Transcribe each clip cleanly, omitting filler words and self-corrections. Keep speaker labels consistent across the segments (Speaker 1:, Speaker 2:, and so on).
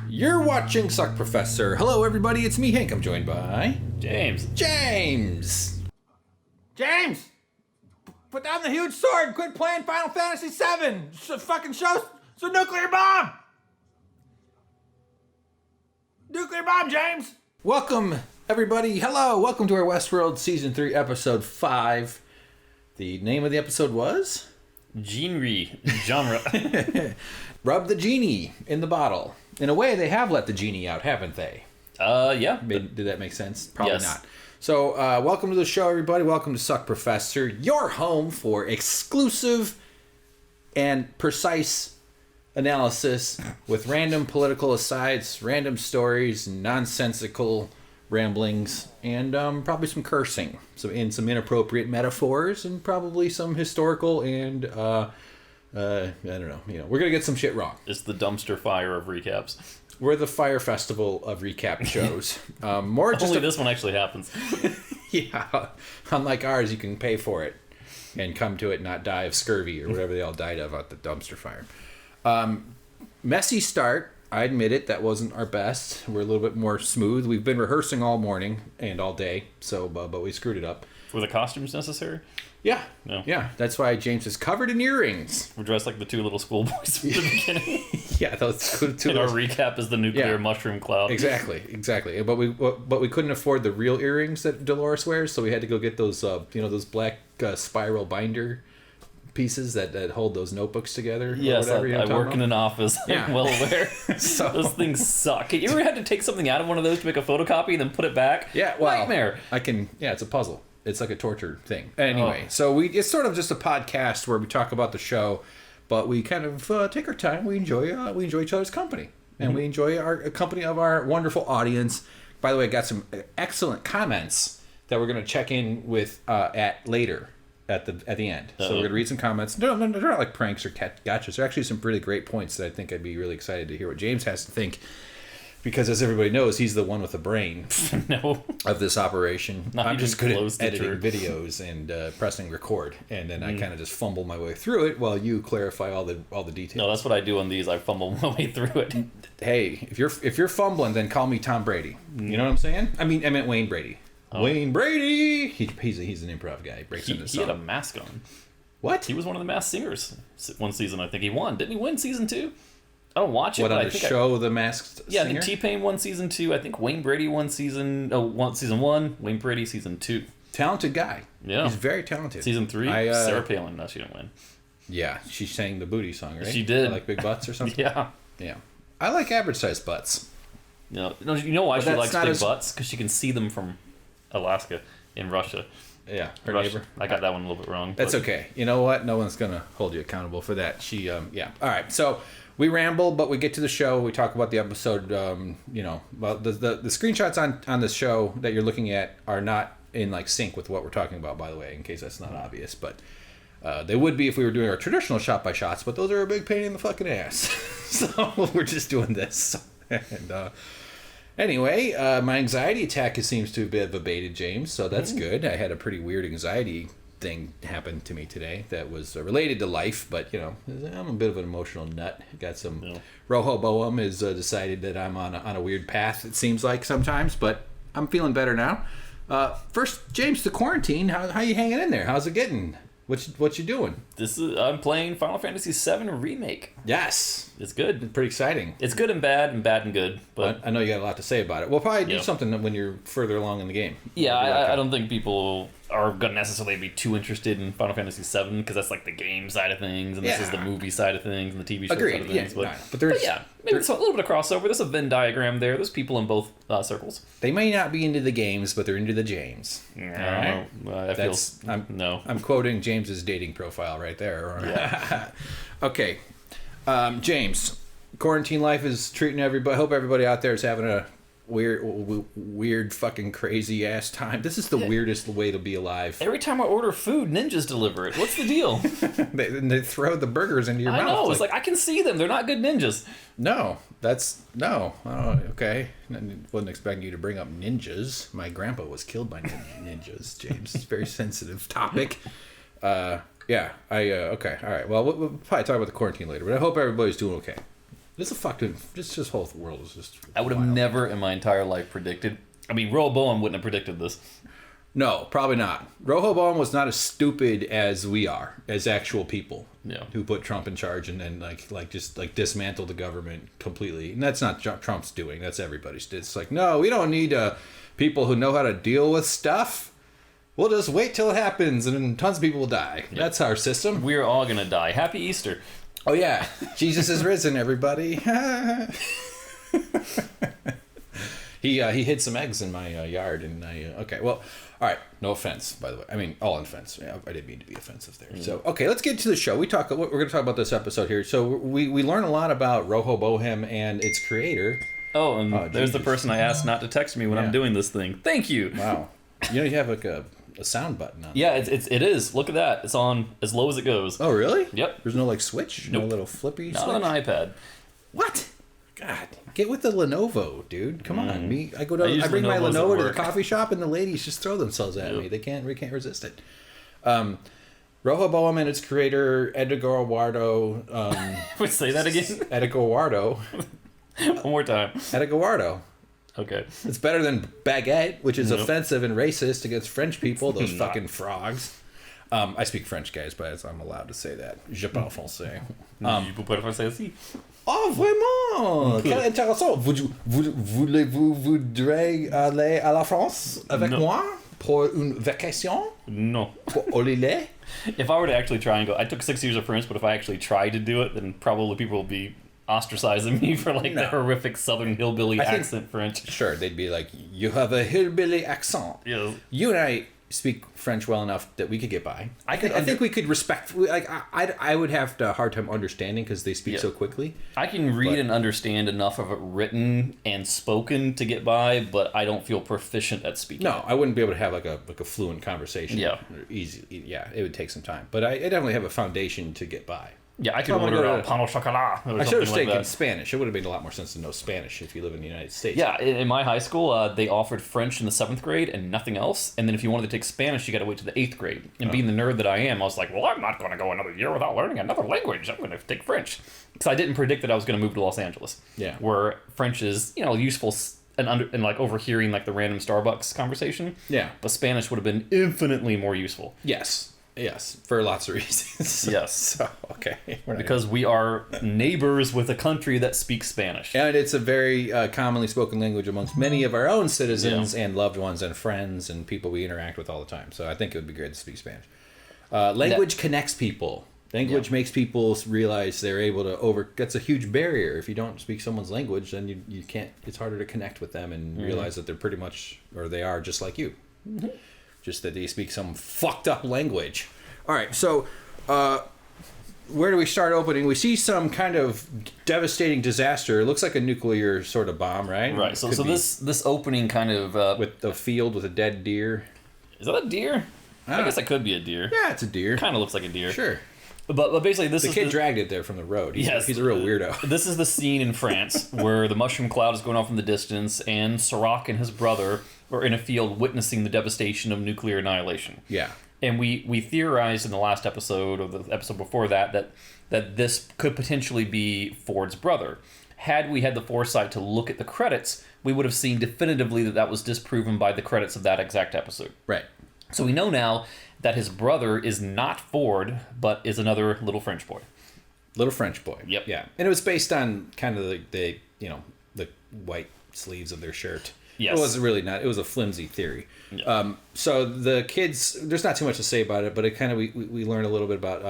Speaker 1: You're watching Suck Professor. Hello, everybody. It's me, Hank. I'm joined by...
Speaker 2: James.
Speaker 1: Put down the huge sword and quit playing Final Fantasy VII. Fucking show some nuclear bomb. Nuclear bomb, James. Welcome, everybody. Hello. Welcome to our Westworld Season 3, Episode 5. The name of the episode was...
Speaker 2: Genre.
Speaker 1: Rub the genie in the bottle. In a way, they have let the genie out, haven't they?
Speaker 2: Yeah.
Speaker 1: Did that make sense? Probably
Speaker 2: yes.
Speaker 1: not. So, welcome to the show, everybody. Welcome to Suck Professor, your home for exclusive and precise analysis with random political asides, random stories, nonsensical ramblings, and probably some cursing, and some inappropriate metaphors, and probably some historical and I don't know. We're gonna get some shit wrong.
Speaker 2: It's the dumpster fire of recaps.
Speaker 1: We're the fire festival of recap shows.
Speaker 2: Only this one actually happens.
Speaker 1: Yeah, unlike ours, you can pay for it and come to it and not die of scurvy or whatever they all died of at the dumpster fire. Messy start. I admit it. That wasn't our best. We're a little bit more smooth. We've been rehearsing all morning and all day, so but we screwed it up.
Speaker 2: Were the costumes necessary?
Speaker 1: Yeah.
Speaker 2: No.
Speaker 1: Yeah. That's why James is covered in earrings.
Speaker 2: We're dressed like the two little schoolboys from the beginning.
Speaker 1: Yeah, those two.
Speaker 2: And our recap is the nuclear mushroom cloud.
Speaker 1: Exactly. But we couldn't afford the real earrings that Dolores wears, so we had to go get those those black spiral binder pieces that hold those notebooks together.
Speaker 2: Yes,
Speaker 1: I
Speaker 2: work in an office.
Speaker 1: Yeah.
Speaker 2: I'm well aware.
Speaker 1: So
Speaker 2: those things suck. You ever had to take something out of one of those to make a photocopy and then put it back?
Speaker 1: Yeah, well,
Speaker 2: nightmare.
Speaker 1: It's a puzzle. It's like a torture thing. Anyway, So it's sort of just a podcast where we talk about the show, but we kind of take our time. We enjoy each other's company, and we enjoy our company of our wonderful audience. By the way, I got some excellent comments that we're going to check in with at later at the end. So we're going to read some comments. They're not like pranks or gotchas. They're actually some really great points that I think I'd be really excited to hear what James has to think. Because as everybody knows, he's the one with the brain of this operation. I'm just good at editing videos and pressing record, and then I kind of just fumble my way through it while you clarify all the details.
Speaker 2: No, that's what I do on these. I fumble my way through it.
Speaker 1: Hey, if you're fumbling, then call me Tom Brady. You know what I'm saying? I meant Wayne Brady. Oh. Wayne Brady. He's an improv guy. He breaks into song.
Speaker 2: He had a mask on.
Speaker 1: What?
Speaker 2: He was one of the Masked Singers one season. I think he won. Didn't he win season 2? I don't watch it.
Speaker 1: What,
Speaker 2: but
Speaker 1: on
Speaker 2: I
Speaker 1: the
Speaker 2: think
Speaker 1: show, The Masked Singer?
Speaker 2: Yeah, I think T-Pain won season 2. I think Wayne Brady won season 1. Wayne Brady season 2.
Speaker 1: Talented guy.
Speaker 2: Yeah,
Speaker 1: he's very talented.
Speaker 2: Season 3, Sarah Palin. No, she didn't win.
Speaker 1: Yeah, she sang the booty song, right?
Speaker 2: She did.
Speaker 1: I like big butts or something.
Speaker 2: Yeah.
Speaker 1: I like average sized butts.
Speaker 2: No, you know why she likes big butts? Because she can see them from Alaska in Russia.
Speaker 1: Yeah, her
Speaker 2: Russia.
Speaker 1: neighbor.
Speaker 2: I got that one a little bit wrong.
Speaker 1: That's okay. You know what? No one's gonna hold you accountable for that. She, All right. So we ramble, but we get to the show. We talk about the episode. Well, the screenshots on the show that you're looking at are not in sync with what we're talking about. By the way, in case that's not obvious, but they would be if we were doing our traditional shot by shots. But those are a big pain in the fucking ass. So we're just doing this. And anyway, my anxiety attack seems to have abated, James, so that's good. I had a pretty weird anxiety thing happen to me today that was related to life, but, I'm a bit of an emotional nut. Got some... Rohoboam has decided that I'm on a weird path, it seems like sometimes, but I'm feeling better now. First, James, the quarantine, how you hanging in there? How's it getting? What you doing?
Speaker 2: I'm playing Final Fantasy VII Remake.
Speaker 1: Yes.
Speaker 2: It's good.
Speaker 1: It's pretty exciting.
Speaker 2: It's good and bad and good. But
Speaker 1: I know you got a lot to say about it. We'll probably do something when you're further along in the game.
Speaker 2: Yeah, I don't think people are going to necessarily be too interested in Final Fantasy VII because that's the game side of things, and this is the movie side of things, and the TV show side of things. Maybe it's a little bit of crossover. There's a Venn diagram there. There's people in both circles.
Speaker 1: They may not be into the games, but they're into the James.
Speaker 2: No,
Speaker 1: I'm quoting James's dating profile right there.
Speaker 2: Yeah.
Speaker 1: Okay, James, quarantine life is treating everybody. I hope everybody out there is having a weird fucking crazy ass time. This is the weirdest way to be alive.
Speaker 2: Every time I order food, ninjas deliver it. What's the deal?
Speaker 1: they throw the burgers into your mouth.
Speaker 2: I know. It's I can see them. They're not good ninjas.
Speaker 1: No. Oh, okay. I wasn't expecting you to bring up ninjas. My grandpa was killed by ninjas, James. It's a very sensitive topic. Okay. All right. Well, we'll probably talk about the quarantine later, but I hope everybody's doing okay. This whole world is just.
Speaker 2: I would have never in my entire life predicted. I mean, Rehoboam wouldn't have predicted this.
Speaker 1: No, probably not. Rehoboam was not as stupid as we are, as actual people.
Speaker 2: Yeah.
Speaker 1: Who put Trump in charge and then just dismantle the government completely. And that's not Trump's doing. That's everybody's. It's like, no, we don't need people who know how to deal with stuff. We'll just wait till it happens and then tons of people will die. Yep. That's our system.
Speaker 2: We're all going to die. Happy Easter.
Speaker 1: Oh, yeah. Jesus is risen, everybody. He hid some eggs in my yard. And okay, well, all right. No offense, by the way. I mean, all offense. I didn't mean to be offensive there. So, okay, let's get to the show. We're going to talk about this episode here. So we learn a lot about Rehoboam and its creator.
Speaker 2: Oh, and there's the person I asked not to text me when I'm doing this thing. Thank you.
Speaker 1: Wow. You have like a sound button on.
Speaker 2: Yeah, it is. Look at that. It's on as low as it goes.
Speaker 1: Oh, really?
Speaker 2: Yep.
Speaker 1: There's no like switch?
Speaker 2: Nope.
Speaker 1: No little flippy
Speaker 2: Not
Speaker 1: switch?
Speaker 2: on an iPad.
Speaker 1: What? God, get with the Lenovo, dude. Come on. I bring my
Speaker 2: Lenovo's
Speaker 1: Lenovo to the coffee shop and the ladies just throw themselves at me. We can't resist it. Rehoboam and its creator, Edgar Wardo.
Speaker 2: Wait, say that again?
Speaker 1: Edgar Wardo.
Speaker 2: One more time.
Speaker 1: Edgar Wardo.
Speaker 2: Okay.
Speaker 1: It's better than baguette, which is offensive and racist against French people, those fucking frogs. I speak French, guys, but I'm allowed to say that. Je parle français.
Speaker 2: Vous pouvez faire ça aussi.
Speaker 1: Oh, vraiment? Quel intéressant. Voulez-vous voudrez aller à la France avec moi pour une vacation?
Speaker 2: No.
Speaker 1: Pour Olile?
Speaker 2: If I were to actually try and go, I took 6 years of French, but if I actually tried to do it, then probably people will be ostracizing me for the horrific Southern hillbilly accent French.
Speaker 1: Sure, they'd be like, you have a hillbilly accent.
Speaker 2: Yes.
Speaker 1: You and I speak French well enough that we could get by. I think we could respect. I would have a hard time understanding because they speak so quickly.
Speaker 2: I can read and understand enough of it written and spoken to get by, but I don't feel proficient at speaking.
Speaker 1: No, I wouldn't be able to have like a fluent conversation.
Speaker 2: Yeah,
Speaker 1: easy. Yeah, it would take some time, but I definitely have a foundation to get by.
Speaker 2: Yeah, I could order a pan au chocolat.
Speaker 1: I should have taken Spanish. It would have made a lot more sense to know Spanish if you live in the United States.
Speaker 2: Yeah, in my high school, they offered French in the 7th grade and nothing else. And then if you wanted to take Spanish, you got to wait to the 8th grade. And being the nerd that I am, I was like, well, I'm not going to go another year without learning another language. I'm going to take French. Because I didn't predict that I was going to move to Los Angeles.
Speaker 1: Yeah.
Speaker 2: Where French is, useful and like overhearing like the random Starbucks conversation.
Speaker 1: Yeah.
Speaker 2: But Spanish would have been infinitely more useful.
Speaker 1: Yes, for lots of reasons.
Speaker 2: Yes.
Speaker 1: So, okay.
Speaker 2: Because we are neighbors with a country that speaks Spanish.
Speaker 1: And it's a very commonly spoken language amongst many of our own citizens and loved ones and friends and people we interact with all the time. So I think it would be great to speak Spanish. Language connects people. Language makes people realize they're able to that's a huge barrier. If you don't speak someone's language, then you can't, it's harder to connect with them and realize that they're pretty much, or they are just like you. Mm-hmm. Just that they speak some fucked up language. All right, so where do we start opening? We see some kind of devastating disaster. It looks like a nuclear sort of bomb, right?
Speaker 2: Right. So this opening kind of
Speaker 1: with the field with a dead deer.
Speaker 2: Is that a deer? I guess that could be a deer.
Speaker 1: Yeah, it's a deer.
Speaker 2: Kind of looks like a deer.
Speaker 1: Sure.
Speaker 2: But basically, the
Speaker 1: kid dragged it there from the road. He's a real weirdo.
Speaker 2: This is the scene in France where the mushroom cloud is going off in the distance, and Serac and his brother are in a field witnessing the devastation of nuclear annihilation.
Speaker 1: Yeah.
Speaker 2: And we theorized in the last episode, or the episode before that this could potentially be Ford's brother. Had we had the foresight to look at the credits, we would have seen definitively that was disproven by the credits of that exact episode.
Speaker 1: Right.
Speaker 2: So we know now that his brother is not Ford, but is another little French boy.
Speaker 1: Little French boy.
Speaker 2: Yep.
Speaker 1: Yeah. And it was based on kind of the white sleeves of their shirt.
Speaker 2: Yes.
Speaker 1: It was really not. It was a flimsy theory.
Speaker 2: Yeah.
Speaker 1: So the kids, there's not too much to say about it, but it kind of we learned a little bit about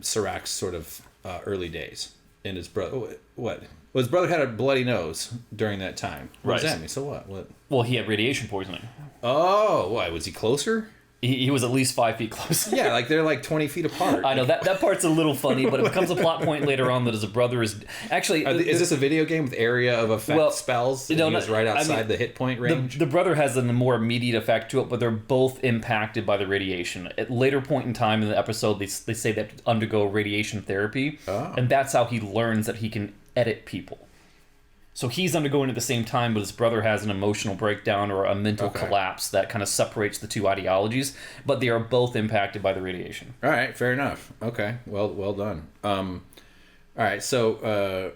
Speaker 1: Serac's sort of early days and his brother. What? Well, his brother had a bloody nose during that time. What does that mean? So what? What?
Speaker 2: Well, he had radiation poisoning.
Speaker 1: Oh, why? Was he closer?
Speaker 2: He was at least 5 feet closer.
Speaker 1: Yeah, like they're like 20 feet apart.
Speaker 2: I know, that part's a little funny, but it becomes a plot point later on that his brother is... Actually...
Speaker 1: Is this a video game with area of effect spells? No, he was right outside the hit point range?
Speaker 2: The brother has a more immediate effect to it, but they're both impacted by the radiation. At a later point in time in the episode, they say they have to undergo radiation therapy, and that's how he learns that he can edit people. So he's undergoing it at the same time, but his brother has an emotional breakdown or a mental collapse that kind of separates the two ideologies, but they are both impacted by the radiation.
Speaker 1: All right, fair enough. Okay, well done. All right, so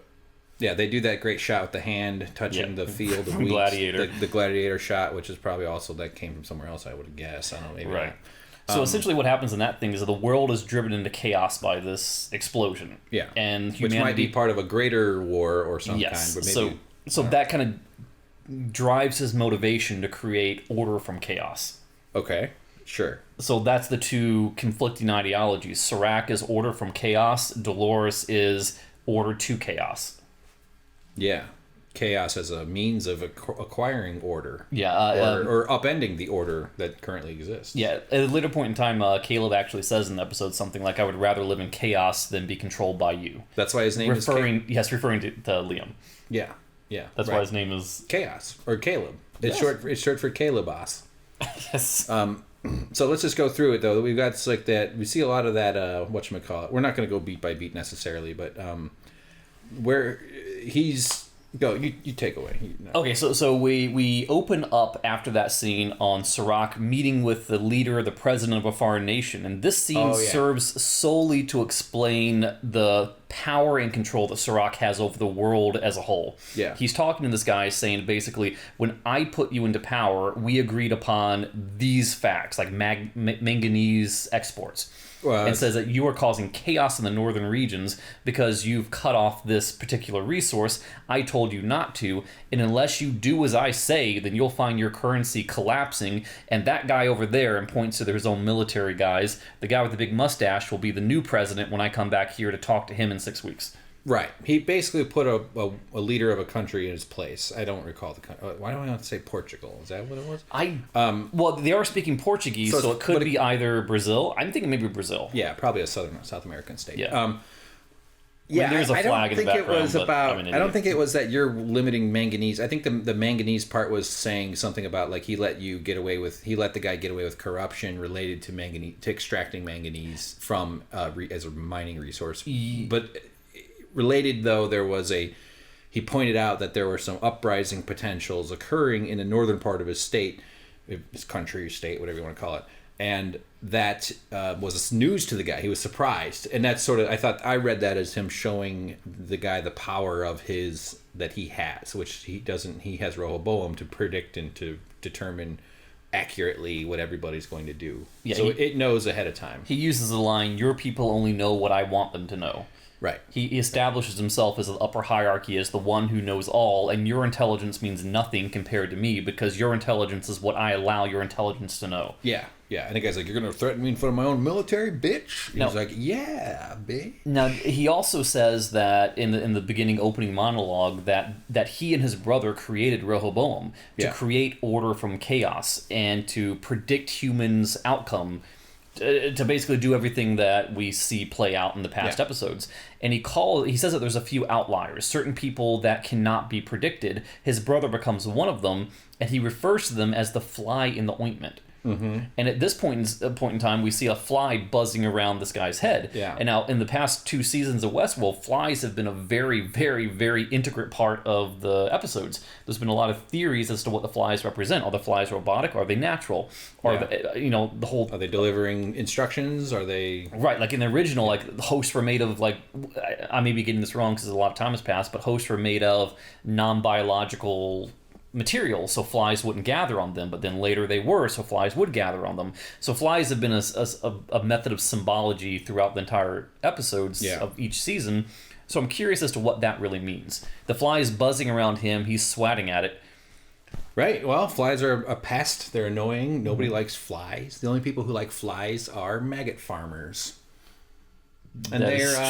Speaker 1: yeah, they do that great shot with the hand touching the field of wheat.
Speaker 2: Gladiator.
Speaker 1: The gladiator shot, which is probably also that came from somewhere else, I would guess. I don't know, maybe
Speaker 2: right.
Speaker 1: Not.
Speaker 2: So essentially what happens in that thing is that the world is driven into chaos by this explosion.
Speaker 1: Yeah.
Speaker 2: And humanity...
Speaker 1: Which might be part of a greater war or some kind. But maybe,
Speaker 2: so that kind of drives his motivation to create order from chaos.
Speaker 1: Okay, sure.
Speaker 2: So that's the two conflicting ideologies. Serac is order from chaos. Dolores is order to chaos.
Speaker 1: Yeah. Chaos as a means of acquiring order.
Speaker 2: Yeah.
Speaker 1: Or upending the order that currently exists.
Speaker 2: Yeah. At a later point in time, Caleb actually says in the episode something like, I would rather live in chaos than be controlled by you.
Speaker 1: That's why his name is...
Speaker 2: referring to Liam.
Speaker 1: Yeah. Yeah.
Speaker 2: That's why his name is...
Speaker 1: Chaos. Or Caleb. It's short for Calebos.
Speaker 2: Yes.
Speaker 1: So let's just go through it, though. We've got like that... We see a lot of that, whatchamacallit. We're not going to go beat by beat necessarily, but where he's... Go, you take away.
Speaker 2: Okay, so we open up after that scene on Serac meeting with the leader, the president of a foreign nation, and this scene serves solely to explain the power and control that Serac has over the world as a whole.
Speaker 1: Yeah.
Speaker 2: He's talking to this guy saying basically, when I put you into power, we agreed upon these facts, like manganese exports. And says that you are causing chaos in the northern regions because you've cut off this particular resource. I told you not to, and unless you do as I say, then you'll find your currency collapsing, and that guy over there, and points to his own military guys, the guy with the big mustache will be the new president when I come back here to talk to him in 6 weeks.
Speaker 1: Right. He basically put a leader of a country in his place. I don't recall the country. Why do I want to say Portugal? Is that what it was?
Speaker 2: Well, they are speaking Portuguese, so it could be either Brazil. I'm thinking maybe Brazil.
Speaker 1: Yeah, probably a South American state.
Speaker 2: Yeah.
Speaker 1: Yeah,
Speaker 2: there's a flag in the background.
Speaker 1: I don't think it was that you're limiting manganese. I think the manganese part was saying something about like he let the guy get away with corruption related to manganese, to extracting manganese from as a mining resource. But related though, he pointed out that there were some uprising potentials occurring in the northern part of his state, his country, or state, whatever you want to call it. And that was news to the guy. He was surprised. And that's I read that as him showing the guy the power of that he has, which he doesn't. He has Rehoboam to predict and to determine accurately what everybody's going to do. Yeah, so it knows ahead of time.
Speaker 2: He uses the line, your people only know what I want them to know.
Speaker 1: Right.
Speaker 2: He establishes himself as the upper hierarchy, as the one who knows all, and your intelligence means nothing compared to me because your intelligence is what I allow your intelligence to know.
Speaker 1: Yeah. Yeah, and the guy's like, you're going to threaten me in front of my own military, bitch? He's like, yeah, bitch.
Speaker 2: Now, he also says that in the beginning opening monologue that he and his brother created Rehoboam to create order from chaos and to predict humans' outcome, to basically do everything that we see play out in the past episodes. And he says that there's a few outliers, certain people that cannot be predicted. His brother becomes one of them, and he refers to them as the fly in the ointment. Mm-hmm. And at this point in time, we see a fly buzzing around this guy's head.
Speaker 1: Yeah.
Speaker 2: And now, in the past 2 seasons of Westworld, flies have been a very, very, very intricate part of the episodes. There's been a lot of theories as to what the flies represent. Are the flies robotic? Are they natural? Are they, the whole...
Speaker 1: Are they delivering instructions? Are they...
Speaker 2: Right, like in the original, like, the hosts were made of, like... I may be getting this wrong because a lot of time has passed, but hosts were made of non-biological material, so flies wouldn't gather on them, but then later they were, so flies would gather on them. So flies have been a method of symbology throughout the entire episodes of each season. So I'm curious as to what that really means. The fly is buzzing around him, he's swatting at it.
Speaker 1: Right, well, flies are a pest, they're annoying, nobody likes flies. The only people who like flies are maggot farmers. And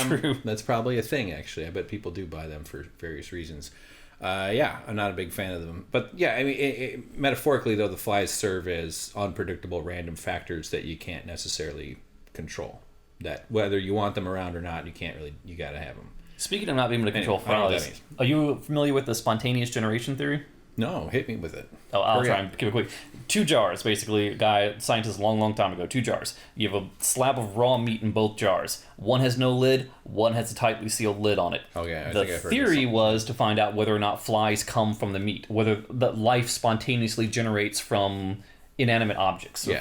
Speaker 2: true.
Speaker 1: That's probably a thing, actually. I bet people do buy them for various reasons. I'm not a big fan of them. But yeah, I mean, metaphorically, though, the flies serve as unpredictable random factors that you can't necessarily control. That whether you want them around or not, you got to have them.
Speaker 2: Speaking of not being able to control flies, are you familiar with the spontaneous generation theory?
Speaker 1: No, hit me with it.
Speaker 2: Oh, I'll try and keep it quick. 2 jars, basically. Scientist a long time ago, 2 jars. You have a slab of raw meat in both jars. One has no lid, one has a tightly sealed lid on it.
Speaker 1: Oh, yeah.
Speaker 2: The theory was to find out whether or not flies come from the meat, whether the life spontaneously generates from inanimate objects. So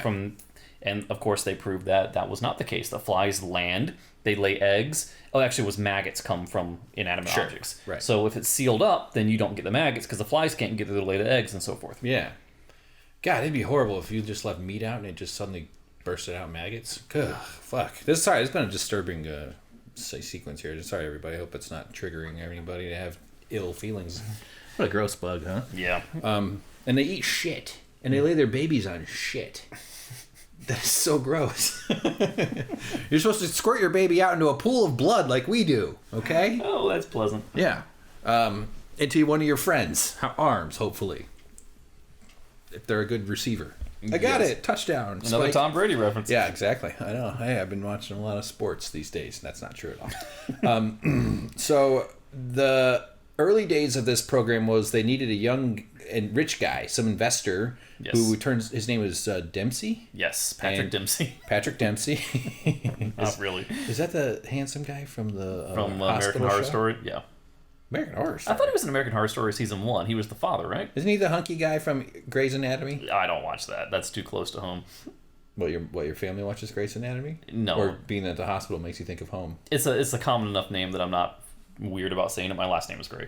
Speaker 2: And, of course, they proved that that was not the case. The flies land, they lay eggs. Oh, actually, it was maggots come from inanimate objects.
Speaker 1: Right.
Speaker 2: So if it's sealed up, then you don't get the maggots because the flies can't get there to lay the eggs and so forth.
Speaker 1: Yeah. God, it'd be horrible if you just left meat out and it just suddenly bursted out maggots. Ugh, fuck. It's been a disturbing sequence here. Sorry, everybody. I hope it's not triggering anybody to have ill feelings.
Speaker 3: What a gross bug, huh?
Speaker 2: Yeah.
Speaker 1: And they eat shit. And they lay their babies on shit. That is so gross. You're supposed to squirt your baby out into a pool of blood like we do, okay?
Speaker 2: Oh, that's pleasant.
Speaker 1: Yeah. Into one of your friends' arms, hopefully. If they're a good receiver. I got it. Touchdown.
Speaker 2: Another
Speaker 1: Spike.
Speaker 2: Tom Brady reference.
Speaker 1: Yeah, exactly. I know. Hey, I've been watching a lot of sports these days. That's not true at all. So the early days of this program was they needed a young and rich guy, some investor, who turns, his name was Dempsey?
Speaker 2: Yes, Patrick Dempsey.
Speaker 1: Patrick Dempsey.
Speaker 2: Not really.
Speaker 1: Is that the handsome guy from the
Speaker 2: American Horror Story? Yeah.
Speaker 1: American Horror Story?
Speaker 2: I thought he was in American Horror Story Season 1. He was the father, right?
Speaker 1: Isn't he the hunky guy from Grey's Anatomy?
Speaker 2: I don't watch that. That's too close to home.
Speaker 1: Your family watches Grey's Anatomy?
Speaker 2: No.
Speaker 1: Or being at the hospital makes you think of home?
Speaker 2: It's a common enough name that I'm not weird about saying it. My last name is Gray.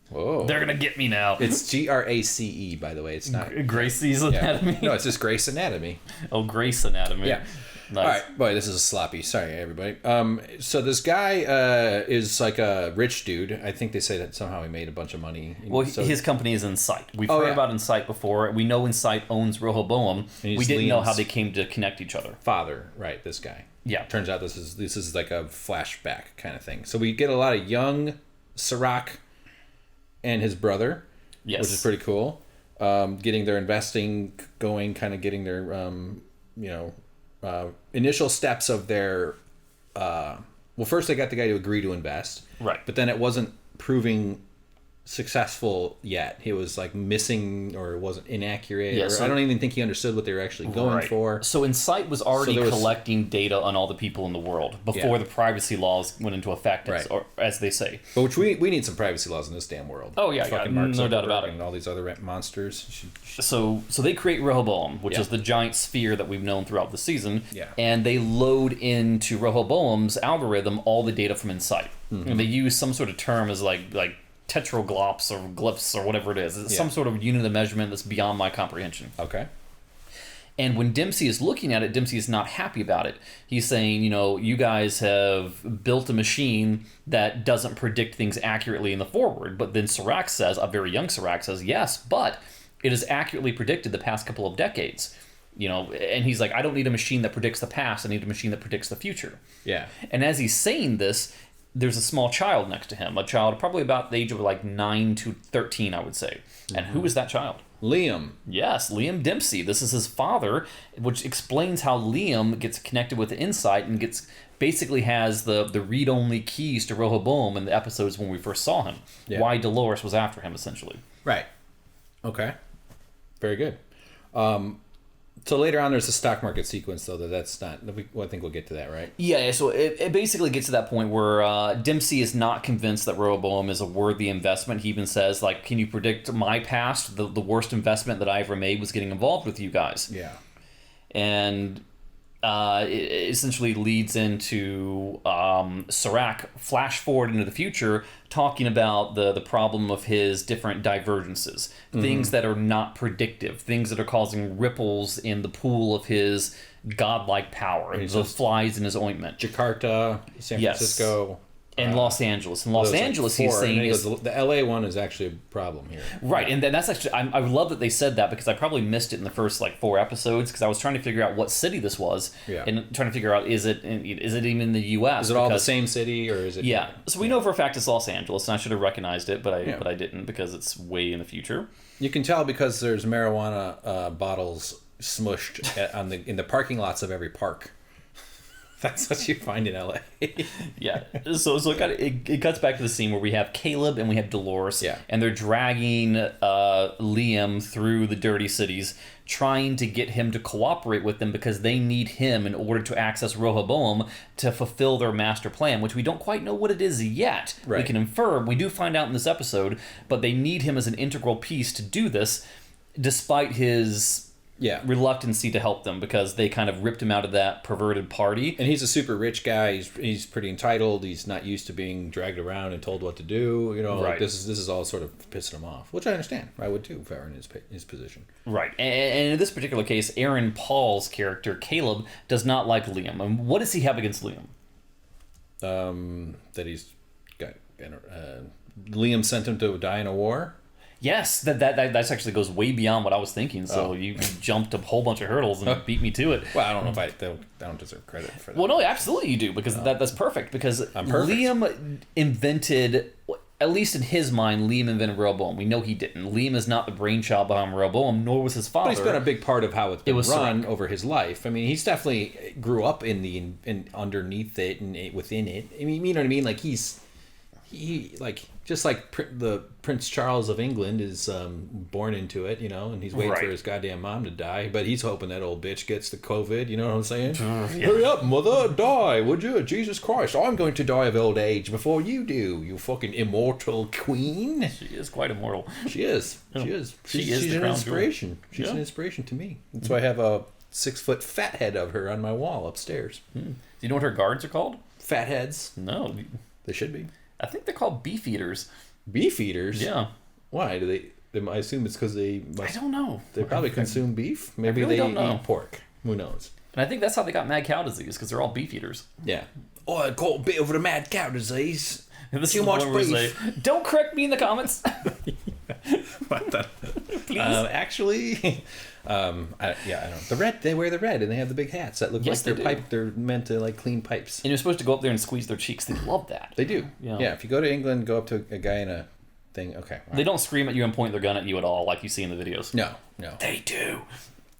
Speaker 1: Whoa.
Speaker 2: They're going to get me now.
Speaker 1: It's Grace, by the way. It's not...
Speaker 2: Gracie's Anatomy?
Speaker 1: No, it's just Grey's Anatomy.
Speaker 2: Oh, Grace Anatomy.
Speaker 1: Yeah.
Speaker 2: Nice.
Speaker 1: All right, boy, this is sloppy. Sorry, everybody. So this guy is like a rich dude. I think they say that somehow he made a bunch of money.
Speaker 2: Well, his company is Insight. We've heard about Insight before. We know Insight owns Rehoboam. We didn't know how they came to connect each other.
Speaker 1: Father, right? This guy.
Speaker 2: Yeah.
Speaker 1: Turns out this is like a flashback kind of thing. So we get a lot of young Serac and his brother, which is pretty cool. Getting their investing going, kind of getting their initial steps of their first they got the guy to agree to invest,
Speaker 2: right?
Speaker 1: But then it wasn't proving successful yet. He was like missing, or it wasn't inaccurate.
Speaker 2: Yeah, so,
Speaker 1: I don't even think he understood what they were actually going for.
Speaker 2: So Insight was already collecting data on all the people in the world before the privacy laws went into effect, as they say.
Speaker 1: But which we need some privacy laws in this damn world.
Speaker 2: Oh yeah,
Speaker 1: fucking
Speaker 2: no doubt about it.
Speaker 1: And all these other monsters.
Speaker 2: So they create Rehoboam, which is the giant sphere that we've known throughout the season.
Speaker 1: Yeah.
Speaker 2: And they load into Rehoboam's algorithm all the data from Insight. Mm-hmm. And they use some sort of term as like tetraglops or glyphs or whatever it is. It's some sort of unit of measurement that's beyond my comprehension.
Speaker 1: Okay.
Speaker 2: And when Dempsey is looking at it, Dempsey is not happy about it. He's saying, you guys have built a machine that doesn't predict things accurately in the forward. But then Serac says, a very young Serac says, yes, but it has accurately predicted the past couple of decades. And he's like, I don't need a machine that predicts the past. I need a machine that predicts the future.
Speaker 1: Yeah.
Speaker 2: And as he's saying this, there's a small child next to him, a child probably about the age of like 9 to 13, I would say. And who is that child?
Speaker 1: Liam.
Speaker 2: Yes, Liam Dempsey. This is his father, which explains how Liam gets connected with the Insight and basically has the read-only keys to Rehoboam in the episodes when we first saw him. Yeah. Why Dolores was after him, essentially.
Speaker 1: Right. Okay. Very good. So later on, there's a stock market sequence, though, that's not... I think we'll get to that, right?
Speaker 2: Yeah, so it basically gets to that point where Dempsey is not convinced that Rehoboam is a worthy investment. He even says, can you predict my past? The worst investment that I ever made was getting involved with you guys.
Speaker 1: Yeah.
Speaker 2: And it essentially leads into Serac flash forward into the future, talking about the problem of his different divergences, things that are not predictive, things that are causing ripples in the pool of his godlike power, those flies in his ointment.
Speaker 1: Jakarta, San Francisco.
Speaker 2: And Los Angeles. In Los Angeles, he's saying...
Speaker 1: the LA one is actually a problem here.
Speaker 2: Right, and that's actually... I love that they said that, because I probably missed it in the first 4 episodes, because I was trying to figure out what city this was, and trying to figure out, is it even in the U.S.?
Speaker 1: Is it all the same city, or is it...
Speaker 2: Yeah, so we know for a fact it's Los Angeles, and I should have recognized it, but I didn't, because it's way in the future.
Speaker 1: You can tell because there's marijuana bottles smushed in the parking lots of every park. That's what you find in LA.
Speaker 2: Yeah. So it cuts back to the scene where we have Caleb and we have Dolores.
Speaker 1: Yeah.
Speaker 2: And they're dragging Liam through the dirty cities, trying to get him to cooperate with them because they need him in order to access Rehoboam to fulfill their master plan, which we don't quite know what it is yet.
Speaker 1: Right.
Speaker 2: We can infer. We do find out in this episode, but they need him as an integral piece to do this, despite his reluctancy to help them because they kind of ripped him out of that perverted party.
Speaker 1: And he's a super rich guy. He's pretty entitled. He's not used to being dragged around and told what to do. You know, like this is all sort of pissing him off, which I understand. I would too if I were in his position.
Speaker 2: Right. And in this particular case, Aaron Paul's character, Caleb, does not like Liam. And what does he have against Liam?
Speaker 1: That he's got... Liam sent him to die in a war?
Speaker 2: Yes, that actually goes way beyond what I was thinking. So you jumped a whole bunch of hurdles and beat me to it.
Speaker 1: Well, I don't know if I don't deserve credit for that.
Speaker 2: Well, no, absolutely you do, because that's perfect. Because Liam invented, at least in his mind, Liam invented Rehoboam. We know he didn't. Liam is not the brainchild behind Rehoboam, nor was his father.
Speaker 1: But he's been a big part of how it's been run over his life. I mean, he's definitely grew up in underneath it and within it. I mean, you know what I mean? Like just like the Prince Charles of England is born into it, you know, and he's waiting for his goddamn mom to die, but he's hoping that old bitch gets the COVID, you know what I'm saying? Hurry up, mother, die, would you? Jesus Christ, I'm going to die of old age before you do, you fucking immortal queen.
Speaker 2: She is quite immortal.
Speaker 1: She is. She's an inspiration. She's an inspiration to me. That's why I have a 6-foot fat head of her on my wall upstairs.
Speaker 2: Do you know what her guards are called?
Speaker 1: Fat heads.
Speaker 2: No.
Speaker 1: They should be.
Speaker 2: I think they're called beef eaters.
Speaker 1: Beef eaters?
Speaker 2: Yeah.
Speaker 1: Why? Do they I assume it's because they must...
Speaker 2: I don't know.
Speaker 1: They probably consume beef? Maybe they eat pork. Who knows?
Speaker 2: And I think that's how they got mad cow disease, because they're all beef eaters.
Speaker 1: Yeah. Oh, I caught a bit of the mad cow disease. Too much beef.
Speaker 2: Don't correct me in the comments.
Speaker 1: What the... Please. Actually... I don't. They wear the red, and they have the big hats that look like they're pipe. They're meant to like clean pipes.
Speaker 2: And you're supposed to go up there and squeeze their cheeks. They love that.
Speaker 1: They do. Yeah. If you go to England, go up to a guy in a thing. Okay.
Speaker 2: They don't scream at you and point their gun at you at all, like you see in the videos.
Speaker 1: No.
Speaker 2: They do.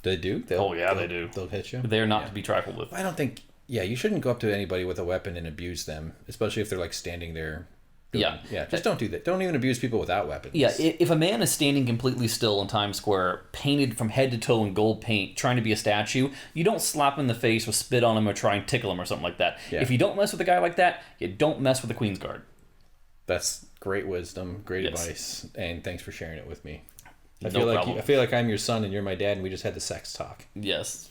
Speaker 1: They do.
Speaker 2: They do.
Speaker 1: They'll hit you.
Speaker 2: They are not to be trifled with.
Speaker 1: I don't think. Yeah, you shouldn't go up to anybody with a weapon and abuse them, especially if they're like standing there. Yeah. Just don't do that. Don't even abuse people without weapons.
Speaker 2: Yeah, if a man is standing completely still in Times Square, painted from head to toe in gold paint, trying to be a statue, you don't slap him in the face or spit on him or try and tickle him or something like that. Yeah. If you don't mess with a guy like that, you don't mess with the Queen's Guard.
Speaker 1: That's great wisdom, great advice, and thanks for sharing it with me. I
Speaker 2: problem.
Speaker 1: I feel like I'm your son and you're my dad, and we just had the sex talk.
Speaker 2: Yes.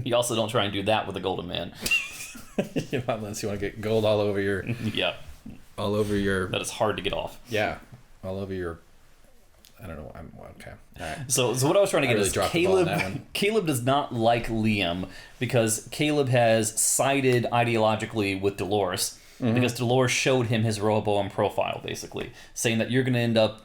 Speaker 2: You also don't try and do that with a golden man.
Speaker 1: Unless you want to get gold all over your...
Speaker 2: Yeah.
Speaker 1: All over your...
Speaker 2: That is hard to get off.
Speaker 1: Yeah. All over your... I don't know. Okay. All right.
Speaker 2: So what I was trying to get is Caleb does not like Liam because Caleb has sided ideologically with Dolores because Dolores showed him his Rehoboam profile, basically, saying that you're going to end up,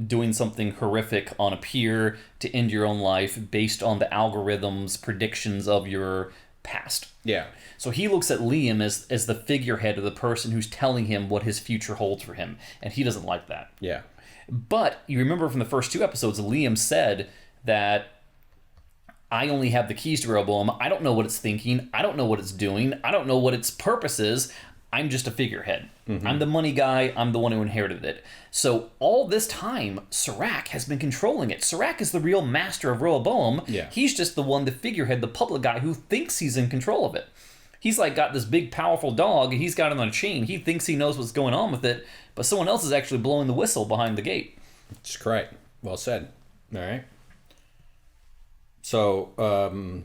Speaker 2: doing something horrific on a pier to end your own life based on the algorithm's predictions of your past.
Speaker 1: Yeah.
Speaker 2: So he looks at Liam as the figurehead of the person who's telling him what his future holds for him, and he doesn't like that.
Speaker 1: Yeah.
Speaker 2: But you remember from the first 2 episodes, Liam said that I only have the keys to Rehoboam. I don't know what it's thinking. I don't know what it's doing. I don't know what its purpose is. I'm just a figurehead. I'm the money guy. I'm the one who inherited it. So all this time, Serac has been controlling it. Serac is the real master of Rehoboam.
Speaker 1: Yeah.
Speaker 2: He's just the one, the figurehead, the public guy who thinks he's in control of it. He's like got this big, powerful dog, and he's got it on a chain. He thinks he knows what's going on with it, but someone else is actually blowing the whistle behind the gate.
Speaker 1: That's correct. Well said. All right. So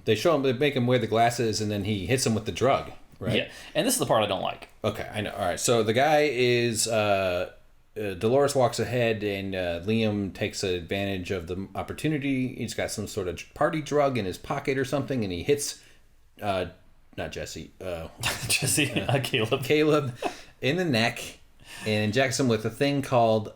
Speaker 1: they make him wear the glasses, and then he hits him with the drug, right?
Speaker 2: Yeah, and this is the part I don't like.
Speaker 1: Okay, I know. All right, so the guy is... Dolores walks ahead, and Liam takes advantage of the opportunity. He's got some sort of party drug in his pocket or something, and he hits... not Jesse. Caleb in the neck, and injects him with a thing called...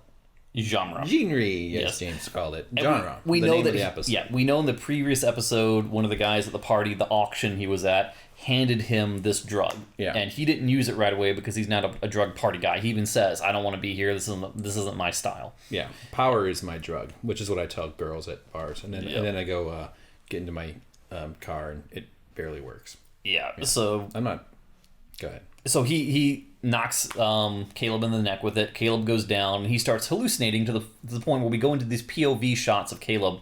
Speaker 2: Genre.
Speaker 1: Yes, James called it. Genre.
Speaker 2: We know that. We know in the previous episode, one of the guys at the party, the auction he was at, handed him this drug.
Speaker 1: Yeah.
Speaker 2: And he didn't use it right away because he's not a drug party guy. He even says, "I don't want to be here. This isn't my style."
Speaker 1: Yeah. Power is my drug, which is what I tell girls at bars, and then I go get into my car, and it barely works.
Speaker 2: Yeah. So
Speaker 1: I'm not. Go ahead.
Speaker 2: So he knocks Caleb in the neck with it. Caleb goes down, and he starts hallucinating to the point where we go into these POV shots of Caleb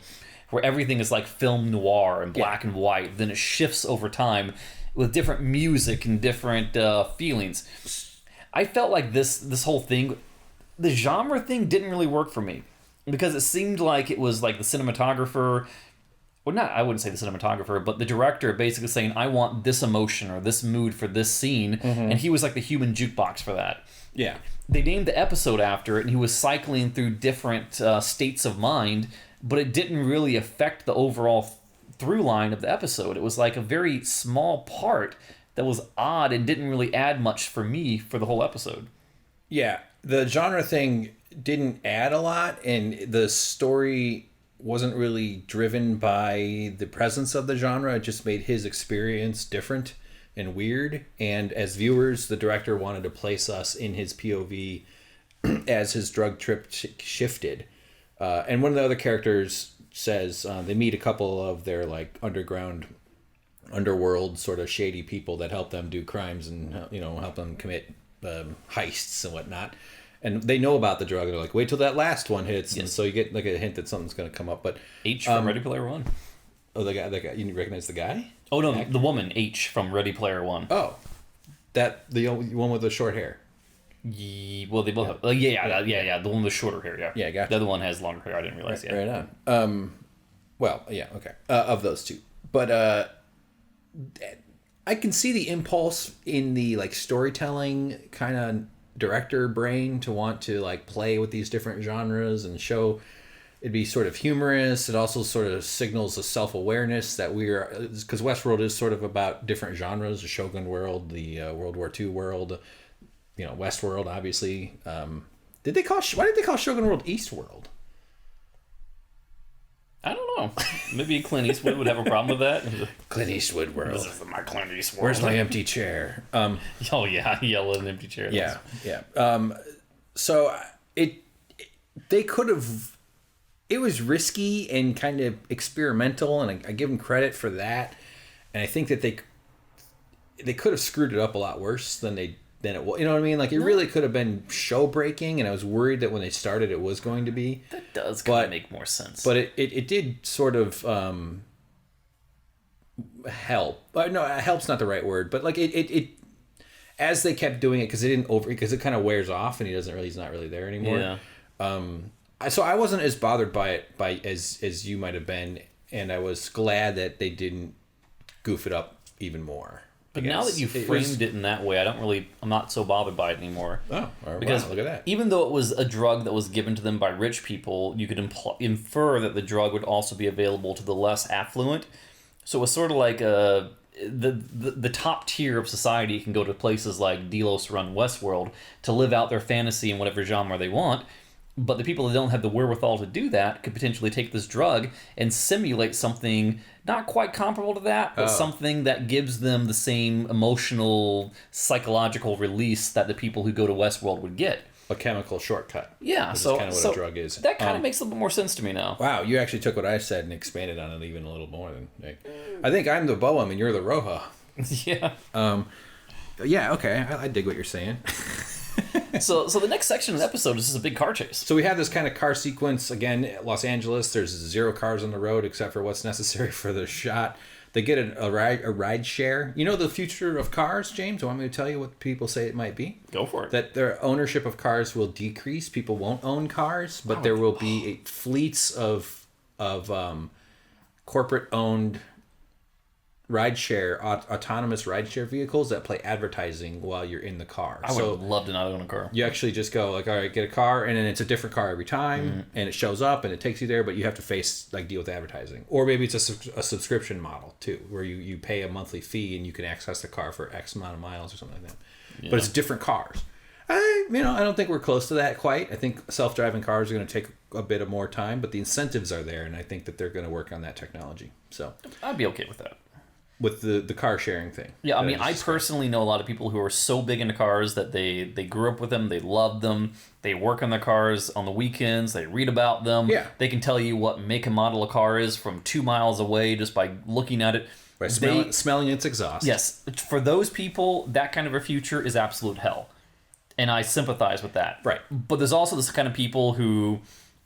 Speaker 2: where everything is like film noir and black and white. Then it shifts over time with different music and different feelings. I felt like this whole thing, the genre thing didn't really work for me because it seemed like it was like the cinematographer well, not, I wouldn't say the cinematographer, but the director basically saying, I want this emotion or this mood for this scene. And he was like the human jukebox for that.
Speaker 1: Yeah.
Speaker 2: They named the episode after it, and he was cycling through different states of mind, but it didn't really affect the overall through line of the episode. It was like a very small part that was odd and didn't really add much for me for the whole episode.
Speaker 1: Yeah. The genre thing didn't add a lot, and the story wasn't really driven by the presence of the genre. It just made his experience different and weird. And as viewers, the director wanted to place us in his POV as his drug trip shifted. And one of the other characters says they meet a couple of their like underworld sort of shady people that help them do crimes and help them commit heists and whatnot. And they know about the drug. They're like, wait till that last one hits. Yes. And so you get like a hint that something's going to come up. But
Speaker 2: H from Ready Player One.
Speaker 1: Oh, the guy. You recognize the guy?
Speaker 2: Oh, no, the woman, H from Ready Player One.
Speaker 1: Oh, the one with the short hair.
Speaker 2: Well, they both have... Yeah. The one with the shorter hair, yeah.
Speaker 1: Yeah, gotcha.
Speaker 2: The other one has longer hair. I didn't realize yet.
Speaker 1: Right on. Well, yeah, okay. Of those two. But I can see the impulse in the like storytelling kind of director brain to want to like play with these different genres and show it'd be sort of humorous. It also sort of signals a self-awareness that because Westworld is sort of about different genres, the Shogun world, the World War II world, Westworld, obviously. Why did they call Shogun world Eastworld?
Speaker 2: I don't know. Maybe Clint Eastwood would have a problem with that.
Speaker 1: Clint Eastwood world.
Speaker 2: This is my Clint Eastwood.
Speaker 1: Where's my empty chair?
Speaker 2: Oh yeah, yell at an empty chair.
Speaker 1: Yeah. So they could have. It was risky and kind of experimental, and I give them credit for that. And I think that they could have screwed it up a lot worse than it was. You know what I mean? Like it really could have been show breaking, and I was worried that when they started, it was going to be.
Speaker 2: That does kind of make more sense.
Speaker 1: But it did sort of help. No, help's not the right word, but like it as they kept doing it because it kind of wears off, and he's not really there anymore. Yeah. So I wasn't as bothered by it as you might have been, and I was glad that they didn't goof it up even more.
Speaker 2: But now that you framed it in that way, I'm not so bothered by it anymore.
Speaker 1: Oh, because wow, look at that.
Speaker 2: Even though it was a drug that was given to them by rich people, you could infer that the drug would also be available to the less affluent. So it was sort of like the top tier of society can go to places like Delos run Westworld to live out their fantasy in whatever genre they want. But the people that don't have the wherewithal to do that could potentially take this drug and simulate something not quite comparable to that, but something that gives them the same emotional, psychological release that the people who go to Westworld would get.
Speaker 1: A chemical shortcut.
Speaker 2: Yeah,
Speaker 1: so kind of what a drug is.
Speaker 2: That kind of makes a little bit more sense to me now.
Speaker 1: Wow, you actually took what I said and expanded on it even a little more. I think I'm the Boehm and you're the Roja.
Speaker 2: Yeah.
Speaker 1: Yeah, okay, I dig what you're saying.
Speaker 2: So the next section of the episode is just a big car chase.
Speaker 1: So we have this kind of car sequence. Again, Los Angeles, there's 0 cars on the road except for what's necessary for the shot. They get a ride share. You know the future of cars, James? Want me to tell you what people say it might be?
Speaker 2: Go for it.
Speaker 1: That their ownership of cars will decrease. People won't own cars, but there will be fleets of corporate-owned autonomous rideshare vehicles that play advertising while you're in the car.
Speaker 2: I would love to not own a car.
Speaker 1: You actually just go like, all right, get a car, and then it's a different car every time, and it shows up and it takes you there, but you have to deal with advertising. Or maybe it's a subscription model too, where you pay a monthly fee and you can access the car for X amount of miles or something like that. Yeah. But it's different cars. I don't think we're close to that quite. I think self-driving cars are going to take a bit of more time, but the incentives are there, and I think that they're going to work on that technology. So
Speaker 2: I'd be okay with that.
Speaker 1: With the car sharing thing.
Speaker 2: Yeah, I personally know a lot of people who are so big into cars that they grew up with them, they love them, they work on their cars on the weekends, they read about them.
Speaker 1: Yeah.
Speaker 2: They can tell you what make and model a car is from 2 miles away just by looking at it.
Speaker 1: By smelling its exhaust.
Speaker 2: Yes. For those people, that kind of a future is absolute hell. And I sympathize with that.
Speaker 1: Right.
Speaker 2: But there's also this kind of people who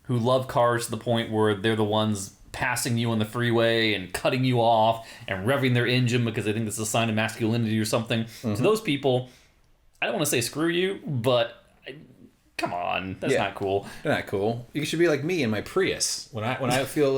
Speaker 2: love cars to the point where they're the ones passing you on the freeway and cutting you off and revving their engine because they think this is a sign of masculinity or something. Mm-hmm. To those people, I don't want to say screw you, but come on, that's not cool.
Speaker 1: They're not cool. You should be like me in my Prius. When I feel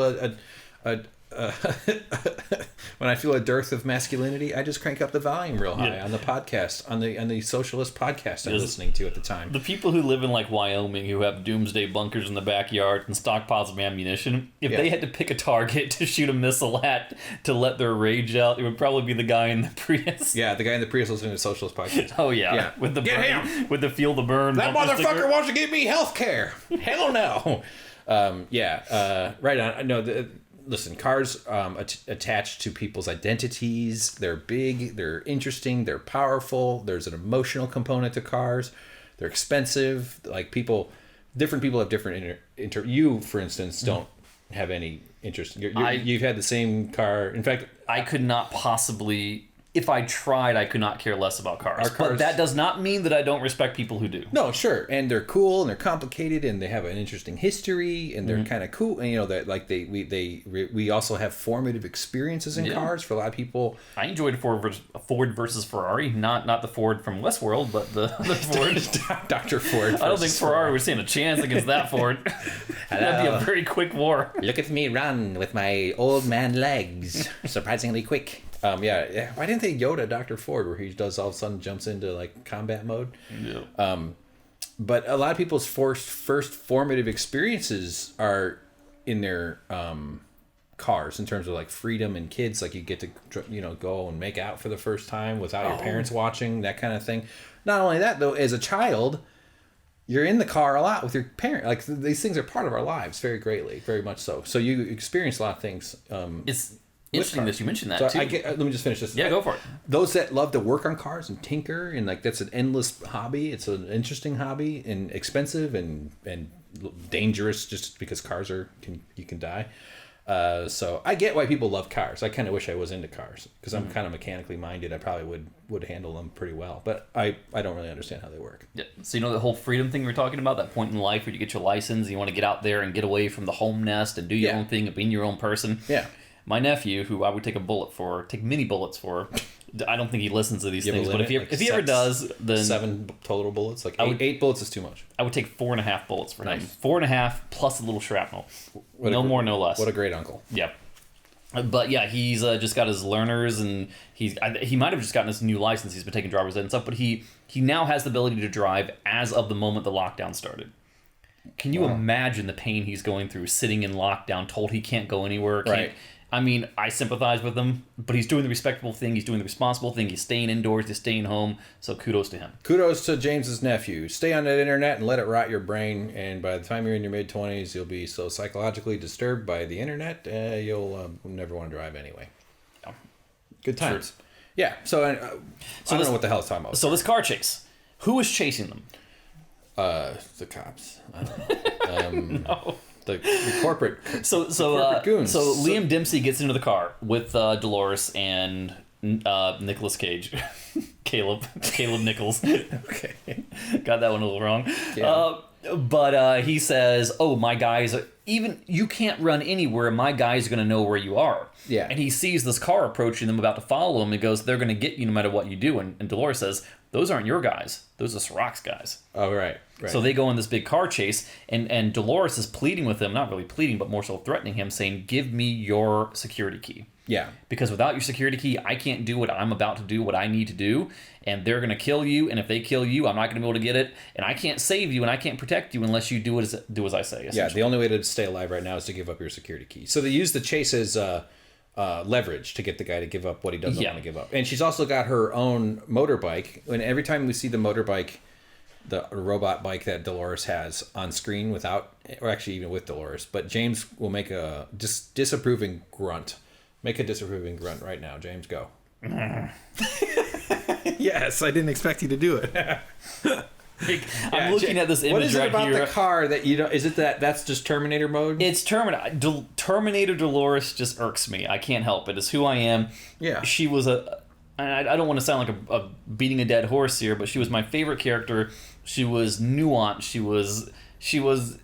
Speaker 1: when I feel a dearth of masculinity, I just crank up the volume real high on the podcast, on the socialist podcast I'm listening to at the time.
Speaker 2: The people who live in like Wyoming, who have doomsday bunkers in the backyard and stockpiles of ammunition, if they had to pick a target to shoot a missile at to let their rage out, it would probably be the guy in the Prius.
Speaker 1: Yeah, the guy in the Prius listening to socialist podcast.
Speaker 2: Oh yeah. With the with the feel the burn.
Speaker 1: That motherfucker wants to give me health care. Hell no. Right on. No, listen, cars attached to people's identities. They're big, they're interesting, they're powerful. There's an emotional component to cars. They're expensive. Like different people have different you, for instance, don't have any interest. You've had the same car. In fact,
Speaker 2: I could not possibly. If I tried, I could not care less about cars. But that does not mean that I don't respect people who do.
Speaker 1: No, sure, and they're cool and they're complicated and they have an interesting history and they're kind of cool. And that like we also have formative experiences in cars for a lot of people.
Speaker 2: I enjoyed Ford versus Ferrari, not the Ford from Westworld, but the other Ford,
Speaker 1: Dr. Ford.
Speaker 2: I don't think Ferrari would stand a chance against that Ford. That'd be a very quick war.
Speaker 1: Look at me run with my old man legs, surprisingly quick. Why didn't they Yoda Dr. Ford where he does all of a sudden jumps into like combat mode? Yeah. But a lot of people's first formative experiences are in their cars in terms of like freedom and kids. Like you get to go and make out for the first time without your parents watching, that kind of thing. Not only that though, as a child, you're in the car a lot with your parent. Like these things are part of our lives very greatly, very much so. So you experience a lot of things.
Speaker 2: It's interesting that you mentioned that too.
Speaker 1: Let me just finish this.
Speaker 2: Yeah, go for it.
Speaker 1: Those that love to work on cars and tinker and like that's an endless hobby. It's an interesting hobby and expensive and dangerous just because cars you can die. So I get why people love cars. I kind of wish I was into cars because I'm kind of mechanically minded. I probably would handle them pretty well, but I don't really understand how they work.
Speaker 2: Yeah. So the whole freedom thing we were talking about, that point in life where you get your license, you want to get out there and get away from the home nest and do your own thing and be your own person.
Speaker 1: Yeah.
Speaker 2: My nephew, who I would take many bullets for, I don't think he listens to these things, but if he ever does, then
Speaker 1: 7 total bullets, like 8 bullets is too much.
Speaker 2: I would take 4.5 bullets for him. 4.5 plus a little shrapnel. More, no less.
Speaker 1: What a great uncle.
Speaker 2: Yeah. But yeah, he's just got his learners, and he might have just gotten his new license. He's been taking driver's ed and stuff, but he now has the ability to drive as of the moment the lockdown started. Can you imagine the pain he's going through sitting in lockdown, told he can't go anywhere?
Speaker 1: Right.
Speaker 2: I mean, I sympathize with him, but he's doing the respectable thing. He's doing the responsible thing. He's staying indoors. He's staying home. So kudos to him.
Speaker 1: Kudos to James's nephew. Stay on that internet and let it rot your brain. And by the time you're in your mid-20s, you'll be so psychologically disturbed by the internet, you'll never want to drive anyway.
Speaker 2: Yeah.
Speaker 1: Good times. Sure. Yeah. So I don't know what the hell it's talking about.
Speaker 2: So this car chase. Who was chasing them?
Speaker 1: The cops. I don't know.
Speaker 2: No.
Speaker 1: The corporate goons.
Speaker 2: So Liam Dempsey gets into the car with Dolores and Nicolas Cage. Caleb Nichols.
Speaker 1: Okay.
Speaker 2: Got that one a little wrong.
Speaker 1: Yeah.
Speaker 2: But he says, my guys, even you can't run anywhere. My guys are going to know where you are.
Speaker 1: Yeah.
Speaker 2: And he sees this car approaching them, about to follow him, and goes, they're going to get you no matter what you do. And Dolores says, those aren't your guys. Those are Sirach's guys.
Speaker 1: Oh, right.
Speaker 2: So they go on this big car chase, and Dolores is pleading with him, not really pleading, but more so threatening him, saying, give me your security key.
Speaker 1: Yeah.
Speaker 2: Because without your security key, I can't do what I'm about to do, what I need to do, and they're going to kill you, and if they kill you, I'm not going to be able to get it, and I can't save you, and I can't protect you unless you do as I say.
Speaker 1: Yeah, the only way to stay alive right now is to give up your security key. So they use the chase as leverage to get the guy to give up what he doesn't want to give up. And she's also got her own motorbike, and every time we see the motorbike, the robot bike that Dolores has on screen without, or actually even with Dolores, but James will make a disapproving grunt. Make a disapproving grunt right now, James. Go. Yes, I didn't expect you to do it.
Speaker 2: I'm looking at this image right here.
Speaker 1: What is it about the car that you don't? Is it that's just Terminator mode?
Speaker 2: It's Terminator Dolores just irks me. I can't help it. It's who I am.
Speaker 1: Yeah.
Speaker 2: She was I don't want to sound like a beating a dead horse here, but she was my favorite character. She was nuanced. She was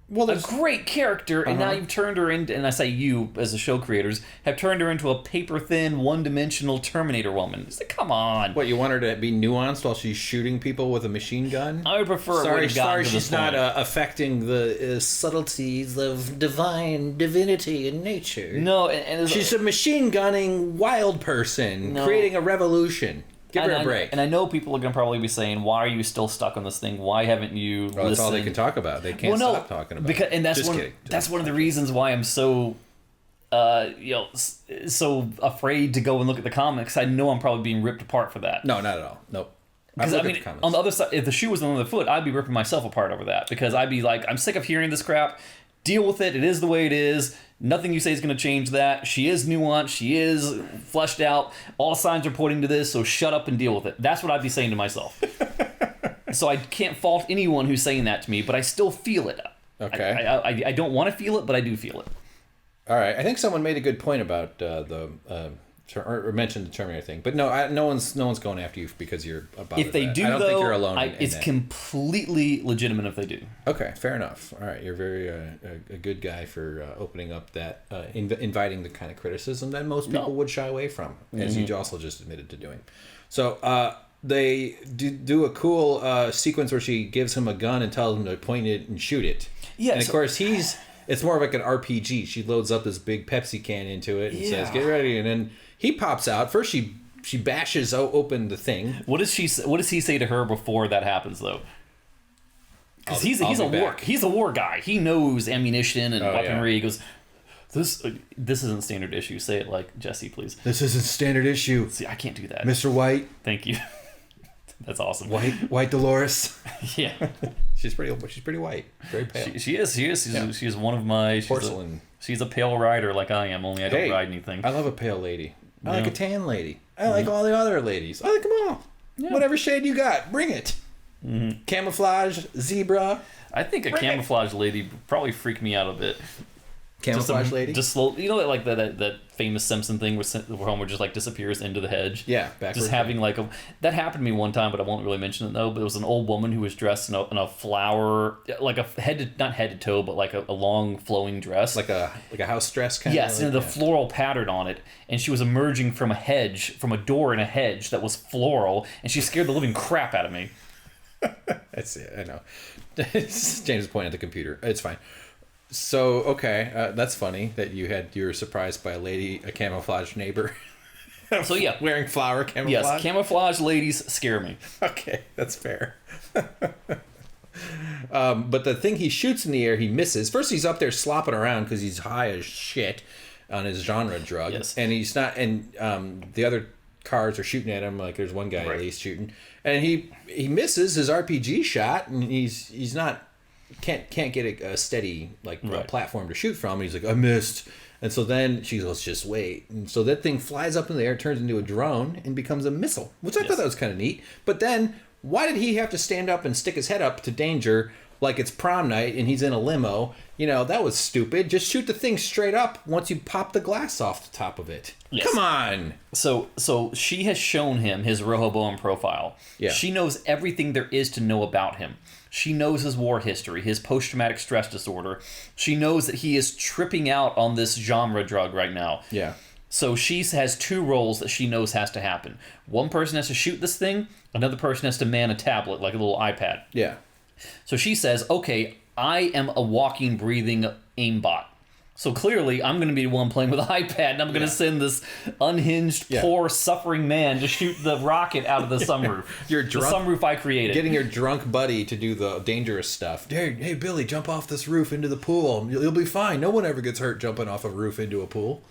Speaker 2: a great character, and now you've turned her into, and I say you, as the show creators, have turned her into a paper-thin, one-dimensional Terminator woman. It's like, come on.
Speaker 1: What, you want her to be nuanced while she's shooting people with a machine gun?
Speaker 2: I would prefer
Speaker 1: Sorry, she's not affecting the subtleties of divinity in nature.
Speaker 2: No, and
Speaker 1: she's a machine-gunning wild person, creating a revolution. Give her a break.
Speaker 2: And I know people are going to probably be saying, why are you still stuck on this thing? Why haven't you listened?
Speaker 1: That's all they can talk about. They can't stop talking about it.
Speaker 2: And that's one of the reasons why I'm so so afraid to go and look at the comics. I know I'm probably being ripped apart for that.
Speaker 1: No, not at all. Nope.
Speaker 2: Because, I mean, on the other side, if the shoe was on the other foot, I'd be ripping myself apart over that. Because I'd be like, I'm sick of hearing this crap. Deal with it. It is the way it is. Nothing you say is going to change that. She is nuanced. She is fleshed out. All signs are pointing to this, so shut up and deal with it. That's what I'd be saying to myself. So I can't fault anyone who's saying that to me, but I still feel it.
Speaker 1: Okay.
Speaker 2: I don't want to feel it, but I do feel it.
Speaker 1: All right. I think someone made a good point about or mentioned the Terminator thing, but no one's going after you because you're about.
Speaker 2: If they do,
Speaker 1: I don't think you're alone.
Speaker 2: It's completely legitimate if they do.
Speaker 1: Okay, fair enough. All right, you're very a good guy for opening up that, inviting the kind of criticism that most people would shy away from, as you also just admitted to doing. So they do a cool sequence where she gives him a gun and tells him to point it and shoot it. Yeah, and of course it's more of like an RPG. She loads up this big Pepsi can into it and says, "Get ready," and then he pops out. First, she bashes open the thing. What does he
Speaker 2: say to her before that happens, though? Because he's a war guy. He knows ammunition and weaponry. He goes, "This isn't standard issue." Say it like Jesse, please.
Speaker 1: This isn't standard issue.
Speaker 2: See, I can't do that.
Speaker 1: Mr. White.
Speaker 2: Thank you. That's awesome.
Speaker 1: White Dolores.
Speaker 2: Yeah.
Speaker 1: She's pretty white. Very pale.
Speaker 2: She is. She's one of my
Speaker 1: porcelain.
Speaker 2: She's a pale rider like I am, only I don't ride anything.
Speaker 1: I love a pale lady. I like a tan lady. I like all the other ladies. I like them all. Yeah. Whatever shade you got, bring it. Mm-hmm. Camouflage, zebra.
Speaker 2: I think a camouflage lady would probably freak me out a bit.
Speaker 1: Camouflage lady?
Speaker 2: Just slow. You know, like that famous Simpson thing where Homer just like disappears into the hedge?
Speaker 1: Yeah, backwards.
Speaker 2: Just having like that happened to me one time, but I won't really mention it though. But it was an old woman who was dressed in a flower, like a not head to toe, but like a long flowing dress.
Speaker 1: Like a house dress kind of?
Speaker 2: Yes, and the floral pattern on it. And she was emerging from a door in a hedge that was floral, and she scared the living crap out of me.
Speaker 1: That's it, I know. James is pointing at the computer. It's fine. So, okay, that's funny that you were surprised by a camouflage neighbor.
Speaker 2: So, yeah.
Speaker 1: Wearing flower camouflage?
Speaker 2: Yes, camouflage ladies scare me.
Speaker 1: Okay, that's fair. But the thing he shoots in the air, he misses. First, he's up there slopping around because he's high as shit on his genre drug.
Speaker 2: Yes.
Speaker 1: And he's not, and the other cars are shooting at him, like there's one guy at least shooting. And he misses his RPG shot, and he's not... Can't get a steady platform to shoot from. And he's like, I missed. And so then she goes, just wait. And so that thing flies up in the air, turns into a drone, and becomes a missile, which I thought that was kind of neat. But then why did he have to stand up and stick his head up to danger like it's prom night and he's in a limo? You know, that was stupid. Just shoot the thing straight up once you pop the glass off the top of it. Yes. Come on.
Speaker 2: So she has shown him his Rehoboam profile. Yeah. She knows everything there is to know about him. She knows his war history, his post-traumatic stress disorder. She knows that he is tripping out on this genre drug right now.
Speaker 1: Yeah.
Speaker 2: So she has two roles that she knows has to happen. One person has to shoot this thing. Another person has to man a tablet, like a little iPad.
Speaker 1: Yeah.
Speaker 2: So she says, okay, I am a walking, breathing aimbot. So clearly, I'm going to be the one playing with an iPad, and I'm going to send this unhinged, poor, suffering man to shoot the rocket out of the sunroof.
Speaker 1: The
Speaker 2: sunroof I created.
Speaker 1: Getting your drunk buddy to do the dangerous stuff. Hey, Billy, jump off this roof into the pool. You'll be fine. No one ever gets hurt jumping off a roof into a pool.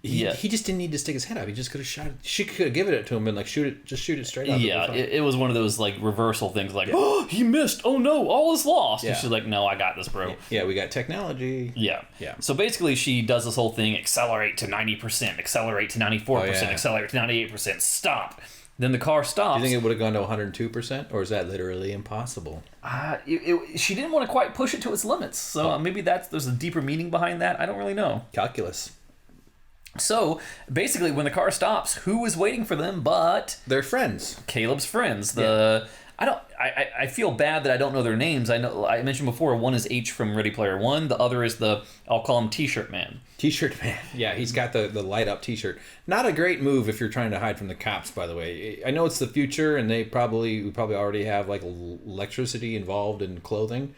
Speaker 1: He just didn't need to stick his head up. He just could have shot it. She could have given it to him and shoot it straight up.
Speaker 2: Yeah, it was one of those like reversal things, like oh, he missed. Oh no, all is lost. Yeah. And she's like, no, I got this, bro.
Speaker 1: Yeah, we got technology.
Speaker 2: Yeah. So basically, she does this whole thing: accelerate to 90%, accelerate to 94%, accelerate to 98%. Stop. Then the car stops.
Speaker 1: Do you think it would have gone to 102%, or is that literally impossible?
Speaker 2: She didn't want to quite push it to its limits, so maybe there's a deeper meaning behind that. I don't really know.
Speaker 1: Calculus.
Speaker 2: So, basically, when the car stops, who is waiting for them but...
Speaker 1: Their friends.
Speaker 2: Caleb's friends. The I feel bad that I don't know their names. I mentioned before, one is H from Ready Player One. The other is I'll call him T-shirt man.
Speaker 1: T-shirt man. Yeah, he's got the light up T-shirt. Not a great move if you're trying to hide from the cops, by the way. I know it's the future, and we probably already have like electricity involved in clothing.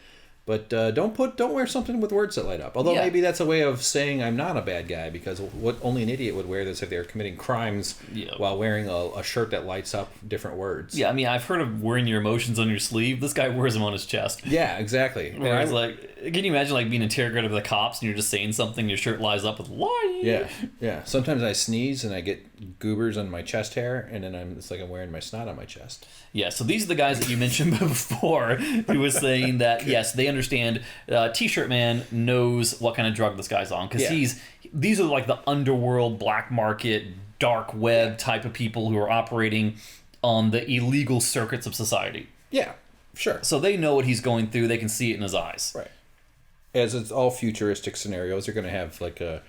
Speaker 1: But don't wear something with words that light up. Although maybe that's a way of saying I'm not a bad guy, because what only an idiot would wear this if they're committing crimes while wearing a shirt that lights up different words.
Speaker 2: Yeah, I mean, I've heard of wearing your emotions on your sleeve. This guy wears them on his chest.
Speaker 1: Yeah, exactly.
Speaker 2: Where it's like, can you imagine like being interrogated by the cops and you're just saying something, your shirt lights up with lie?
Speaker 1: Yeah. Sometimes I sneeze and I get goobers on my chest hair, and then it's like I'm wearing my snot on my chest. Yeah,
Speaker 2: so these are the guys that you mentioned before who was saying that, yes, they understand T-shirt man knows what kind of drug this guy's on, because these are like the underworld, black market, dark web type of people who are operating on the illegal circuits of society.
Speaker 1: Yeah, sure.
Speaker 2: So they know what he's going through. They can see it in his eyes.
Speaker 1: Right. As it's all futuristic scenarios, they're going to have like a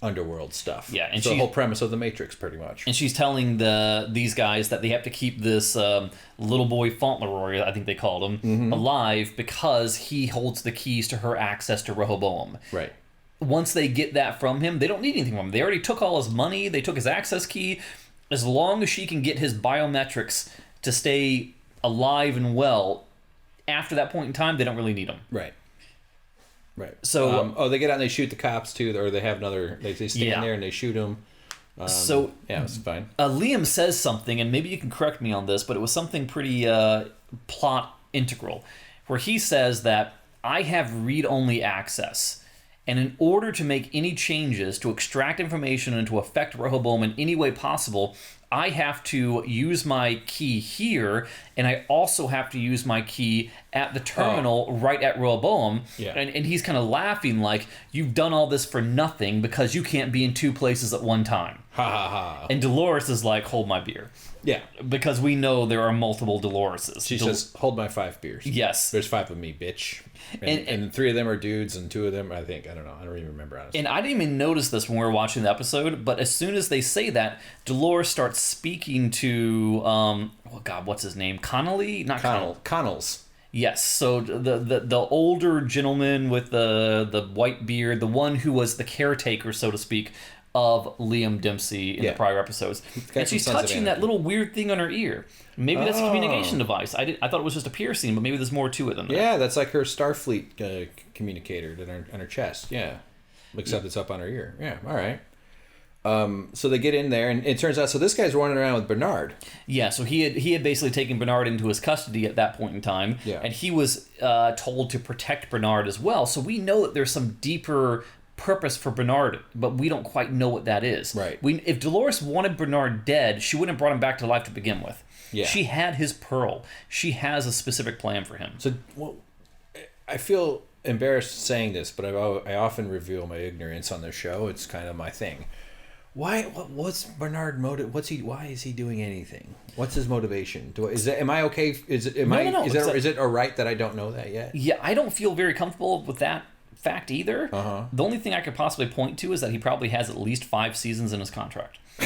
Speaker 1: underworld stuff.
Speaker 2: Yeah,
Speaker 1: and so the whole premise of the Matrix, pretty much.
Speaker 2: And she's telling these guys that they have to keep this little boy Fauntleroy, I think they called him, alive, because he holds the keys to her access to Rehoboam.
Speaker 1: Right.
Speaker 2: Once they get that from him, they don't need anything from him. They already took all his money. They took his access key. As long as she can get his biometrics to stay alive and well, after that point in time, they don't really need him.
Speaker 1: Right. Right.
Speaker 2: So,
Speaker 1: they get out and they shoot the cops too, or they have another. They stand there and they shoot them. It's fine.
Speaker 2: Liam says something, and maybe you can correct me on this, but it was something pretty plot integral, where he says that I have read-only access, and in order to make any changes, to extract information and to affect Rehoboam in any way possible, I have to use my key here, and I also have to use my key at the terminal right at Rehoboam.
Speaker 1: Yeah.
Speaker 2: And he's kind of laughing like, you've done all this for nothing because you can't be in two places at one time.
Speaker 1: Ha ha ha.
Speaker 2: And Dolores is like, hold my beer.
Speaker 1: Yeah.
Speaker 2: Because we know there are multiple Doloreses.
Speaker 1: She says, hold my 5 beers.
Speaker 2: Yes.
Speaker 1: There's 5 of me, bitch. And 3 of them are dudes, and 2 of them, I don't know. I don't even remember, honestly.
Speaker 2: And I didn't even notice this when we were watching the episode, but as soon as they say that, Dolores starts speaking to, what's his name? Connolly? Not Connell.
Speaker 1: Connells.
Speaker 2: Yes, so the older gentleman with the white beard, the one who was the caretaker, so to speak, of Liam Dempsey in the prior episodes. And she's touching that little weird thing on her ear. Maybe that's a communication device. I thought it was just a piercing, but maybe there's more to it than that.
Speaker 1: Yeah, that's like her Starfleet communicator on her chest. Yeah. Except it's up on her ear. Yeah, all right. So they get in there, and it turns out, so this guy's running around with Bernard.
Speaker 2: Yeah, so he had basically taken Bernard into his custody at that point in time, and he was told to protect Bernard as well. So we know that there's some deeper purpose for Bernard, but we don't quite know what that is.
Speaker 1: Right.
Speaker 2: If Dolores wanted Bernard dead, she wouldn't have brought him back to life to begin with.
Speaker 1: Yeah.
Speaker 2: She had his pearl. She has a specific plan for him.
Speaker 1: So, I feel embarrassed saying this, but I often reveal my ignorance on this show. It's kind of my thing. What's Bernard motive? Why is he doing anything? What's his motivation? Am I okay? Is it all right that I don't know that yet?
Speaker 2: Yeah, I don't feel very comfortable with that fact either. The only thing I could possibly point to is that he probably has at least 5 seasons in his contract. I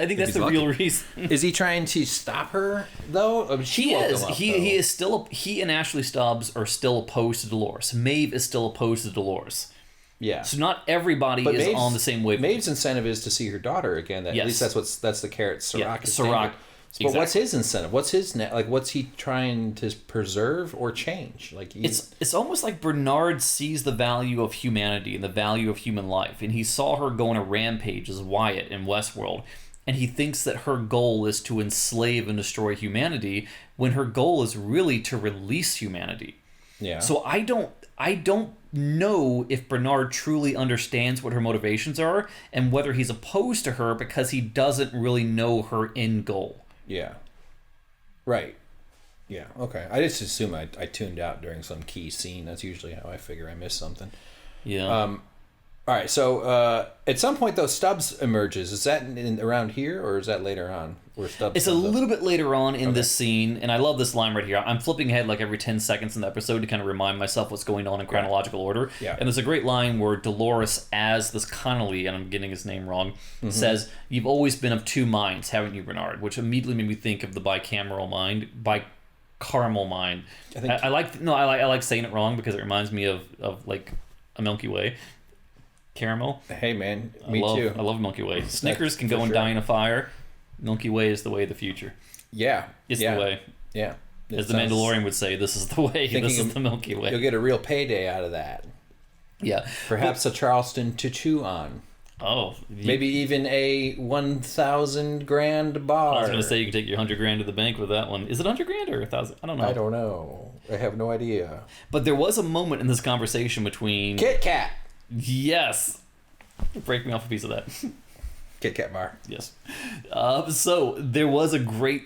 Speaker 2: think that's the real reason.
Speaker 1: Is he trying to stop her though?
Speaker 2: He is. He is still. He and Ashley Stubbs are still opposed to Dolores. Maeve is still opposed to Dolores.
Speaker 1: Yeah.
Speaker 2: So not everybody is on the same wavelength.
Speaker 1: Maeve's incentive is to see her daughter again. At least that's the carrot Serac is saying.
Speaker 2: Serac.
Speaker 1: But what's his incentive? What's his what's he trying to preserve or change?
Speaker 2: It's almost like Bernard sees the value of humanity and the value of human life, and he saw her go on a rampage as Wyatt in Westworld, and he thinks that her goal is to enslave and destroy humanity when her goal is really to release humanity.
Speaker 1: Yeah.
Speaker 2: So I don't know if Bernard truly understands what her motivations are and whether he's opposed to her because he doesn't really know her end goal.
Speaker 1: Yeah. Right. Yeah. Okay. I just assume I tuned out during some key scene. That's usually how I figure I missed something.
Speaker 2: Yeah.
Speaker 1: All right, so at some point, though, Stubbs emerges. Is that around here, or is that later on? Where Stubbs
Speaker 2: it's a little bit later on in this scene, and I love this line right here. I'm flipping ahead like every 10 seconds in the episode to kind of remind myself what's going on in chronological order.
Speaker 1: Yeah.
Speaker 2: And there's a great line where Dolores, as this Connolly, and I'm getting his name wrong, says, "You've always been of two minds, haven't you, Bernard?" Which immediately made me think of the bicameral mind. Caramel mind. I like saying it wrong because it reminds me of like a Milky Way. Caramel.
Speaker 1: Hey man, me too.
Speaker 2: I love Milky Way. Snickers can go and die in a fire. Milky Way is the way of the future.
Speaker 1: Yeah.
Speaker 2: It's the way.
Speaker 1: Yeah.
Speaker 2: As the Mandalorian would say, this is the way. This is the Milky Way.
Speaker 1: You'll get a real payday out of that.
Speaker 2: Yeah.
Speaker 1: Perhaps a Charleston to chew on.
Speaker 2: Oh.
Speaker 1: Maybe even a 1,000 grand bar.
Speaker 2: I was going to say you can take your 100 grand to the bank with that one. Is it 100 grand or 1,000? I don't know.
Speaker 1: I don't know. I have no idea.
Speaker 2: But there was a moment in this conversation between...
Speaker 1: Kit Kat.
Speaker 2: Yes. Break me off a piece of that.
Speaker 1: Kit Kat bar.
Speaker 2: Yes. So there was a great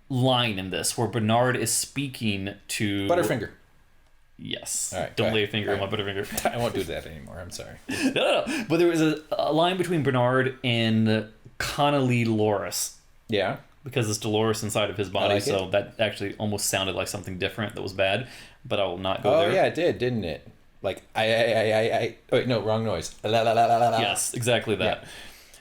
Speaker 2: line in this where Bernard is speaking to...
Speaker 1: Butterfinger.
Speaker 2: Yes.
Speaker 1: All right,
Speaker 2: don't lay a finger on my Butterfinger.
Speaker 1: I won't do that anymore. I'm sorry.
Speaker 2: No. But there was a line between Bernard and Connolly Loris.
Speaker 1: Yeah.
Speaker 2: Because it's Dolores inside of his body, so that actually almost sounded like something different that was bad. But I will not go there.
Speaker 1: Oh, yeah, it did, didn't it? Like, I. Wait, no, wrong noise. La, la, la, la, la.
Speaker 2: Yes, exactly that.
Speaker 1: Yeah.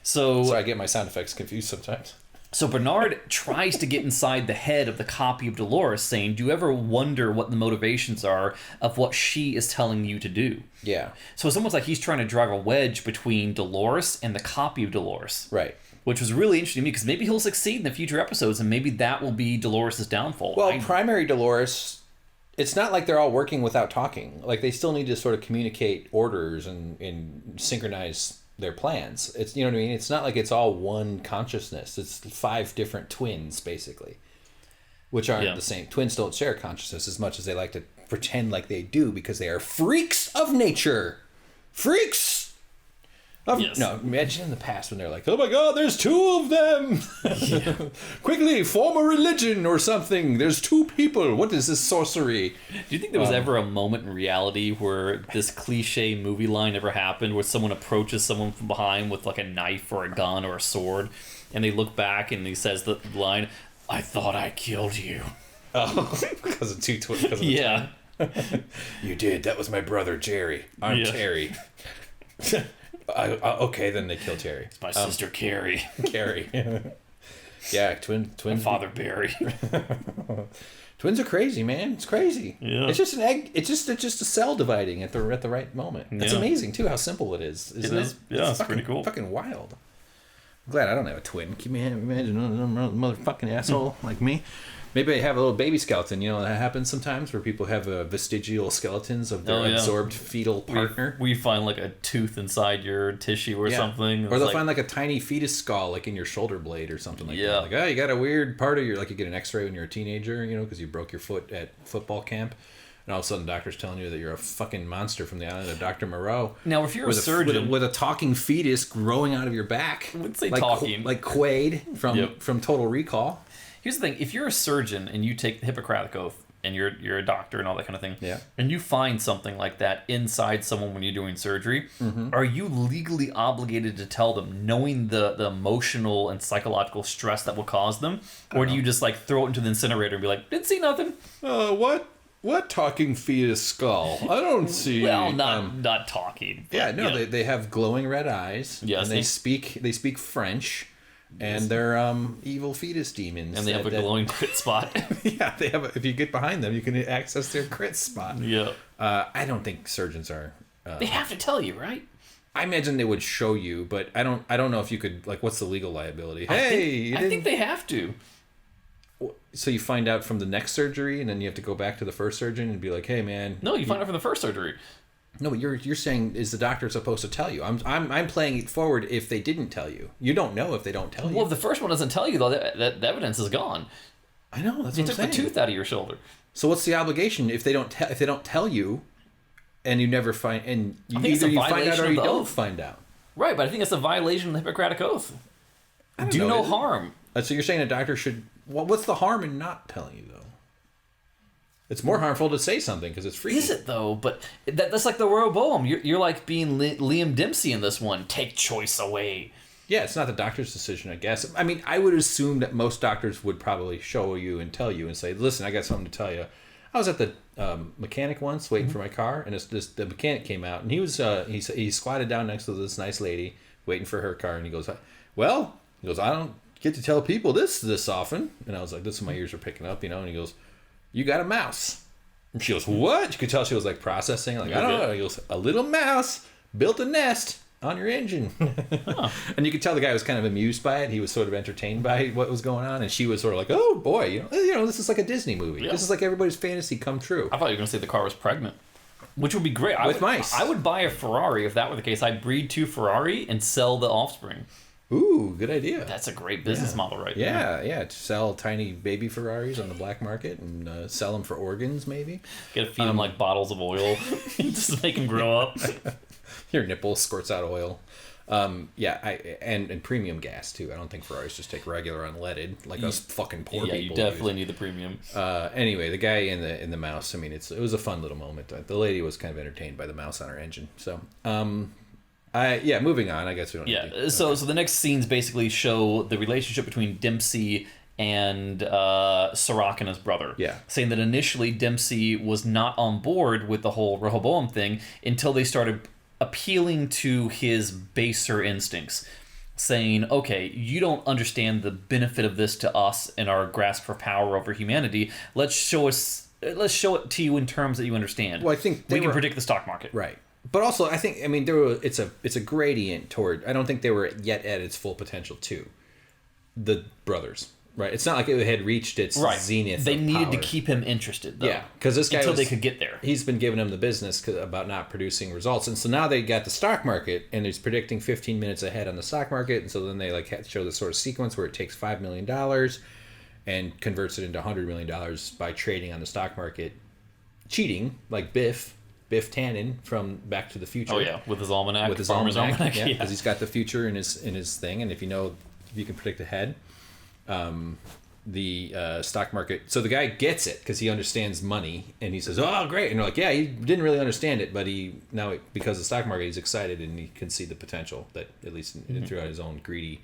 Speaker 2: So
Speaker 1: I get my sound effects confused sometimes.
Speaker 2: So Bernard tries to get inside the head of the copy of Dolores, saying, "Do you ever wonder what the motivations are of what she is telling you to do?"
Speaker 1: Yeah.
Speaker 2: So it's almost like he's trying to drive a wedge between Dolores and the copy of Dolores.
Speaker 1: Right.
Speaker 2: Which was really interesting to me, because maybe he'll succeed in the future episodes, and maybe that will be Dolores' downfall.
Speaker 1: Well, primary Dolores... It's not like they're all working without talking. Like, they still need to sort of communicate orders and synchronize their plans. It's, you know what I mean? It's not like it's all one consciousness. It's 5 different twins, basically, which aren't the same. Twins don't share consciousness as much as they like to pretend like they do, because they are freaks of nature. Freaks! No, imagine in the past when they're like, "Oh my God, there's 2 of them! Yeah. Quickly, form a religion or something. There's 2 people. What is this sorcery?"
Speaker 2: Do you think there was ever a moment in reality where this cliche movie line ever happened, where someone approaches someone from behind with like a knife or a gun or a sword, and they look back and he says the line, "I thought I killed you."
Speaker 1: Oh, because of 2 twins.
Speaker 2: Yeah.
Speaker 1: You did. That was my brother, Jerry. I'm Terry. Okay, then they kill Terry.
Speaker 2: It's my sister Carrie.
Speaker 1: Carrie. Yeah, twins.
Speaker 2: My father Barry.
Speaker 1: Twins are crazy, man. It's crazy.
Speaker 2: Yeah.
Speaker 1: It's just an egg. It's just a cell dividing at the right moment. It's amazing too how simple it is. Isn't it?
Speaker 2: Yeah, it's pretty cool.
Speaker 1: Fucking wild. I'm glad I don't have a twin. Can you imagine a motherfucking asshole like me? Maybe I have a little baby skeleton. You know, that happens sometimes where people have vestigial skeletons of their absorbed fetal partner.
Speaker 2: We find like a tooth inside your tissue or something.
Speaker 1: Or they'll find like a tiny fetus skull like in your shoulder blade or something like that. Like, oh, you got a weird part of your... Like you get an x-ray when you're a teenager, you know, because you broke your foot at football camp. And all of a sudden the doctor's telling you that you're a fucking monster from the island of Dr. Moreau.
Speaker 2: Now, if you're a surgeon...
Speaker 1: With a talking fetus growing out of your back.
Speaker 2: I wouldn't say talking.
Speaker 1: Like Quaid from Total Recall.
Speaker 2: Here's the thing: if you're a surgeon and you take the Hippocratic Oath and you're a doctor and all that kind of thing, and you find something like that inside someone when you're doing surgery, are you legally obligated to tell them, knowing the emotional and psychological stress that will cause them, or do you just like throw it into the incinerator and be like, "Didn't see nothing"?
Speaker 1: What talking fetus skull? I don't see.
Speaker 2: Well, not talking.
Speaker 1: They have glowing red eyes.
Speaker 2: Yes,
Speaker 1: and they speak French. And they're evil fetus demons.
Speaker 2: And they have a glowing crit spot.
Speaker 1: Yeah, they have. If you get behind them, you can access their crit spot.
Speaker 2: Yeah.
Speaker 1: I don't think surgeons are.
Speaker 2: They have to tell you, right?
Speaker 1: I imagine they would show you, but I don't know if you could. Like, what's the legal liability?
Speaker 2: I think they have to.
Speaker 1: So you find out from the next surgery, and then you have to go back to the first surgeon and be like, "Hey, man."
Speaker 2: No, you find out from the first surgery.
Speaker 1: No, but you're saying, is the doctor supposed to tell you? I'm playing it forward if they didn't tell you. You don't know if they don't tell you.
Speaker 2: Well, if the first one doesn't tell you, though, that evidence is gone.
Speaker 1: I know, that's what I'm saying.
Speaker 2: You took the tooth out of your shoulder.
Speaker 1: So what's the obligation if they don't tell you, and you never find, and you find out or you don't find out?
Speaker 2: Right, but I think it's a violation of the Hippocratic Oath. Do no harm.
Speaker 1: So you're saying a doctor should... Well, what's the harm in not telling you, though? It's more harmful to say something because it's freaky.
Speaker 2: Is it though? But that's like the Rehoboam. You're like being Liam Dempsey in this one. Take choice away.
Speaker 1: Yeah, it's not the doctor's decision, I guess. I mean, I would assume that most doctors would probably show you and tell you and say, listen, I got something to tell you. I was at the mechanic once waiting for my car, and the mechanic came out, and he was he squatted down next to this nice lady waiting for her car, and he goes, well, I don't get to tell people this often. And I was like, this is what my ears are picking up, and he goes, you got a mouse. And she goes, what? You could tell she was like processing, like, I don't know. He goes, a little mouse built a nest on your engine. Huh. And you could tell the guy was kind of amused by it. He was sort of entertained by what was going on, and she was sort of like, oh boy, this is like a Disney movie. Yeah. This is like everybody's fantasy come true.
Speaker 2: I thought you were going to say the car was pregnant, which would be great.
Speaker 1: With mice.
Speaker 2: I would buy a Ferrari if that were the case. I'd breed 2 Ferrari and sell the offspring.
Speaker 1: Ooh, good idea.
Speaker 2: That's a great business model right
Speaker 1: there. Yeah, to sell tiny baby Ferraris on the black market and sell them for organs, maybe.
Speaker 2: Get to feed them like bottles of oil. Just make them grow up.
Speaker 1: Your nipple squirts out oil. And premium gas, too. I don't think Ferraris just take regular unleaded, like us fucking poor people. Yeah,
Speaker 2: you definitely need the premium.
Speaker 1: Anyway, the guy in the mouse, I mean, it was a fun little moment. The lady was kind of entertained by the mouse on her engine. So, moving on. I guess we don't.
Speaker 2: Yeah. So the next scenes basically show the relationship between Dempsey and Sirach and his brother.
Speaker 1: Yeah.
Speaker 2: Saying that initially Dempsey was not on board with the whole Rehoboam thing until they started appealing to his baser instincts, saying, okay, you don't understand the benefit of this to us and our grasp for power over humanity. Let's show it to you in terms that you understand.
Speaker 1: Well, I think
Speaker 2: we can predict the stock market.
Speaker 1: Right. But also, it's a gradient toward. I don't think they were yet at its full potential too. The brothers, right? It's not like it had reached its zenith.
Speaker 2: They needed to keep him interested, though.
Speaker 1: Yeah, because this guy
Speaker 2: until they could get there.
Speaker 1: He's been giving them the business about not producing results, and so now they got the stock market, and he's predicting 15 minutes ahead on the stock market, and so then they show this sort of sequence where it takes $5 million and converts it into $100 million by trading on the stock market, cheating like Biff Tannen from Back to the Future.
Speaker 2: Oh yeah, with his almanac.
Speaker 1: Almanac, yeah, because he's got the future in his thing, and if you can predict ahead, the stock market. So the guy gets it because he understands money, and he says, "Oh, great!" And they're like, "Yeah, he didn't really understand it, but because of the stock market, he's excited and he can see the potential that at least throughout his own greedy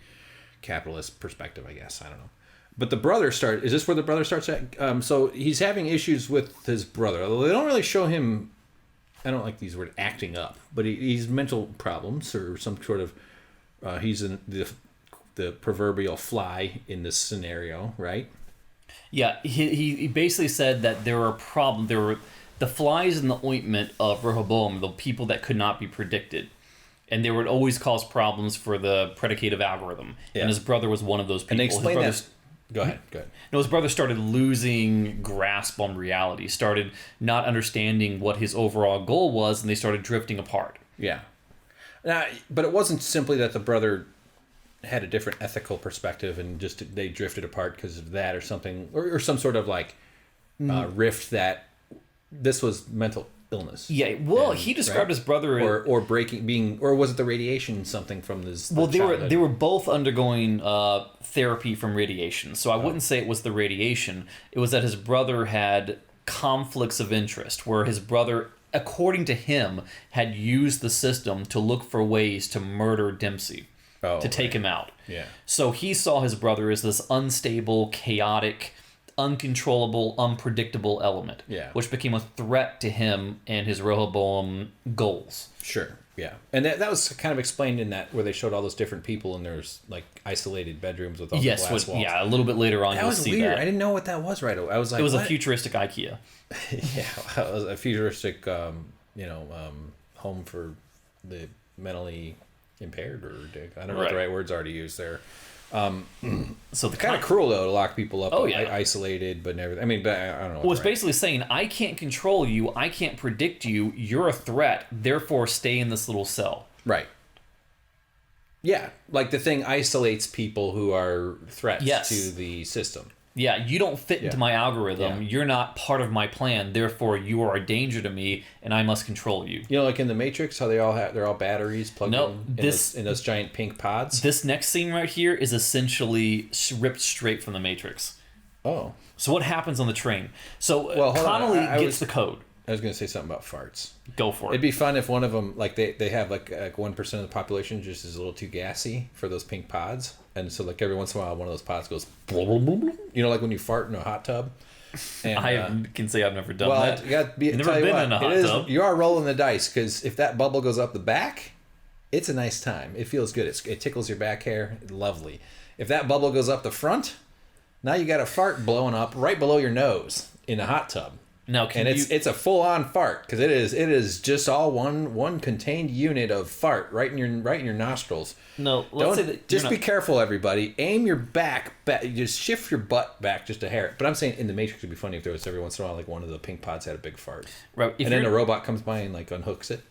Speaker 1: capitalist perspective, I guess. I don't know." But the brother is this where the brother starts at? So he's having issues with his brother. Although they don't really show him. I don't like these words, acting up, but he's mental problems or some sort of. He's in the proverbial fly in this scenario, right?
Speaker 2: Yeah, he basically said that there were problems. There were the flies in the ointment of Rehoboam, the people that could not be predicted, and they would always cause problems for the predicative algorithm. Yeah. And his brother was one of those people.
Speaker 1: And they explain that. Go ahead.
Speaker 2: No, his brother started losing grasp on reality, started not understanding what his overall goal was, and they started drifting apart.
Speaker 1: Yeah. But it wasn't simply that the brother had a different ethical perspective and just they drifted apart because of that or something, or some sort of rift that this was mental illness.
Speaker 2: Yeah, well, he described his brother
Speaker 1: or was it the radiation something from this?
Speaker 2: Well, they were both undergoing therapy from radiation, so I wouldn't say it was the radiation. It was that his brother had conflicts of interest, where his brother, according to him, had used the system to look for ways to murder Dempsey, to take him out.
Speaker 1: Yeah.
Speaker 2: So he saw his brother as this unstable, chaotic, uncontrollable, unpredictable element, which became a threat to him and his Rehoboam goals.
Speaker 1: Sure, yeah. And that was kind of explained in that where they showed all those different people and there's isolated bedrooms with all the glass walls.
Speaker 2: Yeah, a little bit later on you'll see that.
Speaker 1: That was weird. I didn't know what that was right away. I was like,
Speaker 2: it was a futuristic IKEA.
Speaker 1: Yeah, it was a futuristic, home for the mentally impaired, or I don't know what the right words are to use there.
Speaker 2: So the
Speaker 1: kind of cruel though to lock people up, isolated, but never. I mean, but I don't know.
Speaker 2: Well, it's basically saying I can't control you, I can't predict you. You're a threat, therefore stay in this little cell.
Speaker 1: Right. Yeah, like the thing isolates people who are threats to the system.
Speaker 2: Yeah, you don't fit into my algorithm. Yeah. You're not part of my plan. Therefore, you are a danger to me, and I must control you.
Speaker 1: You know, like in the Matrix, how they're all batteries plugged in those giant pink pods.
Speaker 2: This next scene right here is essentially ripped straight from the Matrix.
Speaker 1: Oh.
Speaker 2: So what happens on the train? So Connolly gets the code.
Speaker 1: I was going to say something about farts.
Speaker 2: Go for it.
Speaker 1: It'd be fun if one of them, like they have like 1% of the population just is a little too gassy for those pink pods. And so like every once in a while, one of those pods goes, you know, like when you fart in a hot tub. And,
Speaker 2: I can say I've never done that.
Speaker 1: You got to be,
Speaker 2: never been in a hot tub.
Speaker 1: You are rolling the dice because if that bubble goes up the back, it's a nice time. It feels good. It tickles your back hair. Lovely. If that bubble goes up the front, now you got a fart blowing up right below your nose in a hot tub.
Speaker 2: Now,
Speaker 1: it's a full-on fart because it is just all one contained unit of fart right in your nostrils.
Speaker 2: No, let's say that
Speaker 1: just be careful, everybody. Aim your back, just shift your butt back just a hair. But I'm saying in the Matrix it'd be funny if there was every once in a while like one of the pink pods had a big fart,
Speaker 2: right?
Speaker 1: And then the robot comes by and like unhooks it,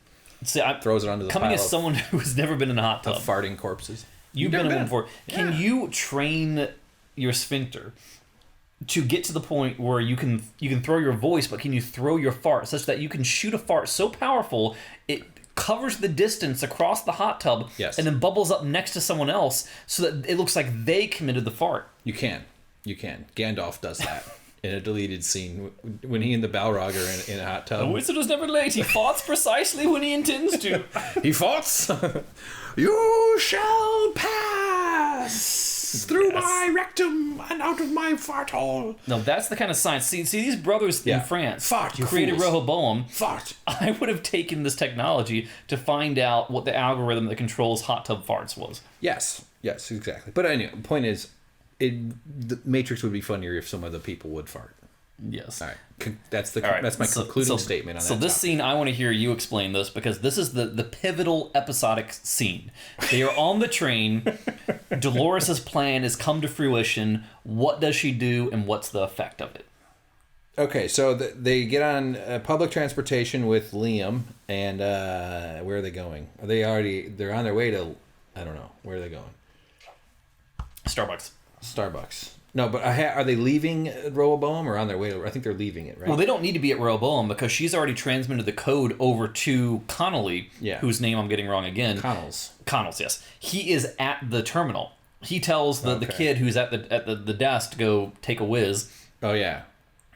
Speaker 1: throws it onto the
Speaker 2: coming
Speaker 1: pile
Speaker 2: as someone who's never been in a hot tub,
Speaker 1: of farting corpses.
Speaker 2: You've been in one before. Yeah. Can you train your sphincter to get to the point where you can throw your voice, but can you throw your fart such that you can shoot a fart so powerful it covers the distance across the hot tub,
Speaker 1: yes,
Speaker 2: and then bubbles up next to someone else so that it looks like they committed the fart?
Speaker 1: You can. Gandalf does that in a deleted scene when he and the Balrog are in a hot tub.
Speaker 2: The wizard is never late. He farts precisely when he intends to.
Speaker 1: He farts. You shall pass through my rectum and out of my fart hole.
Speaker 2: No, that's the kind of science. See these brothers in France created Rehoboam.
Speaker 1: Fart.
Speaker 2: I would have taken this technology to find out what the algorithm that controls hot tub farts was.
Speaker 1: Yes, exactly. But anyway, the point is, the Matrix would be funnier if some other people would fart.
Speaker 2: Yes.
Speaker 1: All right. That's my concluding statement on that.
Speaker 2: So this scene, I want to hear you explain this because this is the pivotal episodic scene. They are on the train. Dolores' plan has come to fruition. What does she do, and what's the effect of it?
Speaker 1: Okay, so they get on public transportation with Liam, and where are they going? They're on their way to, I don't know, where are they going? Starbucks. No, but are they leaving Rehoboam or on their way to? I think they're leaving it, right?
Speaker 2: Well, they don't need to be at Rehoboam because she's already transmitted the code over to Connolly, whose name I'm getting wrong again. Connells, yes. He is at the terminal. He tells the kid who's at the desk to go take a whiz.
Speaker 1: Oh, yeah.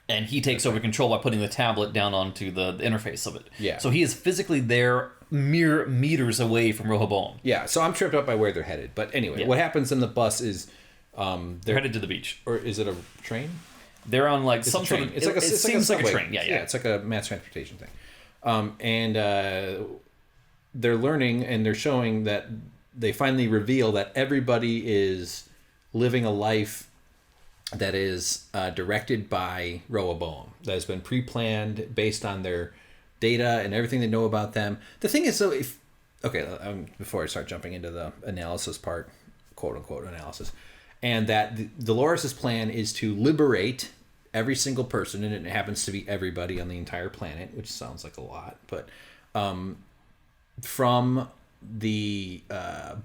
Speaker 2: And he takes over control by putting the tablet down onto the interface of it.
Speaker 1: Yeah.
Speaker 2: So he is physically there mere meters away from Rehoboam.
Speaker 1: Yeah, so I'm tripped up by where they're headed. But anyway, what happens in the bus is...
Speaker 2: they're headed to the beach.
Speaker 1: Or is it a train?
Speaker 2: They're on like some sort of... It seems like a train. Yeah,
Speaker 1: it's like a mass transportation thing. And they're learning and they're showing that they finally reveal that everybody is living a life that is directed by Rehoboam. That has been pre-planned based on their data and everything they know about them. The thing is, so if... Okay, before I start jumping into the analysis part, quote-unquote analysis... And that Dolores' plan is to liberate every single person, and it happens to be everybody on the entire planet, which sounds like a lot, but from the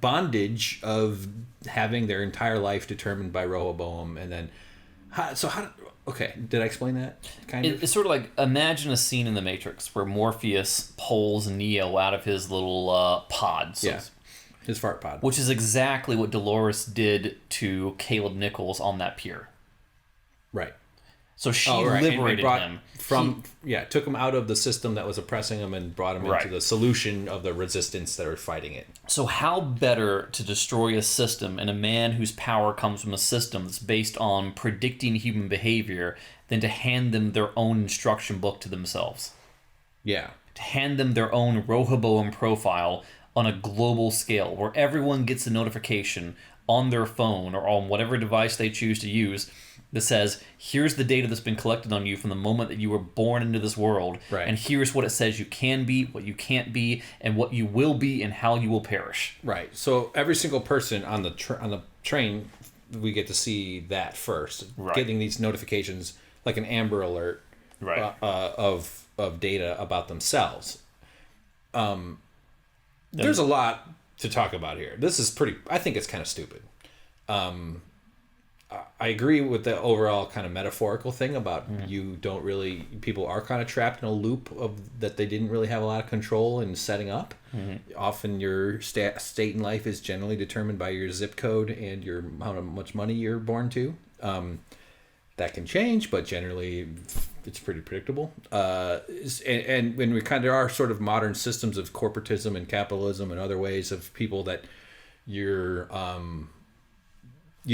Speaker 1: bondage of having their entire life determined by Rehoboam, and then okay, did I explain that?
Speaker 2: It's sort of like, imagine a scene in The Matrix where Morpheus pulls Neo out of his little pod. So
Speaker 1: his fart pod.
Speaker 2: Which is exactly what Dolores did to Caleb Nichols on that pier.
Speaker 1: Right.
Speaker 2: So she liberated him.
Speaker 1: Took him out of the system that was oppressing him and brought him into the solution of the resistance that are fighting it.
Speaker 2: So how better to destroy a system and a man whose power comes from a system that's based on predicting human behavior than to hand them their own instruction book to themselves?
Speaker 1: Yeah.
Speaker 2: To hand them their own Rehoboam profile on a global scale where everyone gets a notification on their phone or on whatever device they choose to use that says, here's the data that's been collected on you from the moment that you were born into this world, and here's what it says you can be, what you can't be, and what you will be, and how you will perish.
Speaker 1: Right. So every single person on the train, we get to see that first, getting these notifications like an Amber Alert of data about themselves. There's a lot to talk about here. This is I think it's kind of stupid. I agree with the overall kind of metaphorical thing about people are kind of trapped in a loop of that they didn't really have a lot of control in setting up. Often your state in life is generally determined by your zip code and how much money you're born to. That can change, but generally it's pretty predictable. And when there are sort of modern systems of corporatism and capitalism and other ways of people that you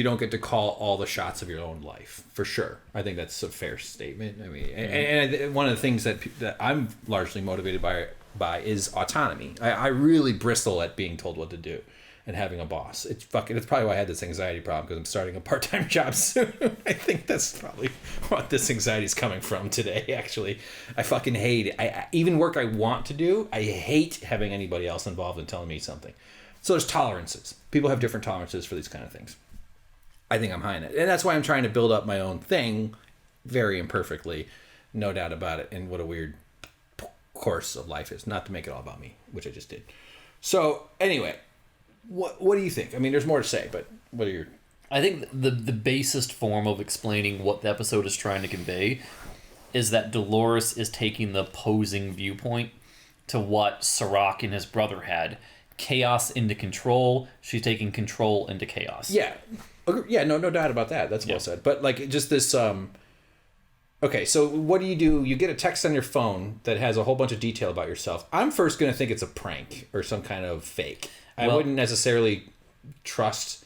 Speaker 1: don't get to call all the shots of your own life, for sure. I think that's a fair statement. I mean, and one of the things that I'm largely motivated by is autonomy. I really bristle at being told what to do and having a boss. It's probably why I had this anxiety problem, because I'm starting a part-time job soon. I think that's probably what this anxiety is coming from today, actually. I fucking hate it. Even work I want to do, I hate having anybody else involved in telling me something. So there's tolerances. People have different tolerances for these kind of things. I think I'm high in it. And that's why I'm trying to build up my own thing very imperfectly, no doubt about it. And what a weird course of life is. Not to make it all about me, which I just did. So anyway, what do you think? I mean, there's more to say, but what are your...
Speaker 2: I think the basest form of explaining what the episode is trying to convey is that Dolores is taking the opposing viewpoint to what Serac and his brother had. Chaos into control. She's taking control into chaos.
Speaker 1: Yeah. Yeah, no doubt about that. That's well said. But like just this okay, so what do? You get a text on your phone that has a whole bunch of detail about yourself. I'm first going to think it's a prank or some kind of fake. I wouldn't necessarily trust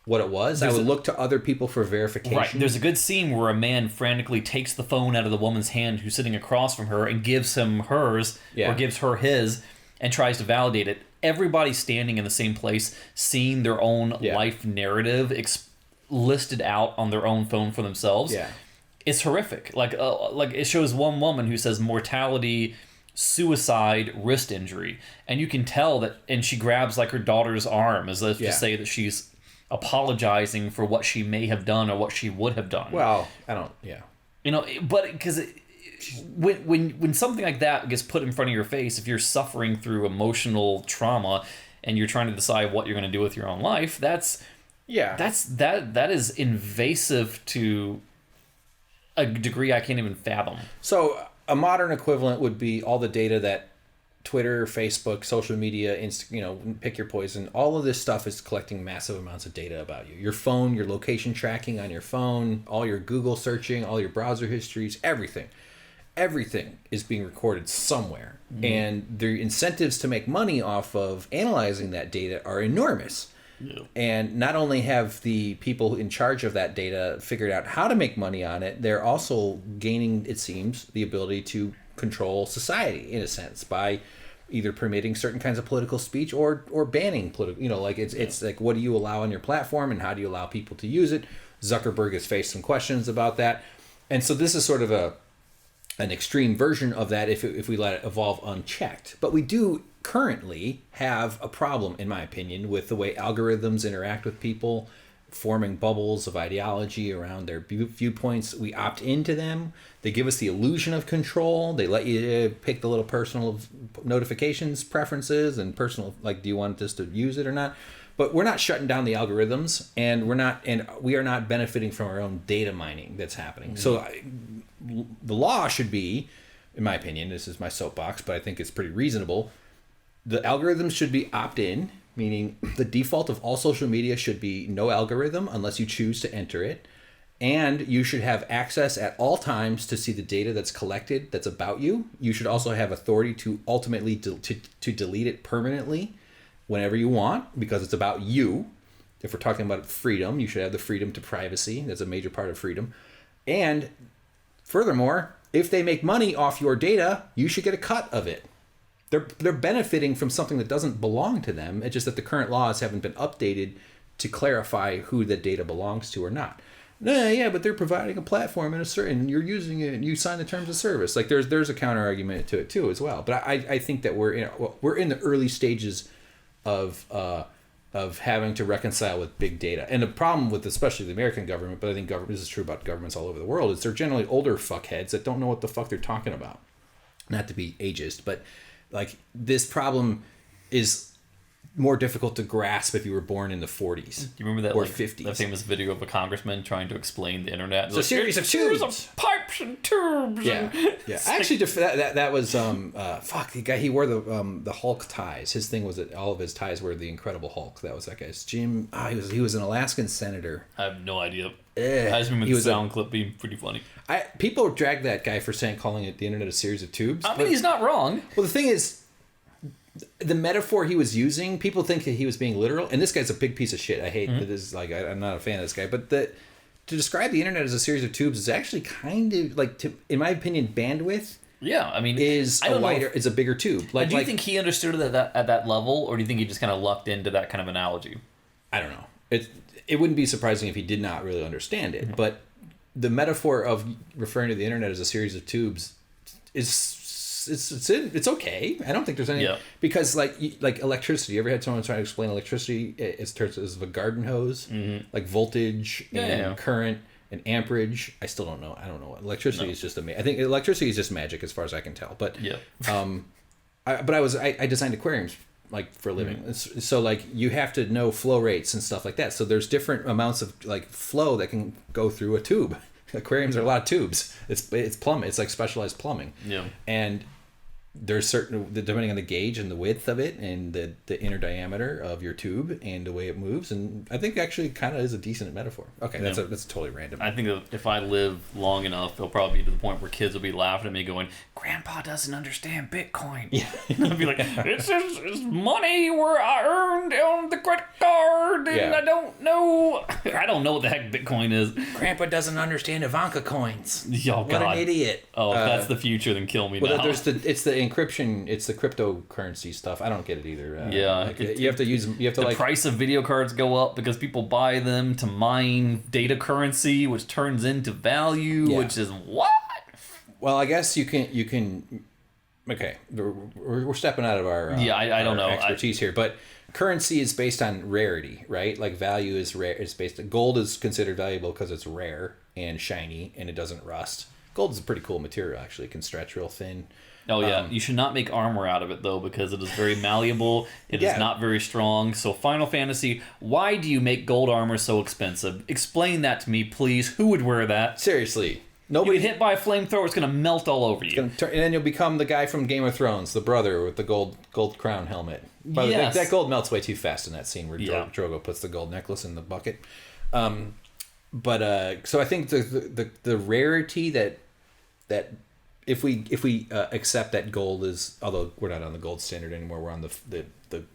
Speaker 1: what it was. I would look to other people for verification.
Speaker 2: Right. There's a good scene where a man frantically takes the phone out of the woman's hand who's sitting across from her and gives him hers or gives her his and tries to validate it. Everybody standing in the same place, seeing their own life narrative listed out on their own phone for themselves. Yeah. It's horrific. Like it shows one woman who says mortality, suicide, wrist injury, and you can tell that. And she grabs like her daughter's arm as if to say that she's apologizing for what she may have done or what she would have done.
Speaker 1: Well, I don't. Yeah.
Speaker 2: You know, but because when something like that gets put in front of your face, if you're suffering through emotional trauma and you're trying to decide what you're going to do with your own life, that is invasive to a degree I can't even fathom.
Speaker 1: So a modern equivalent would be all the data that Twitter, Facebook, social media, pick your poison. All of this stuff is collecting massive amounts of data about you. Your phone, your location tracking on your phone, all your Google searching, all your browser histories, everything. Everything is being recorded somewhere. Mm-hmm. And the incentives to make money off of analyzing that data are enormous. Yeah. And not only have the people in charge of that data figured out how to make money on it, they're also gaining, it seems, the ability to control society in a sense by either permitting certain kinds of political speech or banning political, it's like, what do you allow on your platform and how do you allow people to use it? Zuckerberg has faced some questions about that. And so this is sort of an extreme version of that if we let it evolve unchecked. But we do currently have a problem, in my opinion, with the way algorithms interact with people, forming bubbles of ideology around their viewpoints. We opt into them. They give us the illusion of control. They let you pick the little personal notifications, preferences, and personal, like, do you want us to use it or not? But we're not shutting down the algorithms, and we are not benefiting from our own data mining that's happening. Mm-hmm. So the law should be, in my opinion, this is my soapbox, but I think it's pretty reasonable. The algorithms should be opt-in, meaning the default of all social media should be no algorithm unless you choose to enter it. And you should have access at all times to see the data that's collected that's about you. You should also have authority to ultimately to delete it permanently whenever you want, because it's about you. If we're talking about freedom, you should have the freedom to privacy. That's a major part of freedom. And furthermore, if they make money off your data, you should get a cut of it. They're benefiting from something that doesn't belong to them. It's just that the current laws haven't been updated to clarify who the data belongs to or not. No, yeah, but they're providing a platform and you're using it and you sign the terms of service. Like there's a counter argument to it too as well. But I think that we're in the early stages of having to reconcile with big data. And the problem with especially the American government, but I think this is true about governments all over the world, is they're generally older fuckheads that don't know what the fuck they're talking about. Not to be ageist, but like this problem is more difficult to grasp if you were born in the 40s. Do
Speaker 2: you remember that
Speaker 1: or 50s?
Speaker 2: That famous video of a congressman trying to explain the internet?
Speaker 1: It's a series of tubes,
Speaker 2: of pipes and tubes.
Speaker 1: Yeah, yeah. Actually, that was the guy. He wore the Hulk ties. His thing was that all of his ties were the Incredible Hulk. That was that guy's Jim. He was an Alaskan senator.
Speaker 2: I have no idea. I just remember the sound clip being pretty funny.
Speaker 1: People drag that guy for calling it the internet a series of tubes.
Speaker 2: I mean, he's not wrong.
Speaker 1: Well, the thing is, the metaphor he was using, people think that he was being literal, and this guy's a big piece of shit. I hate this. Like, I'm not a fan of this guy, but to describe the internet as a series of tubes is actually kind of like, in my opinion, bandwidth.
Speaker 2: Yeah, I mean,
Speaker 1: is a bigger tube.
Speaker 2: Like, do you think he understood it at that level, or do you think he just kind of lucked into that kind of analogy?
Speaker 1: I don't know. It wouldn't be surprising if he did not really understand it, but the metaphor of referring to the internet as a series of tubes it's okay. I don't think there's any because like electricity. You ever had someone try to explain electricity as terms of a garden hose, like voltage and current and amperage? I still don't know. I don't know. Electricity is just I think electricity is just magic as far as I can tell. But I designed aquariums like for a living. So like you have to know flow rates and stuff like that. So there's different amounts of like flow that can go through a tube. Aquariums are a lot of tubes. It's plumbing. It's like specialized plumbing. Yeah. And there's certain, depending on the gauge and the width of it and the inner diameter of your tube and the way it moves, and I think actually kind of is a decent metaphor. Okay, that's totally random.
Speaker 2: I think if I live long enough, it'll probably be to the point where kids will be laughing at me going, Grandpa doesn't understand Bitcoin. Yeah. I'll be like, it's money where I earned on the credit card, and I don't know what the heck Bitcoin is.
Speaker 1: Grandpa doesn't understand Ivanka coins.
Speaker 2: Oh, God.
Speaker 1: What an idiot.
Speaker 2: Oh, if that's the future, then kill me now.
Speaker 1: It's the encryption, it's the cryptocurrency stuff. I don't get it either. You have to
Speaker 2: the price of video cards go up because people buy them to mine data currency, which turns into value, which is what?
Speaker 1: Well, I guess you can. Okay, we're stepping out of our
Speaker 2: I don't know
Speaker 1: expertise here, but currency is based on rarity, right? Like value is rare. It's based on gold is considered valuable because it's rare and shiny and it doesn't rust. Gold is a pretty cool material, actually. It can stretch real thin.
Speaker 2: Oh, yeah. You should not make armor out of it, though, because it is very malleable. It is not very strong. So, Final Fantasy, why do you make gold armor so expensive? Explain that to me, please. Who would wear that?
Speaker 1: Seriously.
Speaker 2: Nobody. You get hit by a flamethrower, it's going to melt all over you.
Speaker 1: And then you'll become the guy from Game of Thrones, the brother with the gold crown helmet. By the way, that gold melts way too fast in that scene where Drogo puts the gold necklace in the bucket. So I think the rarity that if we accept that gold is, although we're not on the gold standard anymore, we're on the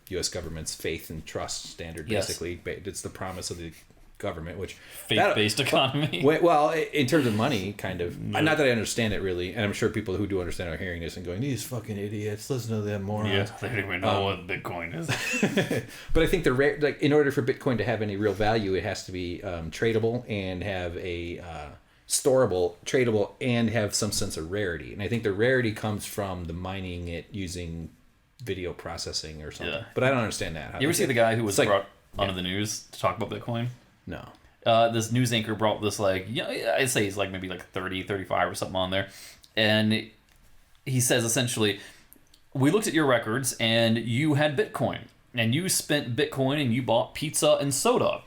Speaker 1: U.S. government's faith and trust standard. Basically, it's the promise of the government, which
Speaker 2: faith-based economy.
Speaker 1: Well, in terms of money, kind of. No. Not that I understand it really, and I'm sure people who do understand are hearing this and going, "These fucking idiots! Listen to them morons."
Speaker 2: Yeah, they don't even know what Bitcoin is.
Speaker 1: But I think in order for Bitcoin to have any real value, it has to be tradable and have a storable, tradable, and have some sense of rarity. And I think the rarity comes from the mining it using video processing or something. Yeah. But I don't understand that.
Speaker 2: You ever see the guy who was brought onto the news to talk about Bitcoin?
Speaker 1: No.
Speaker 2: This news anchor brought this, I'd say he's maybe 30, 35 or something on there. And he says essentially, we looked at your records and you had Bitcoin. And you spent Bitcoin and you bought pizza and soda.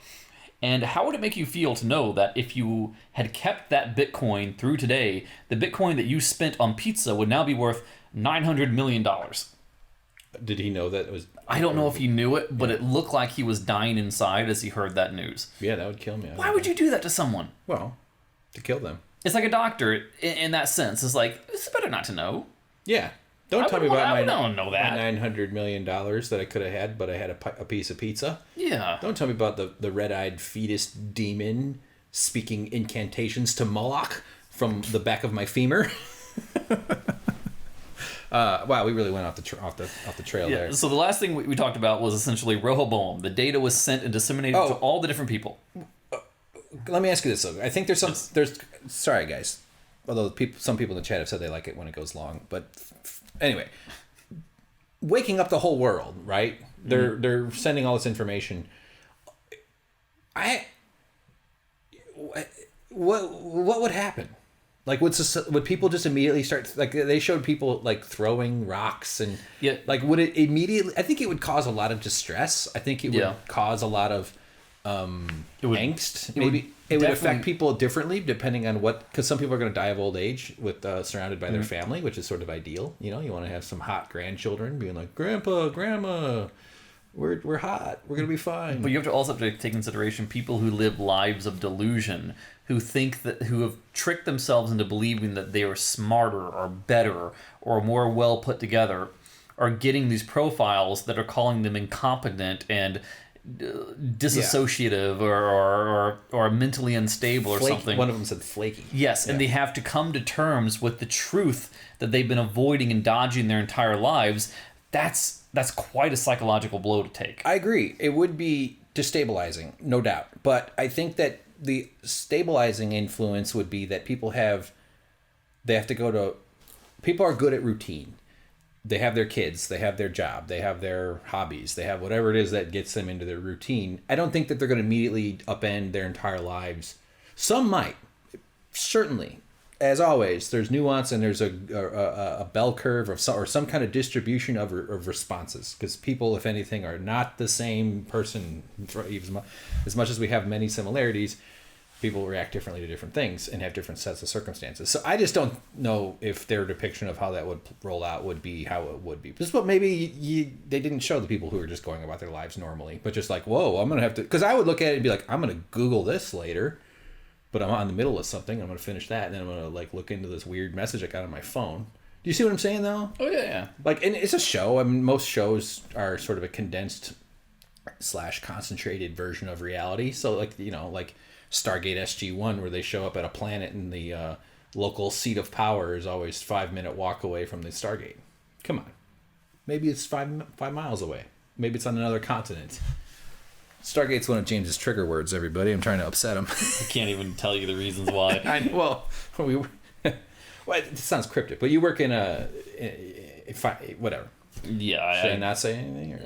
Speaker 2: And how would it make you feel to know that if you had kept that Bitcoin through today, the Bitcoin that you spent on pizza would now be worth $900 million?
Speaker 1: Did he know that it was...
Speaker 2: I don't know if he knew it, but it looked like he was dying inside as he heard that news.
Speaker 1: Yeah, that would kill me.
Speaker 2: Why would you do that to someone?
Speaker 1: Well, to kill them.
Speaker 2: It's like a doctor in that sense. It's like, it's better not to know.
Speaker 1: Yeah. Don't tell me about my
Speaker 2: $900
Speaker 1: million that I could have had, but I had a piece of pizza.
Speaker 2: Yeah.
Speaker 1: Don't tell me about the red-eyed fetus demon speaking incantations to Moloch from the back of my femur. Wow, we really went off the trail there.
Speaker 2: So the last thing we talked about was essentially Rehoboam. The data was sent and disseminated to all the different people.
Speaker 1: Let me ask you this, though. I think sorry, guys. Although some people in the chat have said they like it when it goes long, but anyway, waking up the whole world, right? They're sending all this information. What would happen? Like, would people just immediately start, like, they showed people, like, throwing rocks and, would it immediately, I think it would cause a lot of distress. I think it would cause a lot of angst. Maybe it would affect people differently depending on because some people are going to die of old age surrounded by their family, which is sort of ideal. You know, you want to have some hot grandchildren being like, Grandpa, Grandma, we're hot. We're gonna be fine.
Speaker 2: But you have to also take into consideration people who live lives of delusion, who have tricked themselves into believing that they are smarter or better or more well put together, are getting these profiles that are calling them incompetent and disassociative or mentally unstable or something.
Speaker 1: One of them said flaky.
Speaker 2: Yes, and they have to come to terms with the truth that they've been avoiding and dodging their entire lives. That's quite a psychological blow to take.
Speaker 1: I agree. It would be destabilizing, no doubt. But I think that the stabilizing influence would be that people are good at routine. They have their kids, they have their job, they have their hobbies, they have whatever it is that gets them into their routine. I don't think that they're going to immediately upend their entire lives. Some might, certainly. As always, there's nuance and there's a bell curve or some kind of distribution of responses, because people, if anything, are not the same person. As much as we have many similarities, people react differently to different things and have different sets of circumstances. So I just don't know if their depiction of how that would roll out would be how it would be. Just what maybe they didn't show the people who are just going about their lives normally, but just like, whoa, I'm going to have to... Because I would look at it and be like, I'm going to Google this later, but I'm on the middle of something. I'm going to finish that, and then I'm going to like look into this weird message I got on my phone. Do you see what I'm saying, though?
Speaker 2: Oh, yeah.
Speaker 1: Like, and it's a show. I mean, most shows are sort of a condensed / concentrated version of reality. So, like, you know, like... Stargate SG-1, where they show up at a planet and the local seat of power is always 5-minute walk away from the Stargate. Come on. Maybe it's 5 miles away. Maybe it's on another continent. Stargate's one of James's trigger words, everybody. I'm trying to upset him.
Speaker 2: I can't even tell you the reasons why.
Speaker 1: Well, it sounds cryptic, but you work in whatever.
Speaker 2: Yeah.
Speaker 1: Should I not say anything?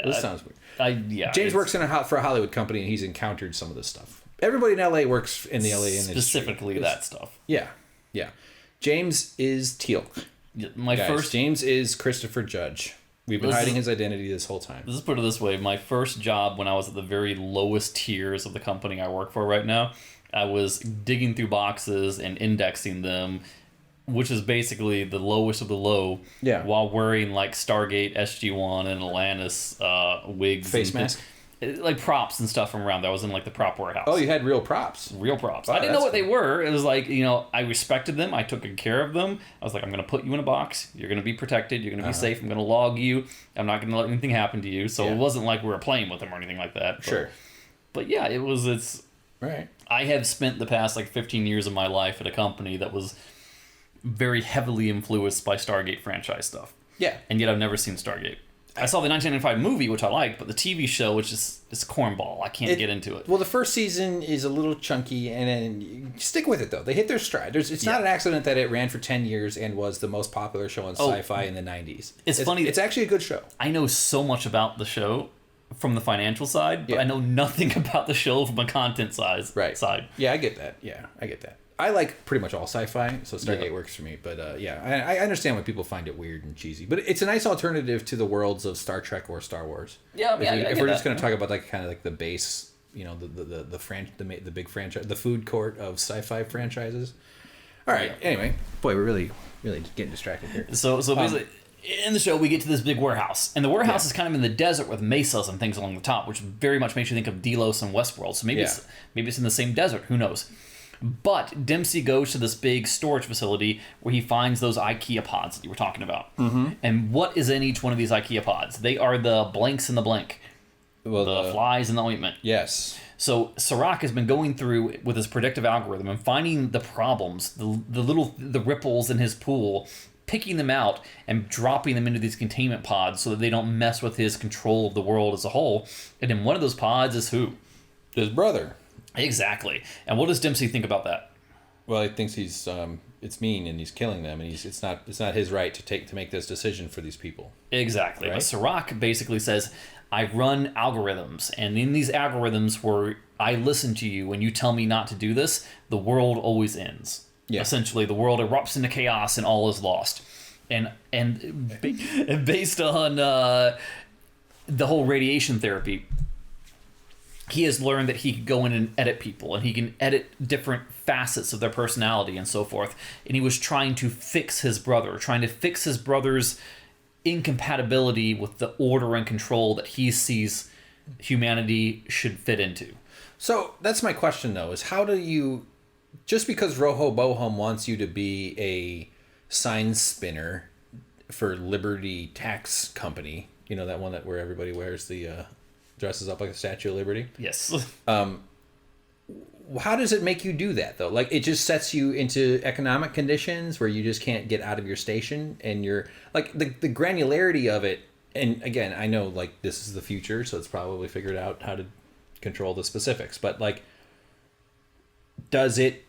Speaker 1: This sounds weird. James works for a Hollywood company, and he's encountered some of this stuff. Everybody in LA works in the LA industry.
Speaker 2: Specifically that stuff.
Speaker 1: Yeah. James is Teal'c. James is Christopher Judge. We've been hiding his identity this whole time.
Speaker 2: Let's put it this way. My first job when I was at the very lowest tiers of the company I work for right now, I was digging through boxes and indexing them, which is basically the lowest of the low, while wearing like Stargate, SG-1, and Atlantis wigs.
Speaker 1: Face mask?
Speaker 2: Like props and stuff from around there. I was in like the prop warehouse.
Speaker 1: Oh, you had real props.
Speaker 2: Real props. I didn't know what they were. It was like, you know, I respected them. I took good care of them. I was like, I'm going to put you in a box. You're going to be protected. You're going to be safe. I'm going to log you. I'm not going to let anything happen to you. So it wasn't like we were playing with them or anything like that.
Speaker 1: Sure.
Speaker 2: But yeah, it's...
Speaker 1: Right.
Speaker 2: I have spent the past like 15 years of my life at a company that was very heavily influenced by Stargate franchise stuff.
Speaker 1: Yeah.
Speaker 2: And yet I've never seen Stargate. I saw the 1995 movie, which I liked, but the TV show, which is cornball. I can't get into it.
Speaker 1: Well, the first season is a little chunky, and then you stick with it, though. They hit their stride. It's not an accident that it ran for 10 years and was the most popular show on Sci-Fi in the 90s.
Speaker 2: It's funny.
Speaker 1: It's actually a good show.
Speaker 2: I know so much about the show from the financial side, but I know nothing about the show from a content side.
Speaker 1: Yeah, I get that. I like pretty much all sci-fi, so Stargate works for me. But I understand why people find it weird and cheesy. But it's a nice alternative to the worlds of Star Trek or Star Wars. If we're just going to talk about like kind of like the base, you know, the big franchise, the food court of sci-fi franchises. All right. Anyway, boy, we're really getting distracted here.
Speaker 2: So basically, in the show, we get to this big warehouse, and the warehouse is kind of in the desert with mesas and things along the top, which very much makes you think of Delos and Westworld. So maybe it's in the same desert. Who knows? But Dempsey goes to this big storage facility where he finds those IKEA pods that you were talking about. Mm-hmm. And what is in each one of these IKEA pods? They are the blanks in the blank. Well, the flies in the ointment.
Speaker 1: Yes.
Speaker 2: So Serac has been going through with his predictive algorithm and finding the problems, the ripples in his pool, picking them out and dropping them into these containment pods so that they don't mess with his control of the world as a whole. And in one of those pods is who?
Speaker 1: His brother.
Speaker 2: Exactly. And what does Dempsey think about that?
Speaker 1: Well, he thinks he's it's mean and he's killing them, and it's not his right to make this decision for these people.
Speaker 2: Exactly. Right? But Serac basically says, I run algorithms, and in these algorithms where I listen to you when you tell me not to do this, the world always ends. Yeah. Essentially, the world erupts into chaos and all is lost. And based on the whole radiation therapy, he has learned that he can go in and edit people, and he can edit different facets of their personality and so forth. And he was trying to fix his brother's incompatibility with the order and control that he sees humanity should fit into.
Speaker 1: So that's my question, though, is how do you... Just because Rojo Bohum wants you to be a sign spinner for Liberty Tax Company, you know, that one where everybody wears the... dresses up like a Statue of Liberty?
Speaker 2: Yes.
Speaker 1: How does it make you do that, though? Like, it just sets you into economic conditions where you just can't get out of your station, and you're like the granularity of it. And again, I know like this is the future, so it's probably figured out how to control the specifics. But like, does it?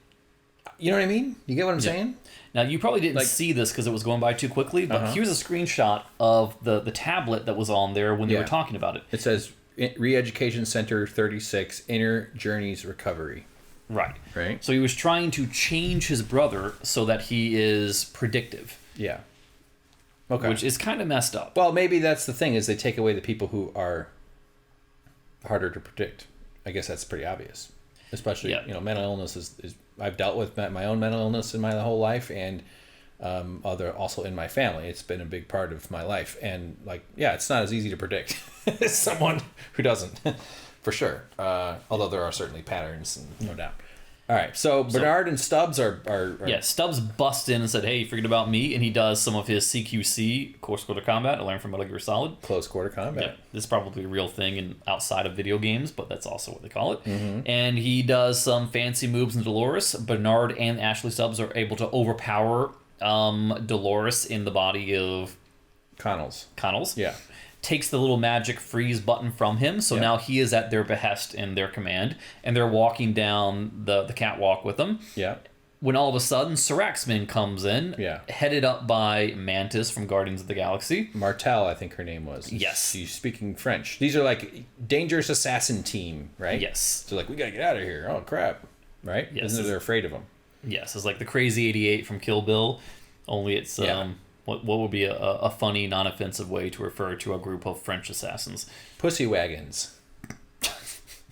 Speaker 1: You know what I mean? You get what I'm saying?
Speaker 2: Now, you probably didn't see this because it was going by too quickly, but here's a screenshot of the tablet that was on there when they were talking about it.
Speaker 1: It says Re-Education Center 36, Inner Journeys Recovery.
Speaker 2: Right. So he was trying to change his brother so that he is predictive.
Speaker 1: Yeah. Okay.
Speaker 2: Which is kind of messed up.
Speaker 1: Well, maybe that's the thing, is they take away the people who are harder to predict. I guess that's pretty obvious. Especially, you know, mental illness is I've dealt with my own mental illness in my whole life, and also in my family. It's been a big part of my life. And like, yeah, it's not as easy to predict as someone who doesn't, for sure. Although there are certainly patterns, no doubt. All right, so Bernard and Stubbs are...
Speaker 2: Yeah, Stubbs busts in and said, hey, you forget about me, and he does some of his CQC, Close Quarter Combat, I learned from Metal Gear Solid.
Speaker 1: Close Quarter Combat.
Speaker 2: Yeah, this is probably a real thing outside of video games, but that's also what they call it.
Speaker 1: Mm-hmm.
Speaker 2: And he does some fancy moves in Dolores. Bernard and Ashley Stubbs are able to overpower Dolores in the body of... Connells.
Speaker 1: Yeah.
Speaker 2: Takes the little magic freeze button from him, so now he is at their behest and their command, and they're walking down the catwalk with them.
Speaker 1: Yeah.
Speaker 2: When all of a sudden, Seraxmin comes in, headed up by Mantis from Guardians of the Galaxy.
Speaker 1: Martel, I think her name was.
Speaker 2: Yes.
Speaker 1: She's speaking French. These are like Dangerous Assassin team, right?
Speaker 2: Yes.
Speaker 1: So like, we gotta get out of here. Oh, crap. Right?
Speaker 2: Yes.
Speaker 1: Isn't it they're afraid of him?
Speaker 2: Yes, it's like the Crazy 88 from Kill Bill, only it's... What would be a funny, non-offensive way to refer to a group of French assassins?
Speaker 1: Pussy wagons.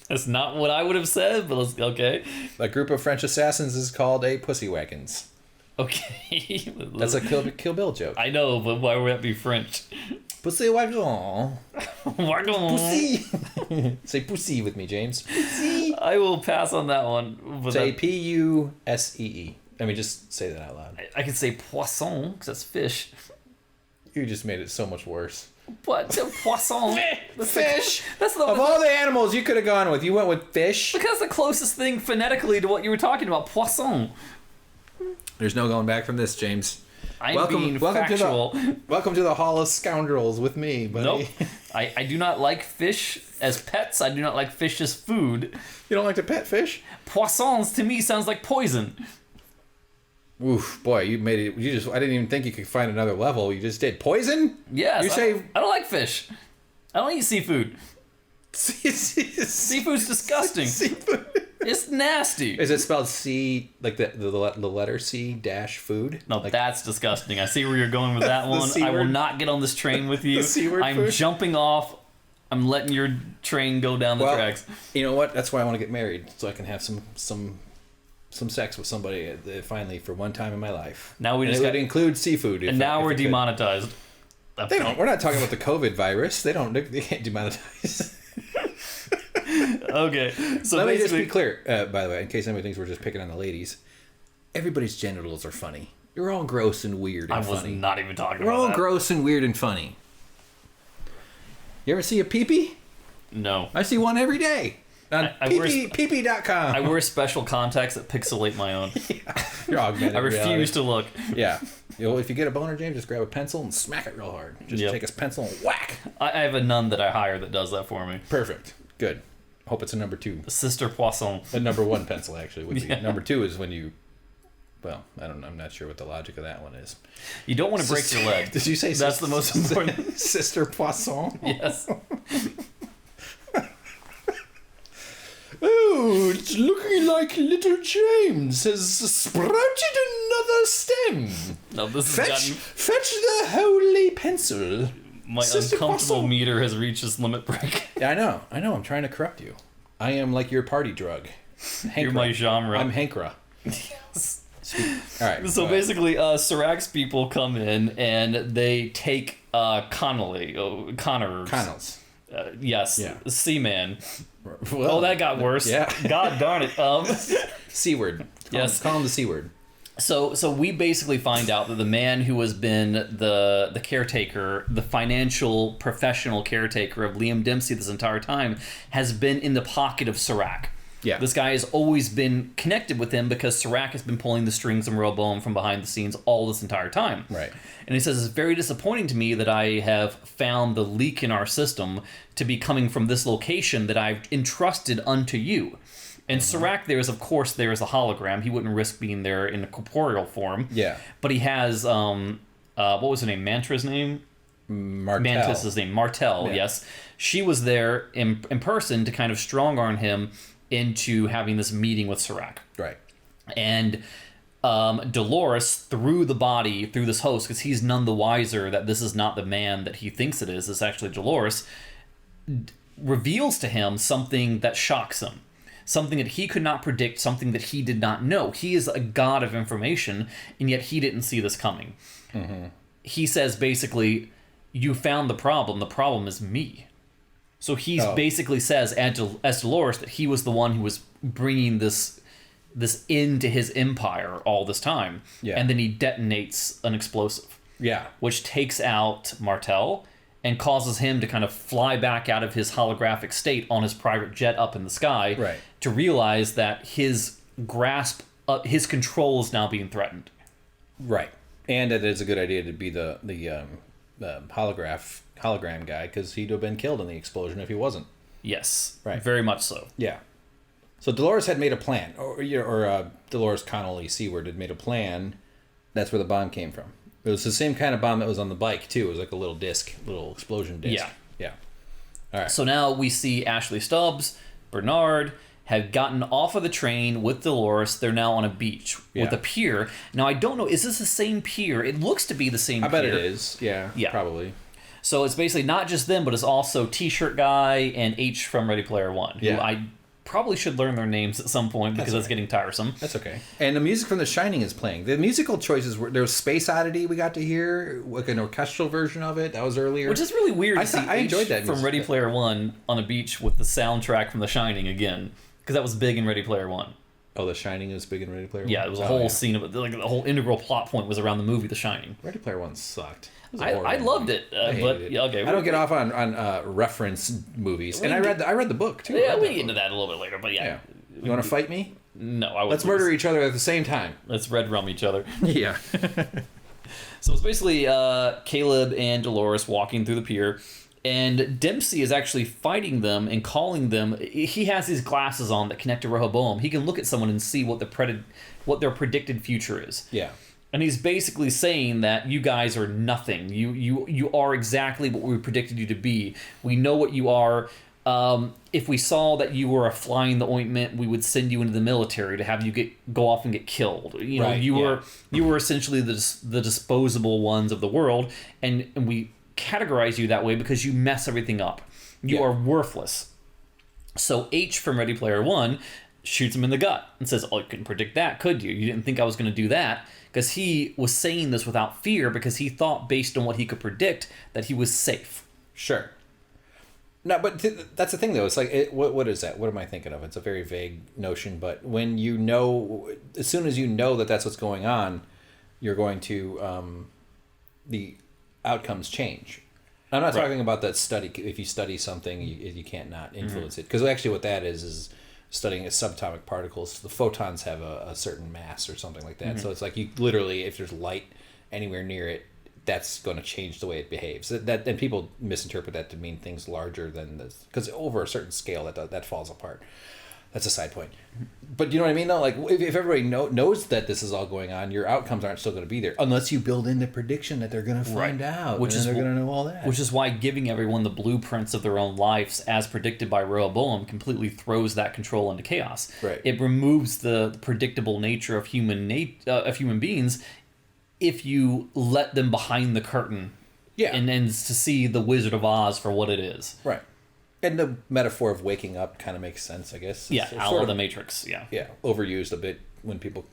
Speaker 2: That's not what I would have said, but okay.
Speaker 1: A group of French assassins is called a pussy wagons.
Speaker 2: Okay.
Speaker 1: That's a Kill Bill joke.
Speaker 2: I know, but why would that be French?
Speaker 1: Pussy wagon. Pussy. Say pussy with me, James. Pussy.
Speaker 2: I will pass on that one.
Speaker 1: Say Pussee. Let me just say that out loud.
Speaker 2: I could say poisson, because that's fish.
Speaker 1: You just made it so much worse.
Speaker 2: What? Poisson.
Speaker 1: Fish! Of all the animals you could have gone with, you went with fish?
Speaker 2: Because the closest thing phonetically to what you were talking about, poisson.
Speaker 1: There's no going back from this, James.
Speaker 2: Welcome factual.
Speaker 1: Welcome to the Hall of Scoundrels with me, buddy.
Speaker 2: Nope. I do not like fish as pets. I do not like fish as food.
Speaker 1: You don't like to pet fish?
Speaker 2: Poissons to me sounds like poison.
Speaker 1: Oof, boy, you made it. I didn't even think you could find another level. You just did. Poison?
Speaker 2: Yes. I don't like fish. I don't eat seafood. Seafood's disgusting.
Speaker 1: Seafood.
Speaker 2: It's nasty.
Speaker 1: Is it spelled C, like the letter C dash food?
Speaker 2: No,
Speaker 1: like,
Speaker 2: that's disgusting. I see where you're going with that one. I will not get on this train with you. I'm
Speaker 1: food?
Speaker 2: jumping off. I'm letting your train go down the tracks.
Speaker 1: You know what? That's why I want to get married, so I can have some sex with somebody finally for one time in my life.
Speaker 2: Now we just got to
Speaker 1: include seafood.
Speaker 2: And now we're demonetized.
Speaker 1: We're not talking about the COVID virus. They can't demonetize.
Speaker 2: Okay, so
Speaker 1: let me just be clear. By the way, in case anybody thinks we're just picking on the ladies, everybody's genitals are funny. You're all gross and weird and funny.
Speaker 2: I was not even talking
Speaker 1: We're
Speaker 2: about
Speaker 1: all
Speaker 2: that.
Speaker 1: gross and weird and funny. You ever see a peepee?
Speaker 2: No.
Speaker 1: I see one every day. On peepee.com.
Speaker 2: I wear special contacts that pixelate my own.
Speaker 1: Yeah. You're augmented
Speaker 2: I refuse to look.
Speaker 1: Yeah. If you get a boner, James, just grab a pencil and smack it real hard. Just take a pencil and whack.
Speaker 2: I have a nun that I hire that does that for me.
Speaker 1: Perfect. Good. Hope it's a number 2.
Speaker 2: Sister Poisson.
Speaker 1: A number 1 pencil, actually, would be. Yeah. Number 2 is when you... Well, I'm not sure what the logic of that one is.
Speaker 2: You don't want to break your leg.
Speaker 1: Did you say
Speaker 2: that's the most important?
Speaker 1: Sister Poisson?
Speaker 2: Yes.
Speaker 1: Oh, it's looking like little James has sprouted another stem.
Speaker 2: No, this
Speaker 1: fetch the holy pencil.
Speaker 2: My Sister uncomfortable Poisson. Meter has reached its limit break.
Speaker 1: Yeah, I know. I'm trying to corrupt you. I am like your party drug.
Speaker 2: Hankra. You're my genre.
Speaker 1: I'm Hankra.
Speaker 2: Yes.
Speaker 1: All right.
Speaker 2: So basically, Serax people come in and they take
Speaker 1: Connells.
Speaker 2: Yes,
Speaker 1: yeah.
Speaker 2: Seaman.
Speaker 1: Well,
Speaker 2: that got worse.
Speaker 1: Yeah.
Speaker 2: God darn it.
Speaker 1: C word.
Speaker 2: Yes.
Speaker 1: Call him the C word.
Speaker 2: So we basically find out that the man who has been the caretaker, the financial professional caretaker of Liam Dempsey this entire time, has been in the pocket of Serac.
Speaker 1: Yeah.
Speaker 2: This guy has always been connected with him because Serac has been pulling the strings and Rehoboam from behind the scenes all this entire time.
Speaker 1: Right.
Speaker 2: And he says, it's very disappointing to me that I have found the leak in our system to be coming from this location that I've entrusted unto you. And Serac there is a hologram. He wouldn't risk being there in a corporeal form.
Speaker 1: Yeah.
Speaker 2: But he has, what was her name? Mantra's name?
Speaker 1: Martell.
Speaker 2: Mantis's name. Martell,
Speaker 1: yeah.
Speaker 2: Yes. She was there in person to kind of strong-arm him into having this meeting with Serac.
Speaker 1: Right.
Speaker 2: And Dolores, through this host, because he's none the wiser that this is not the man that he thinks it is, it's actually Dolores, reveals to him something that shocks him. Something that he could not predict, something that he did not know. He is a god of information, and yet he didn't see this coming. Mm-hmm. He says, basically, you found the problem is me. So he basically says, as Dolores, that he was the one who was bringing this into his empire all this time.
Speaker 1: Yeah.
Speaker 2: And then he detonates an explosive.
Speaker 1: Yeah.
Speaker 2: Which takes out Martell and causes him to kind of fly back out of his holographic state on his private jet up in the sky. Right. To realize that his grasp, his control is now being threatened.
Speaker 1: Right. And that it's a good idea to be the hologram guy, because he'd have been killed in the explosion if he wasn't.
Speaker 2: Yes.
Speaker 1: Right.
Speaker 2: Very much so.
Speaker 1: Yeah. So Dolores had made a plan, or Dolores Connolly Seward had made a plan. That's where the bomb came from. It was the same kind of bomb that was on the bike too. It was like a little explosion disc.
Speaker 2: Yeah.
Speaker 1: Yeah. All right.
Speaker 2: So now we see Ashley Stubbs, Bernard have gotten off of the train with Dolores. They're now on a beach with a pier. Now I don't know, is this the same pier? It looks to be the same pier.
Speaker 1: I bet it is. Yeah. Probably.
Speaker 2: So it's basically not just them, but it's also T-shirt guy and H from Ready Player One.
Speaker 1: Yeah.
Speaker 2: Who I probably should learn their names at some point because that's getting tiresome.
Speaker 1: That's okay. And the music from The Shining is playing. The musical choices were, there was Space Oddity we got to hear, like an orchestral version of it. That was earlier.
Speaker 2: Which is really weird to see
Speaker 1: I enjoyed that
Speaker 2: from Ready Player One on a beach with the soundtrack from The Shining again. Because that was big in Ready Player One.
Speaker 1: Oh, The Shining was big in Ready Player One?
Speaker 2: Yeah, it was a whole scene of it. Like, the whole integral plot point was around the movie The Shining.
Speaker 1: Ready Player One sucked.
Speaker 2: I loved it, but
Speaker 1: it.
Speaker 2: Yeah, okay.
Speaker 1: I don't get off on reference movies, and I read the book too.
Speaker 2: Yeah, we get into that a little bit later, but yeah.
Speaker 1: You want to fight me?
Speaker 2: No, I would.
Speaker 1: Let's murder each other at the same time.
Speaker 2: Let's red rum each other.
Speaker 1: Yeah.
Speaker 2: So it's basically Caleb and Dolores walking through the pier, and Dempsey is actually fighting them and calling them. He has these glasses on that connect to Rehoboam. He can look at someone and see what their predicted future is.
Speaker 1: Yeah.
Speaker 2: And he's basically saying that you guys are nothing. You are exactly what we predicted you to be. We know what you are. If we saw that you were a fly in the ointment, we would send you into the military to have you go off and get killed. You know, you were essentially the disposable ones of the world, and we categorize you that way because you mess everything up. You are worthless. So H from Ready Player One shoots him in the gut and says, "Oh, you couldn't predict that, could you? You didn't think I was going to do that." Because he was saying this without fear because he thought, based on what he could predict, that he was safe.
Speaker 1: Sure. No, but that's the thing, though. It's like, what is that? What am I thinking of? It's a very vague notion, but when you know, as soon as you know that that's what's going on, you're going to, the outcomes change. I'm not talking about that study. If you study something, you can't not influence it. Because actually what that is studying subatomic particles. The photons have a certain mass or something like that. So it's like you literally, if there's light anywhere near it, that's going to change the way it behaves. And people misinterpret that to mean things larger than this, because over a certain scale that falls apart. That's a side point. But you know what I mean, though? Like, if everybody knows that this is all going on, your outcomes aren't still going to be there unless you build in the prediction that they're going to find out, which is they're going to know all that.
Speaker 2: Which is why giving everyone the blueprints of their own lives, as predicted by Rehoboam, completely throws that control into chaos.
Speaker 1: Right.
Speaker 2: It removes the predictable nature of human beings if you let them behind the curtain.
Speaker 1: Yeah.
Speaker 2: And to see the Wizard of Oz for what it is.
Speaker 1: Right. And the metaphor of waking up kind of makes sense, I guess.
Speaker 2: Yeah, out of the Matrix,
Speaker 1: Yeah, overused a bit when people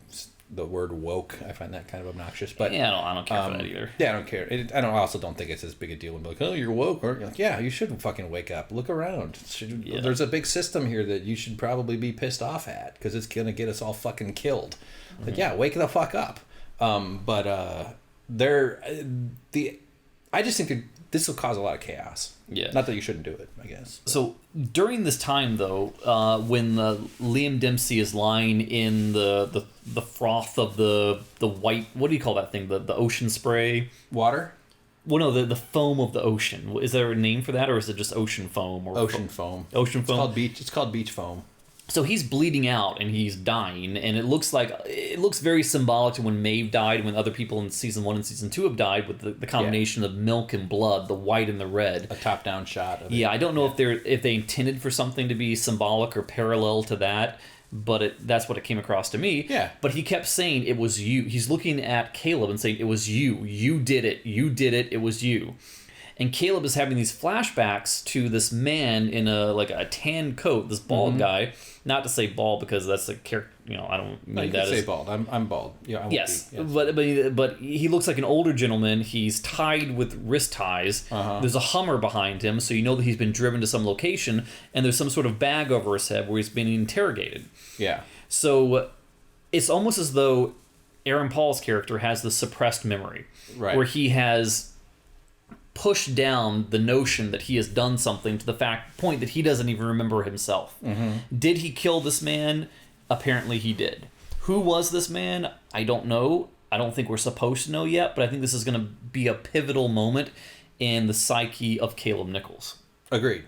Speaker 1: the word woke. I find that kind of obnoxious. But
Speaker 2: yeah, I don't care for that either.
Speaker 1: Yeah, I don't care. I also don't think it's as big a deal when be like, oh, you're woke. Or you're like, yeah, you should fucking wake up. Look around. There's a big system here that you should probably be pissed off at because it's gonna get us all fucking killed. Like, yeah, wake the fuck up. I just think that this will cause a lot of chaos.
Speaker 2: Yeah.
Speaker 1: Not that you shouldn't do it, I guess.
Speaker 2: So during this time, though, when Liam Dempsey is lying in the froth of the white, what do you call that thing? The ocean spray?
Speaker 1: Water?
Speaker 2: Well, no, the foam of the ocean. Is there a name for that, or is it just ocean foam? Or
Speaker 1: ocean foam.
Speaker 2: Ocean foam.
Speaker 1: It's called beach foam.
Speaker 2: So he's bleeding out and he's dying, and it looks very symbolic to when Maeve died, when other people in season 1 and season 2 have died, with the combination of milk and blood, the white and the red.
Speaker 1: A top-down shot of it.
Speaker 2: Yeah, I don't know if they intended for something to be symbolic or parallel to that, but that's what it came across to me.
Speaker 1: Yeah.
Speaker 2: But he kept saying it was you. He's looking at Caleb and saying it was you. You did it. You did it. It was you. And Caleb is having these flashbacks to this man in a tan coat, this bald guy. Not to say bald because that's a character, I don't mean that.
Speaker 1: Say bald. I'm bald. Yeah, I won't
Speaker 2: yes,
Speaker 1: be. Yes.
Speaker 2: But he looks like an older gentleman. He's tied with wrist ties. There's a Hummer behind him, so you know that he's been driven to some location, and there's some sort of bag over his head where he's being interrogated.
Speaker 1: Yeah.
Speaker 2: So it's almost as though Aaron Paul's character has the suppressed memory,
Speaker 1: right,
Speaker 2: where he has pushed down the notion that he has done something to the point that he doesn't even remember himself. Did he kill this man? Apparently he did. Who was this man? I don't know. I don't think we're supposed to know yet, but I think this is going to be a pivotal moment in the psyche of Caleb Nichols.
Speaker 1: Agreed.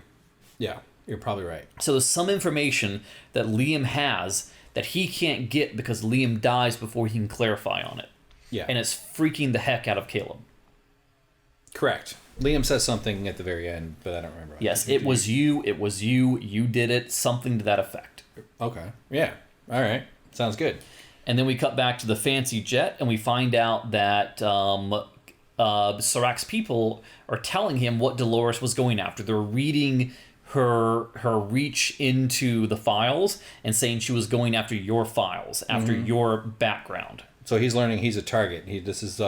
Speaker 1: Yeah, you're probably right.
Speaker 2: So there's some information that Liam has that he can't get because Liam dies before he can clarify on it.
Speaker 1: Yeah.
Speaker 2: And it's freaking the heck out of Caleb.
Speaker 1: Correct. Liam says something at the very end, but I don't remember.
Speaker 2: Yes, it was you, you did it, something to that effect.
Speaker 1: Okay. Yeah. All right. Sounds good.
Speaker 2: And then we cut back to the fancy jet, and we find out that Sirac's people are telling him what Dolores was going after. They're reading her reach into the files and saying she was going after your files, after your background.
Speaker 1: So he's learning he's a target. This is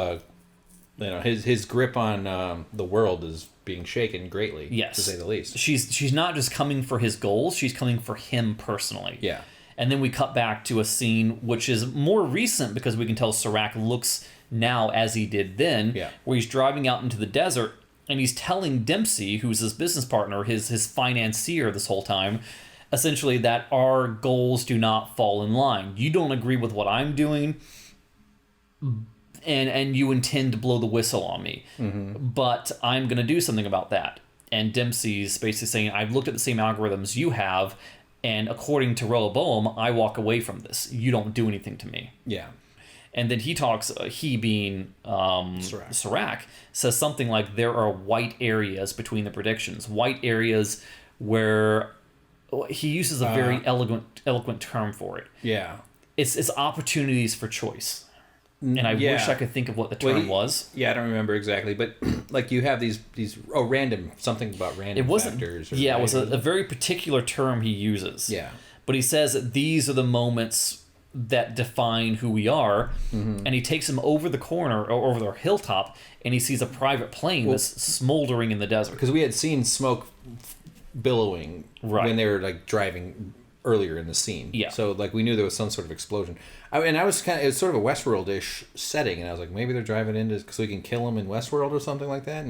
Speaker 1: his grip on the world is being shaken greatly,
Speaker 2: yes,
Speaker 1: to say the least.
Speaker 2: She's not just coming for his goals, she's coming for him personally.
Speaker 1: Yeah.
Speaker 2: And then we cut back to a scene which is more recent because we can tell Sirac looks now as he did then, where he's driving out into the desert and he's telling Dempsey, who's his business partner, his financier this whole time, essentially that our goals do not fall in line. You don't agree with what I'm doing, and you intend to blow the whistle on me. But I'm going to do something about that. And Dempsey's basically saying, I've looked at the same algorithms you have, and according to Rehoboam, I walk away from this. You don't do anything to me.
Speaker 1: Yeah.
Speaker 2: And then he talks, he being Sirac, says something like there are white areas between the predictions. White areas where he uses a very eloquent term for it.
Speaker 1: Yeah.
Speaker 2: It's opportunities for choice. And I wish I could think of what the term was.
Speaker 1: Yeah, I don't remember exactly, but like you have these random, something about random factors.
Speaker 2: It was a very particular term he uses.
Speaker 1: Yeah.
Speaker 2: But he says that these are the moments that define who we are, and he takes him over the corner, or over the hilltop, and he sees a private plane that's smoldering in the desert.
Speaker 1: Because we had seen smoke billowing when they were like driving earlier in the scene.
Speaker 2: Yeah.
Speaker 1: So like we knew there was some sort of explosion. I was it was sort of a Westworld-ish setting, and I was like, maybe they're driving into so we can kill them in Westworld or something like that.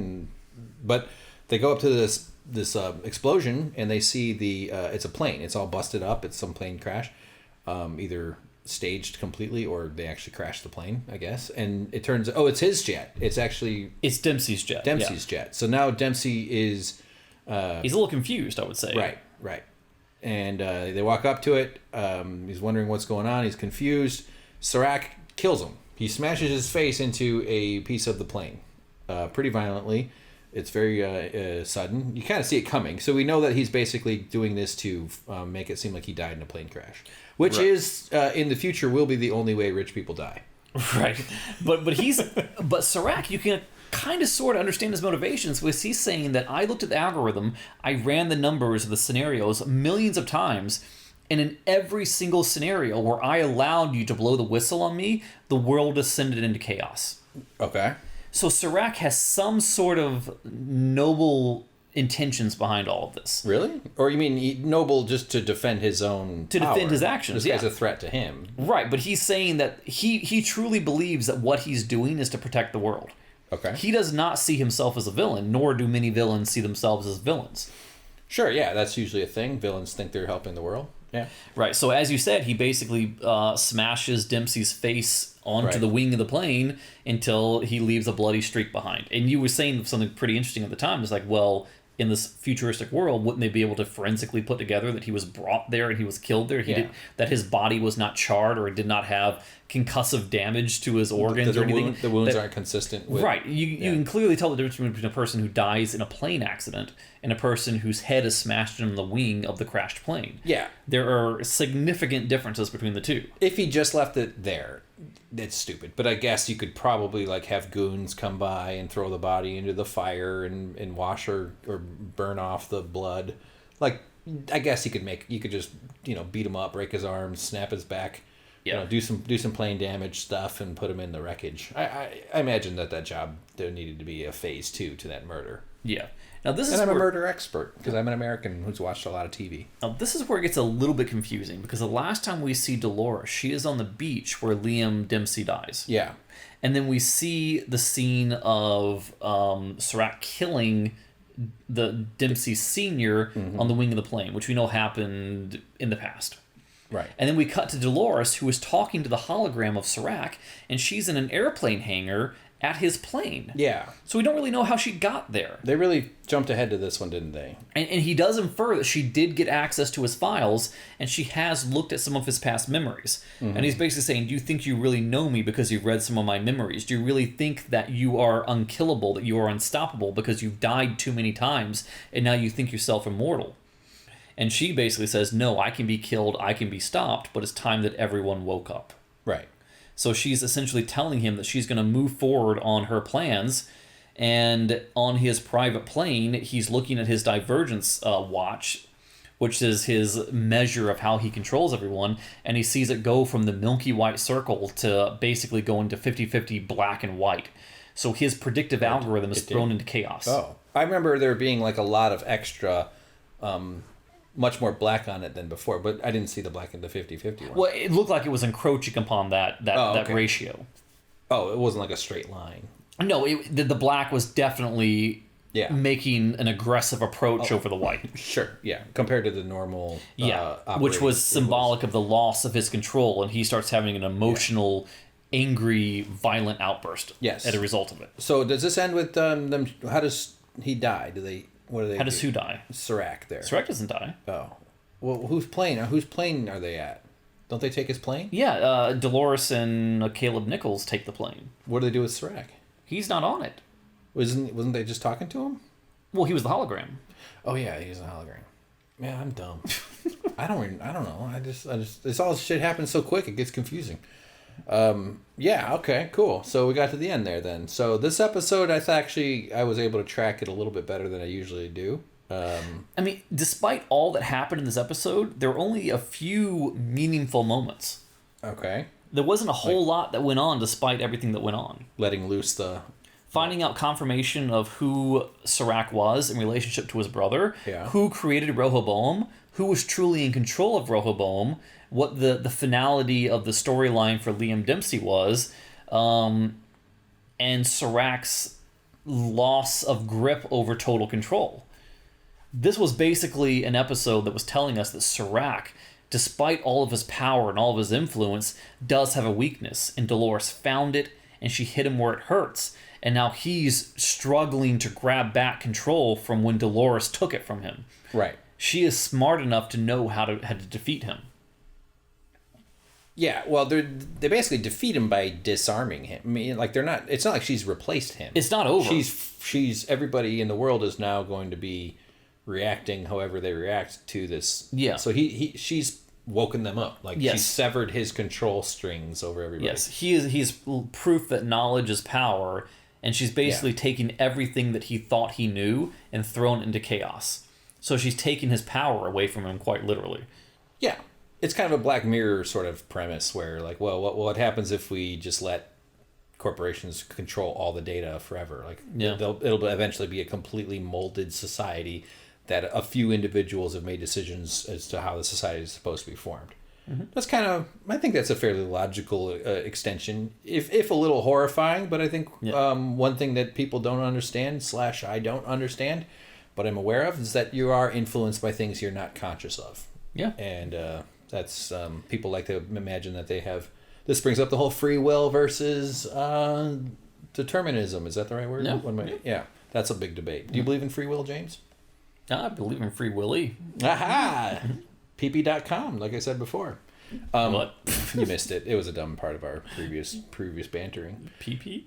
Speaker 1: But they go up to this explosion, and they see it's a plane. It's all busted up. It's some plane crash, either staged completely or they actually crashed the plane, I guess. And it turns it's his jet. It's
Speaker 2: Dempsey's jet.
Speaker 1: Dempsey's jet. So now Dempsey is
Speaker 2: he's a little confused, I would say.
Speaker 1: Right. And they walk up to it. He's wondering what's going on. He's confused. Sirac kills him. He smashes his face into a piece of the plane pretty violently. It's very sudden. You kind of see it coming. So we know that he's basically doing this to make it seem like he died in a plane crash. Which is, in the future, will be the only way rich people die.
Speaker 2: Right. But Sirac, you can kind of sort of understand his motivations, because he's saying that I looked at the algorithm, I ran the numbers of the scenarios millions of times, And in every single scenario where I allowed you to blow the whistle on me, the world descended into chaos.
Speaker 1: Okay.
Speaker 2: So Serac has some sort of noble intentions behind all of this.
Speaker 1: Really? Or you mean noble just to defend his own power?
Speaker 2: Defend his actions,
Speaker 1: This guy's a threat to him.
Speaker 2: Right, but he's saying that he truly believes that what he's doing is to protect the world.
Speaker 1: Okay.
Speaker 2: He does not see himself as a villain, nor do many villains see themselves as villains.
Speaker 1: Sure, yeah, that's usually a thing. Villains think they're helping the world. Yeah.
Speaker 2: Right, so as you said, he basically smashes Dempsey's face onto the wing of the plane until he leaves a bloody streak behind. And you were saying something pretty interesting at the time. It's like, well, in this futuristic world, wouldn't they be able to forensically put together that he was brought there and he was killed there? That his body was not charred or did not have concussive damage to his organs or anything.
Speaker 1: The wounds aren't consistent with...
Speaker 2: Right. You can clearly tell the difference between a person who dies in a plane accident and a person whose head is smashed in the wing of the crashed plane.
Speaker 1: Yeah.
Speaker 2: There are significant differences between the two.
Speaker 1: If he just left it there, it's stupid. But I guess you could probably have goons come by and throw the body into the fire and wash or burn off the blood. I guess you could just beat him up, break his arms, snap his back. Yeah. Do some plane damage stuff and put him in the wreckage. I imagine that job there needed to be a phase 2 to that murder.
Speaker 2: Yeah.
Speaker 1: Now I'm a murder expert because I'm an American who's watched a lot of TV.
Speaker 2: Now this is where it gets a little bit confusing because the last time we see Dolores, she is on the beach where Liam Dempsey dies.
Speaker 1: Yeah.
Speaker 2: And then we see the scene of Serac killing the Dempsey Sr. on the wing of the plane, which we know happened in the past.
Speaker 1: Right.
Speaker 2: And then we cut to Dolores, who is talking to the hologram of Serac, and she's in an airplane hangar at his plane.
Speaker 1: Yeah.
Speaker 2: So we don't really know how she got there.
Speaker 1: They really jumped ahead to this one, didn't they?
Speaker 2: And he does infer that she did get access to his files, and she has looked at some of his past memories. Mm-hmm. And he's basically saying, do you think you really know me because you've read some of my memories? Do you really think that you are unkillable, that you are unstoppable because you've died too many times, and now you think yourself immortal? And she basically says, no, I can be killed, I can be stopped, but it's time that everyone woke up.
Speaker 1: Right.
Speaker 2: So she's essentially telling him that she's going to move forward on her plans, and on his private plane, he's looking at his divergence watch, which is his measure of how he controls everyone, and he sees it go from the milky white circle to basically going to 50-50 black and white. So his predictive algorithm is thrown into chaos.
Speaker 1: Oh, I remember there being a lot of extra... much more black on it than before, but I didn't see the black in the 50-50 one.
Speaker 2: Well, it looked like it was encroaching upon that ratio.
Speaker 1: Oh, it wasn't a straight line.
Speaker 2: No, the black was definitely making an aggressive approach over the white.
Speaker 1: Sure, yeah, compared to the normal
Speaker 2: which was symbolic of the loss of his control, and he starts having an emotional, angry, violent outburst as a result of it.
Speaker 1: So does this end with them? How does he die? What do they
Speaker 2: How does who die?
Speaker 1: Serac there.
Speaker 2: Serac doesn't die.
Speaker 1: Oh. Well, whose plane are they at? Don't they take his plane?
Speaker 2: Yeah, Dolores and Caleb Nichols take the plane.
Speaker 1: What do they do with Serac?
Speaker 2: He's not on it.
Speaker 1: Wasn't they just talking to him?
Speaker 2: Well, he was the hologram.
Speaker 1: Oh yeah, he was a hologram. Man, I'm dumb. I don't know. I just it's all shit happens so quick it gets confusing. Yeah, okay, cool. So we got to the end there then. So this episode, I was able to track it a little bit better than I usually do.
Speaker 2: I mean, despite all that happened in this episode, there were only a few meaningful moments.
Speaker 1: Okay.
Speaker 2: There wasn't a whole lot that went on despite everything that went on.
Speaker 1: Letting loose
Speaker 2: finding out confirmation of who Serac was in relationship to his brother, who created Rehoboam, who was truly in control of Rehoboam, what the finality of the storyline for Liam Dempsey was, and Serac's loss of grip over total control. This was basically an episode that was telling us that Serac, despite all of his power and all of his influence, does have a weakness, and Dolores found it, and she hit him where it hurts, and now he's struggling to grab back control from when Dolores took it from him.
Speaker 1: Right.
Speaker 2: She is smart enough to know how to defeat him.
Speaker 1: Yeah, well, they basically defeat him by disarming him. I mean, it's not like she's replaced him.
Speaker 2: It's not over.
Speaker 1: She's everybody in the world is now going to be reacting however they react to this.
Speaker 2: Yeah.
Speaker 1: So she's woken them up. She's severed his control strings over everybody.
Speaker 2: Yes, he's proof that knowledge is power, and she's basically taken everything that he thought he knew and thrown it into chaos. So she's taken his power away from him quite literally.
Speaker 1: Yeah. it's kind of a Black Mirror sort of premise where, like, well, what happens if we just let corporations control all the data forever? Like, it'll eventually be a completely molded society that a few individuals have made decisions as to how the society is supposed to be formed. Mm-hmm. That's kind of, I think that's a fairly logical extension, if a little horrifying, but I think one thing that people don't understand / I don't understand, but I'm aware of, is that you are influenced by things you're not conscious of.
Speaker 2: Yeah.
Speaker 1: And that's, people like to imagine that they have, this brings up the whole free will versus determinism. Is that the right word? Yeah. That's a big debate. Do you believe in free will, James?
Speaker 2: I believe in free willy.
Speaker 1: Aha! pp.com, like I said before.
Speaker 2: What?
Speaker 1: You missed it. It was a dumb part of our previous bantering.
Speaker 2: PP?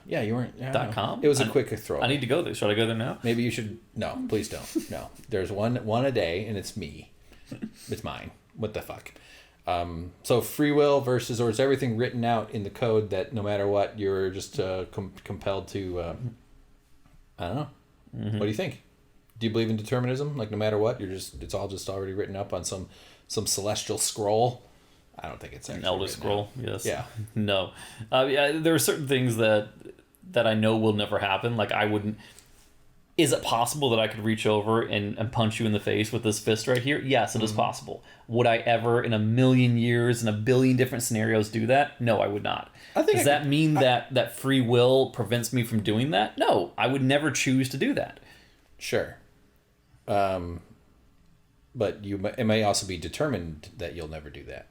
Speaker 1: Yeah, you weren't.
Speaker 2: .com?
Speaker 1: It was a quick throw.
Speaker 2: I need to go there. Should I go there now?
Speaker 1: Maybe you should. No, please don't. No. There's one a day, and it's me. It's mine. What the fuck? So free will versus, or is everything written out in the code that no matter what, you're just compelled to, I don't know. Mm-hmm. What do you think? Do you believe in determinism? Like, no matter what, it's all just already written up on some celestial scroll? I don't think it's actually
Speaker 2: an Elder Scroll. Yes.
Speaker 1: Yeah.
Speaker 2: No. There are certain things that I know will never happen. Like, I wouldn't. Is it possible that I could reach over and punch you in the face with this fist right here? Yes, it is possible. Would I ever, in a million years, in a billion different scenarios, do that? No, I would not. Does that mean that free will prevents me from doing that? No, I would never choose to do that.
Speaker 1: Sure. But it may also be determined that you'll never do that.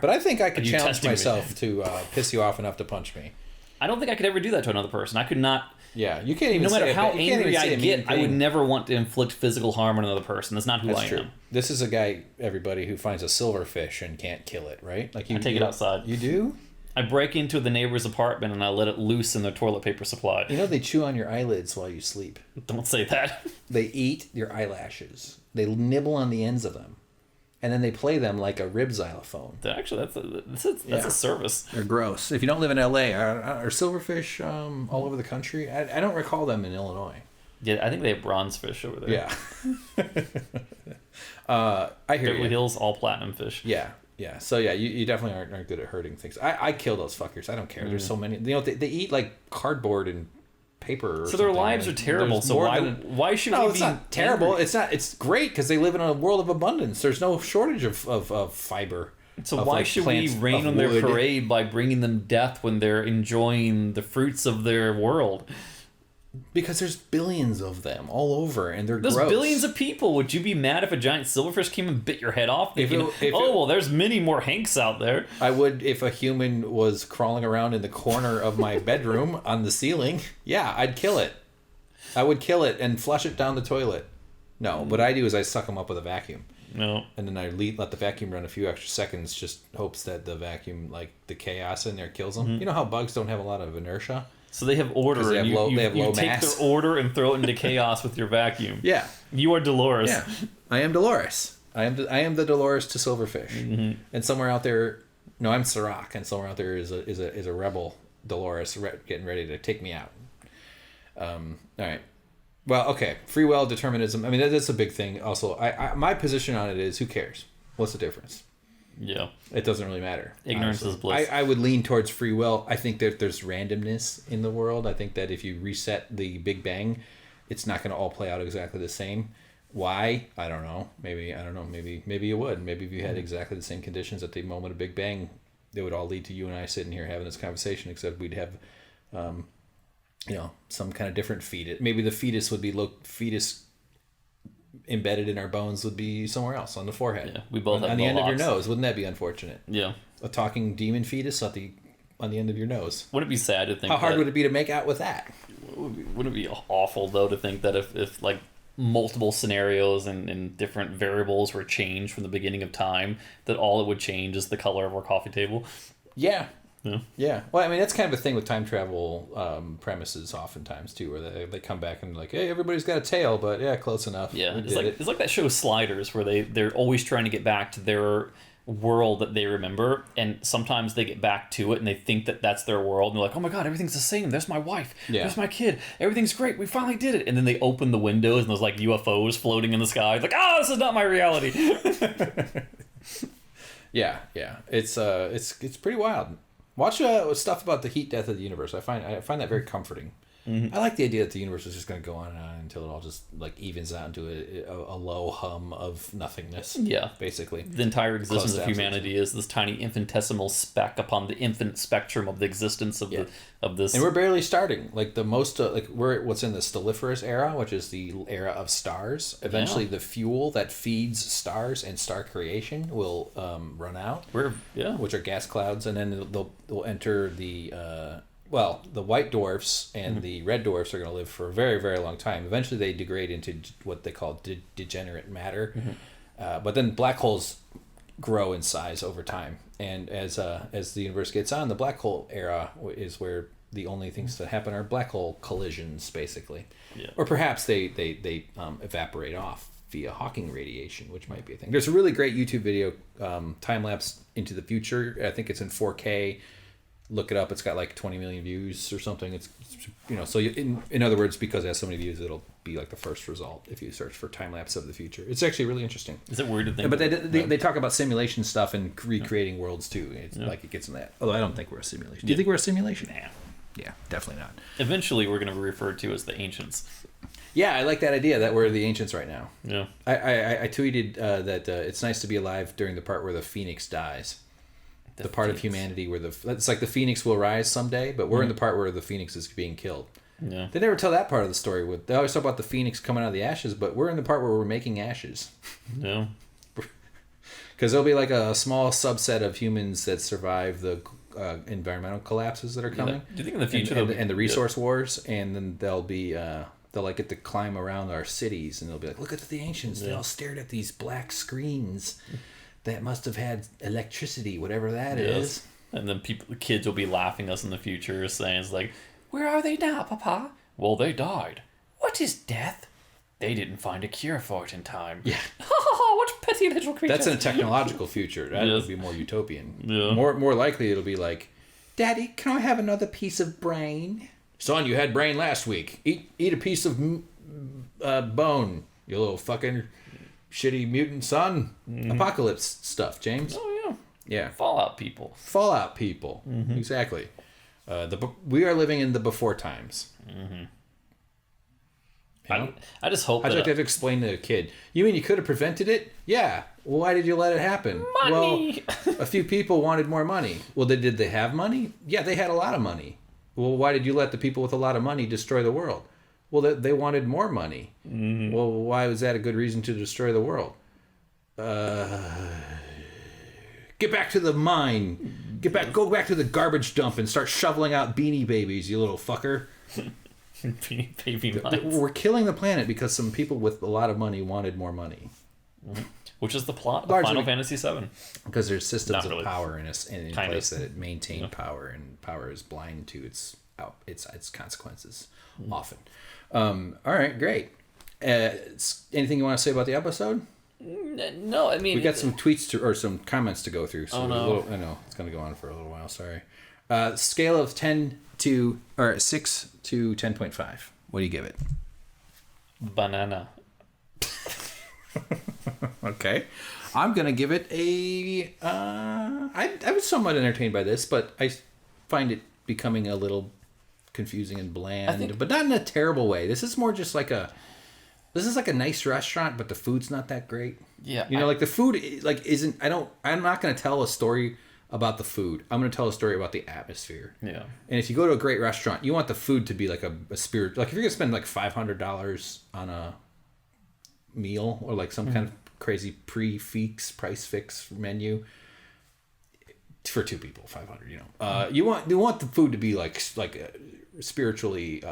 Speaker 1: But I think I could challenge myself to piss you off enough to punch me.
Speaker 2: I don't think I could ever do that to another person. I could not.
Speaker 1: Yeah, you can't even.
Speaker 2: No matter how angry I get, I would never want to inflict physical harm on another person. That's not who I am.
Speaker 1: This is a guy, everybody, who finds a silverfish and can't kill it, right? Like,
Speaker 2: I take it outside.
Speaker 1: You do?
Speaker 2: I break into the neighbor's apartment and I let it loose in their toilet paper supply.
Speaker 1: You know they chew on your eyelids while you sleep.
Speaker 2: Don't say that.
Speaker 1: They eat your eyelashes. They nibble on the ends of them, and then they play them like a rib xylophone.
Speaker 2: Actually, that's a service.
Speaker 1: They're gross. If you don't live in LA, are silverfish all over the country? I don't recall them in Illinois.
Speaker 2: Yeah, I think they have bronze fish over there.
Speaker 1: Yeah. I hear
Speaker 2: Beverly Hills, all platinum fish.
Speaker 1: Yeah. Yeah, so yeah, you definitely aren't good at hurting things. I kill those fuckers. I don't care. There's so many. You know, they eat like cardboard and paper.
Speaker 2: So their lives are terrible. So why should we be?
Speaker 1: It's not terrible. It's not. It's great because they live in a world of abundance. There's no shortage of fiber.
Speaker 2: So why should we rain on their parade by bringing them death when they're enjoying the fruits of their world?
Speaker 1: Because there's billions of them all over, and they're gross.
Speaker 2: There's billions of people. Would you be mad if a giant silverfish came and bit your head off? Well, there's many more Hanks out there.
Speaker 1: I would if a human was crawling around in the corner of my bedroom on the ceiling. Yeah, I'd kill it. I would kill it and flush it down the toilet. No, what I do is I suck them up with a vacuum.
Speaker 2: No.
Speaker 1: And then I let the vacuum run a few extra seconds, just hopes that the vacuum, like the chaos in there, kills them. Mm-hmm. You know how bugs don't have a lot of inertia?
Speaker 2: So they have order,
Speaker 1: they have
Speaker 2: and
Speaker 1: you
Speaker 2: take
Speaker 1: mass.
Speaker 2: their order and throw it into chaos with your vacuum.
Speaker 1: Yeah,
Speaker 2: you are Dolores.
Speaker 1: Yeah, I am Dolores. I am the Dolores to Silverfish. Mm-hmm. And somewhere out there, no, I'm Sirach, and somewhere out there is a rebel Dolores getting ready to take me out. All right. Well, okay. Free will, determinism. I mean, that's a big thing. Also, my position on it is, who cares? What's the difference?
Speaker 2: Yeah.
Speaker 1: It doesn't really matter.
Speaker 2: Ignorance is bliss.
Speaker 1: I would lean towards free will. I think that there's randomness in the world. I think that if you reset the Big Bang, it's not going to all play out exactly the same. Why? I don't know. Maybe you would. Maybe if you had exactly the same conditions at the moment of Big Bang, they would all lead to you and I sitting here having this conversation, except we'd have, some kind of different fetus. Maybe the fetus would be fetus embedded in our bones would be somewhere else on the forehead.
Speaker 2: Yeah, we both have
Speaker 1: on the end of your nose. Wouldn't that be unfortunate?
Speaker 2: Yeah,
Speaker 1: a talking demon fetus on the end of your nose.
Speaker 2: Wouldn't it be sad to think?
Speaker 1: How hard would it be to make out with that?
Speaker 2: Wouldn't it be awful though to think that if like multiple scenarios and different variables were changed from the beginning of time, that all it would change is the color of our coffee table?
Speaker 1: Yeah. Yeah. Well, I mean, that's kind of a thing with time travel premises oftentimes, too, where they come back and like, hey, everybody's got a tail, but yeah, close enough.
Speaker 2: Yeah, it's like that show Sliders, where they're always trying to get back to their world that they remember, and sometimes they get back to it and they think that that's their world, and they're like, oh my god, everything's the same, there's my wife, there's my kid, everything's great, we finally did it, and then they open the windows and there's like UFOs floating in the sky. It's like, this is not my reality.
Speaker 1: Yeah. It's pretty wild. Watch stuff about the heat death of the universe. I find that very comforting. Mm-hmm. I like the idea that the universe is just going to go on and on until it all just like evens out into a low hum of nothingness. Yeah, basically.
Speaker 2: The entire existence of humanity is this tiny infinitesimal speck upon the infinite spectrum of the existence of this.
Speaker 1: And we're barely starting. Like the most we're what's in the stelliferous era, which is the era of stars. Eventually, the fuel that feeds stars and star creation will run out. Which are gas clouds, and then they'll enter the. The white dwarfs and the red dwarfs are going to live for a very, very long time. Eventually, they degrade into what they call degenerate matter. Mm-hmm. But then black holes grow in size over time. And as the universe gets on, the black hole era is where the only things that happen are black hole collisions, basically. Yeah. Or perhaps they evaporate off via Hawking radiation, which might be a thing. There's a really great YouTube video, time-lapse into the future. I think it's in 4K. Look it up. It's got like 20 million views or something. It's so in other words, because it has so many views, it'll be like the first result if you search for time lapse of the future. It's actually really interesting.
Speaker 2: Is it weird to think?
Speaker 1: But they talk about simulation stuff and recreating worlds too. It's like it gets in that. Although I don't think we're a simulation. Do you think we're a simulation?
Speaker 2: Nah.
Speaker 1: Yeah, definitely not.
Speaker 2: Eventually, we're going to be referred to as the ancients.
Speaker 1: Yeah, I like that idea that we're the ancients right now. Yeah. I tweeted that it's nice to be alive during the part where the phoenix dies. The part of humanity where it's like the phoenix will rise someday, but we're in the part where the phoenix is being killed. Yeah. They never tell that part of the story. They always talk about the phoenix coming out of the ashes, but we're in the part where we're making ashes. Yeah. Because there'll be like a small subset of humans that survive the environmental collapses that are coming.
Speaker 2: Do you think in the future
Speaker 1: and the resource wars, and then they'll be they'll like get to climb around our cities, and they'll be like, look at the ancients. They all stared at these black screens. That must have had electricity, whatever that is.
Speaker 2: And then kids will be laughing us in the future, saying, it's like, where are they now, Papa? Well, they died. What is death? They didn't find a cure for it in time. Yeah. What petty little creature.
Speaker 1: That's in a technological future. That would be more utopian. Yeah. More likely it'll be like, Daddy, can I have another piece of brain? Son, you had brain last week. Eat a piece of bone, you little fucking... shitty mutant son. Apocalypse stuff, James.
Speaker 2: Oh yeah. Yeah. Fallout people.
Speaker 1: Mm-hmm. Exactly. We are living in the before times. Mm-hmm.
Speaker 2: I just hope
Speaker 1: I'd like to have to explain to a kid. You mean you could have prevented it? Yeah. Well, why did you let it happen?
Speaker 2: Money.
Speaker 1: Well, a few people wanted more money. Well, did they have money? Yeah, they had a lot of money. Well, why did you let the people with a lot of money destroy the world? Well, they wanted more money. Mm-hmm. Well, why was that a good reason to destroy the world? Get back to the mine. Go back to the garbage dump and start shoveling out Beanie Babies, you little fucker.
Speaker 2: Beanie Baby mines.
Speaker 1: We're killing the planet because some people with a lot of money wanted more money.
Speaker 2: Mm-hmm. Which is the plot of Final Fantasy VII.
Speaker 1: Because there's systems of power in place that maintain power, and power is blind to its consequences often. All right, great. Anything you want to say about the episode?
Speaker 2: No, I mean...
Speaker 1: We got some tweets or some comments to go through. So I know, it's going to go on for a little while, sorry. Scale of 6 to 10.5. What do you give it?
Speaker 2: Banana.
Speaker 1: Okay. I'm going to give it a... I was somewhat entertained by this, but I find it becoming a little... confusing and bland, but not in a terrible way. This is more just like a nice restaurant, but the food's not that great. Yeah, like the food isn't. I'm not going to tell a story about the food. I'm going to tell a story about the atmosphere. Yeah. And if you go to a great restaurant, you want the food to be like a spirit. Like if you're going to spend like $500 on a meal or like some kind of crazy price fix menu. For two people, 500. You want the food to be like spiritually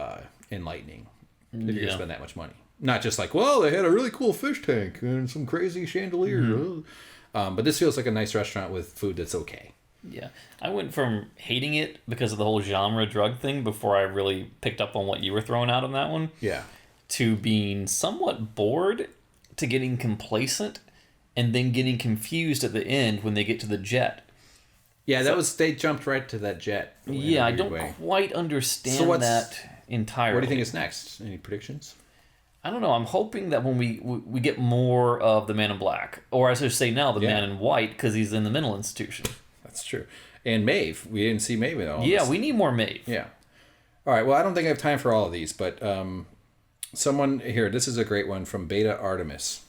Speaker 1: enlightening. If you're gonna spend that much money, not just like, well, they had a really cool fish tank and some crazy chandelier. Mm-hmm. But this feels like a nice restaurant with food that's okay.
Speaker 2: Yeah, I went from hating it because of the whole genre drug thing before I really picked up on what you were throwing out on that one. Yeah, to being somewhat bored, to getting complacent, and then getting confused at the end when they get to the jet.
Speaker 1: Yeah, they jumped right to that jet.
Speaker 2: Yeah, I don't quite understand that entirely.
Speaker 1: What do you think is next? Any predictions?
Speaker 2: I don't know. I'm hoping that when we get more of the Man in Black, or I should say now the Man in White, because he's in the mental institution.
Speaker 1: That's true. And Maeve. We didn't see Maeve at all.
Speaker 2: Yeah, we need more Maeve.
Speaker 1: Yeah. All right. Well, I don't think I have time for all of these, but someone here. This is a great one from Beta Artemis.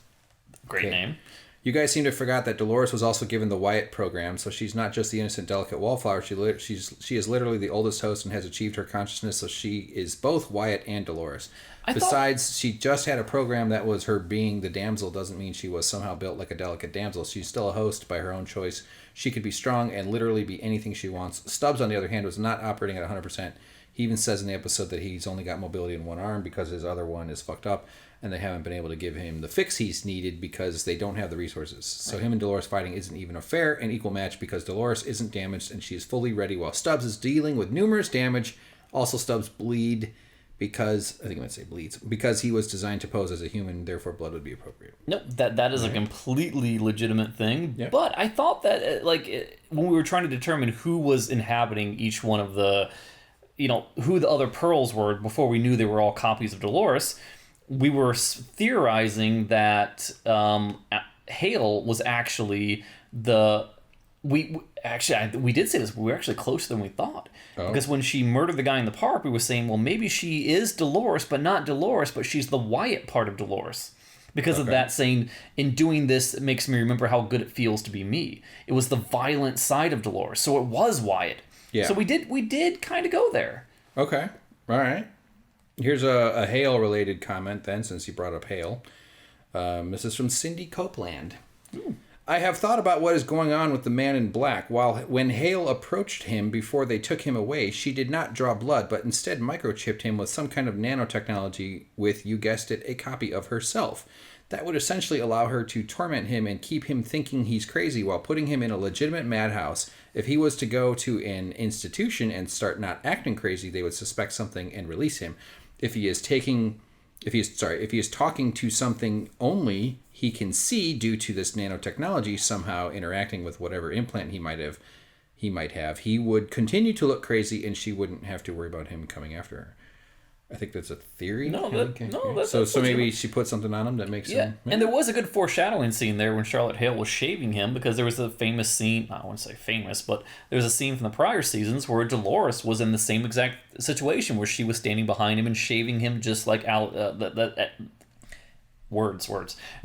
Speaker 2: Great name.
Speaker 1: You guys seem to have forgot that Dolores was also given the Wyatt program, so she's not just the innocent, delicate wallflower. She is literally the oldest host and has achieved her consciousness, so she is both Wyatt and Dolores. Besides, she just had a program that was her being the damsel doesn't mean she was somehow built like a delicate damsel. She's still a host by her own choice. She could be strong and literally be anything she wants. Stubbs, on the other hand, was not operating at 100%. He even says in the episode that he's only got mobility in one arm because his other one is fucked up, and they haven't been able to give him the fix he's needed because they don't have the resources. So him and Dolores fighting isn't even a fair and equal match because Dolores isn't damaged and she is fully ready while Stubbs is dealing with numerous damage. Also, Stubbs bleeds because he was designed to pose as a human, therefore blood would be appropriate.
Speaker 2: Nope, that is a completely legitimate thing. Yep. But I thought that when we were trying to determine who was inhabiting each one of the, who the other pearls were before we knew they were all copies of Dolores, we were theorizing that Hale was actually we did say this, but we were actually closer than we thought. Oh. Because when she murdered the guy in the park, we were saying, well, maybe she is Dolores, but not Dolores, but she's the Wyatt part of Dolores. Because of that saying, in doing this, it makes me remember how good it feels to be me. It was the violent side of Dolores, so it was Wyatt. Yeah. So we did kind of go there.
Speaker 1: Okay. All right. Here's a Hale-related comment then, since you brought up Hale. This is from Cindy Copeland. Ooh. I have thought about what is going on with the Man in Black. When Hale approached him before they took him away, she did not draw blood, but instead microchipped him with some kind of nanotechnology with, you guessed it, a copy of herself. That would essentially allow her to torment him and keep him thinking he's crazy while putting him in a legitimate madhouse. If he was to go to an institution and start not acting crazy, they would suspect something and release him. If he is talking to something only he can see due to this nanotechnology somehow interacting with whatever implant he might have, he would continue to look crazy and she wouldn't have to worry about him coming after her. I think that's a theory. So maybe she put something on him that makes him...
Speaker 2: Yeah, and there was a good foreshadowing scene there when Charlotte Hale was shaving him, because there was a famous scene, I wouldn't say famous, but there was a scene from the prior seasons where Dolores was in the same exact situation where she was standing behind him and shaving him just like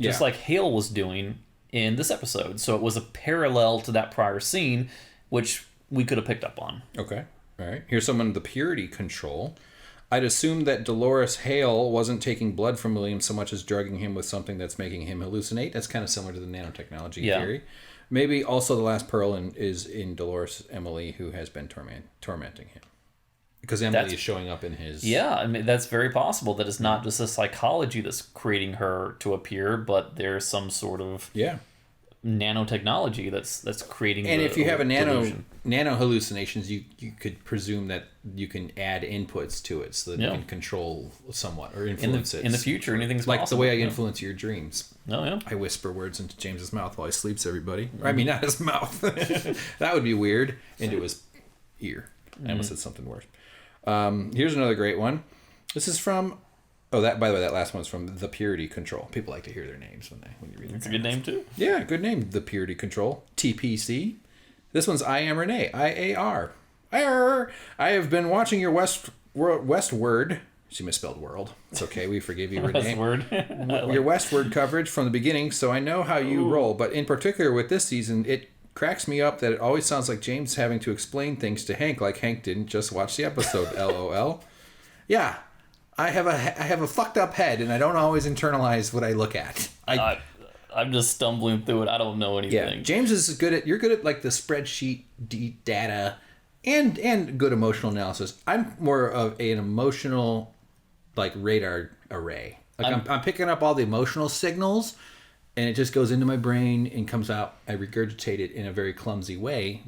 Speaker 2: just like Hale was doing in this episode. So it was a parallel to that prior scene, which we could have picked up on.
Speaker 1: Okay, all right. Here's someone, the purity control. I'd assume that Dolores Hale wasn't taking blood from William so much as drugging him with something that's making him hallucinate. That's kind of similar to the nanotechnology theory. Maybe also the last pearl is in Dolores Emily, who has been tormenting him. Because Emily is showing up in his...
Speaker 2: Yeah, I mean, that's very possible that it's not just a psychology that's creating her to appear, but there's some sort of...
Speaker 1: Yeah.
Speaker 2: Nanotechnology that's creating.
Speaker 1: And if you have a nano hallucinations, you could presume that you can add inputs to it so that you can control somewhat or influence it.
Speaker 2: In the future, anything's
Speaker 1: like
Speaker 2: possible.
Speaker 1: The way I influence your dreams.
Speaker 2: Oh yeah.
Speaker 1: I whisper words into James's mouth while he sleeps. Everybody. Mm-hmm. I mean, not his mouth. That would be weird. Into his ear. I almost said something worse. Here's another great one. This is from. Oh, by the way, that last one's from The Purity Control. People like to hear their names when you read them.
Speaker 2: It's a good name, too.
Speaker 1: Yeah, good name. The Purity Control. TPC. This one's I Am Renee. IAR. I have been watching your Westward. She misspelled world. It's okay. We forgive you, Renee.
Speaker 2: Westward.
Speaker 1: Your Westward coverage from the beginning, so I know how you roll. But in particular with this season, it cracks me up that it always sounds like James having to explain things to Hank like Hank didn't just watch the episode. LOL. Yeah. I have a fucked up head, and I don't always internalize what I look at.
Speaker 2: I'm just stumbling through it. I don't know anything.
Speaker 1: Yeah, James is you're good at like the spreadsheet data and good emotional analysis. I'm more of an emotional like radar array. Like I'm picking up all the emotional signals, and it just goes into my brain and comes out. I regurgitate it in a very clumsy way.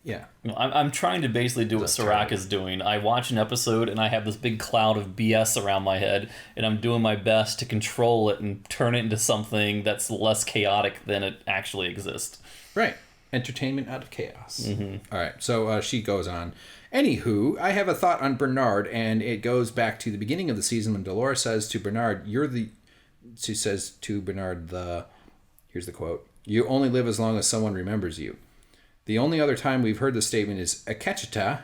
Speaker 1: Yeah.
Speaker 2: I'm trying to basically do what Sirac is doing. I watch an episode and I have this big cloud of BS around my head, and I'm doing my best to control it and turn it into something that's less chaotic than it actually exists.
Speaker 1: Right. entertainment out of chaos. All right, so she goes on. Anywho, I have a thought on Bernard, and it goes back to the beginning of the season when Dolores says to Bernard, she says to Bernard, here's the quote, "You only live as long as someone remembers you." The only other time we've heard the statement is Akecheta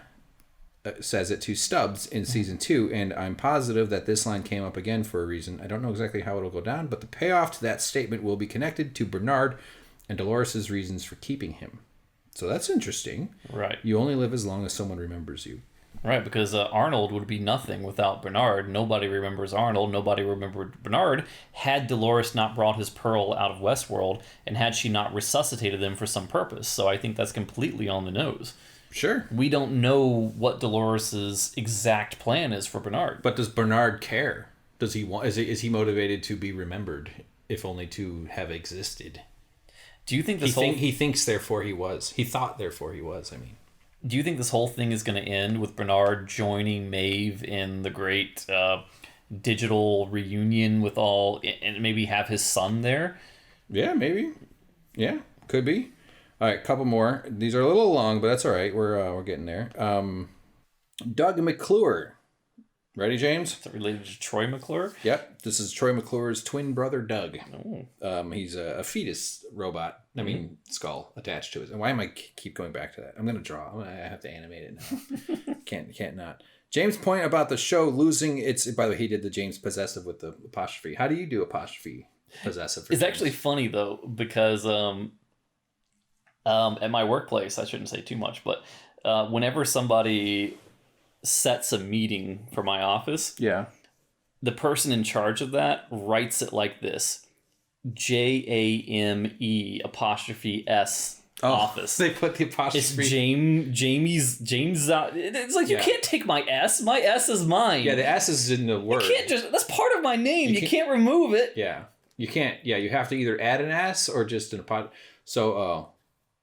Speaker 1: says it to Stubbs in season 2, and I'm positive that this line came up again for a reason. I don't know exactly how it'll go down, but the payoff to that statement will be connected to Bernard and Dolores' reasons for keeping him. So that's interesting.
Speaker 2: Right.
Speaker 1: You only live as long as someone remembers you.
Speaker 2: Right, because Arnold would be nothing without Bernard. Nobody remembers Arnold. Nobody remembered Bernard. Had Dolores not brought his pearl out of Westworld, and had she not resuscitated them for some purpose. So I think that's completely on the nose.
Speaker 1: Sure.
Speaker 2: We don't know what Dolores' exact plan is for Bernard.
Speaker 1: But does Bernard care? Does he want? Is he motivated to be remembered, if only to have existed?
Speaker 2: Do you think
Speaker 1: he thinks therefore he was? He thought therefore he was. I mean,
Speaker 2: do you think this whole thing is going to end with Bernard joining Maeve in the great digital reunion with all, and maybe have his son there?
Speaker 1: Yeah, maybe. Yeah, could be. All right, couple more. These are a little long, but that's all right. We're getting there. Doug McClure. Ready, James?
Speaker 2: Is that related to Troy McClure?
Speaker 1: Yep. This is Troy McClure's twin brother, Doug.
Speaker 2: Oh.
Speaker 1: He's a fetus robot. I mean, skull attached to it. And why am I keep going back to that? I'm going to draw. I have to animate it now. Can't not. James' point about the show losing its... By the way, he did the James possessive with the apostrophe. How do you do apostrophe possessive?
Speaker 2: It's actually funny, though, because at my workplace, I shouldn't say too much, but whenever somebody sets a meeting for my office, the person in charge of that writes it like this: JAME apostrophe S office.
Speaker 1: They put the apostrophe.
Speaker 2: It's James. It's like, you can't take my S. My S is mine.
Speaker 1: Yeah, the S is in the word.
Speaker 2: You can't that's part of my name. You can't remove it.
Speaker 1: Yeah, you can't. Yeah, you have to either add an S or just an apostrophe.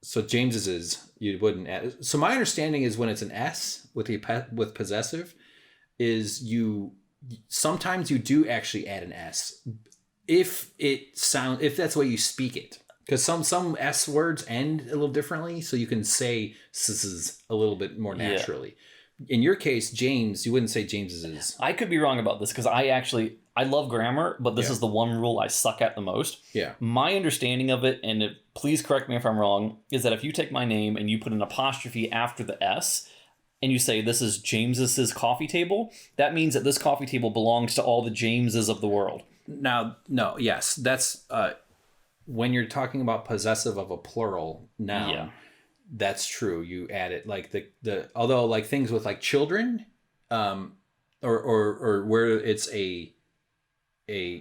Speaker 1: So James's is, you wouldn't add. So my understanding is when it's an S with possessive, is sometimes you do actually add an S if that's the way you speak it, because some S words end a little differently, so you can say s a little bit more naturally. In your case, James, you wouldn't say James's is.
Speaker 2: I could be wrong about this, because I love grammar, but this is the one rule I suck at the most.
Speaker 1: Yeah.
Speaker 2: My understanding of it, and please correct me if I'm wrong, is that if you take my name and you put an apostrophe after the S, and you say this is James's coffee table, that means that this coffee table belongs to all the Jameses of the world.
Speaker 1: Now, no, yes, that's when you're talking about possessive of a plural noun. Yeah. That's true. You add it like the although like things with like children, or where it's a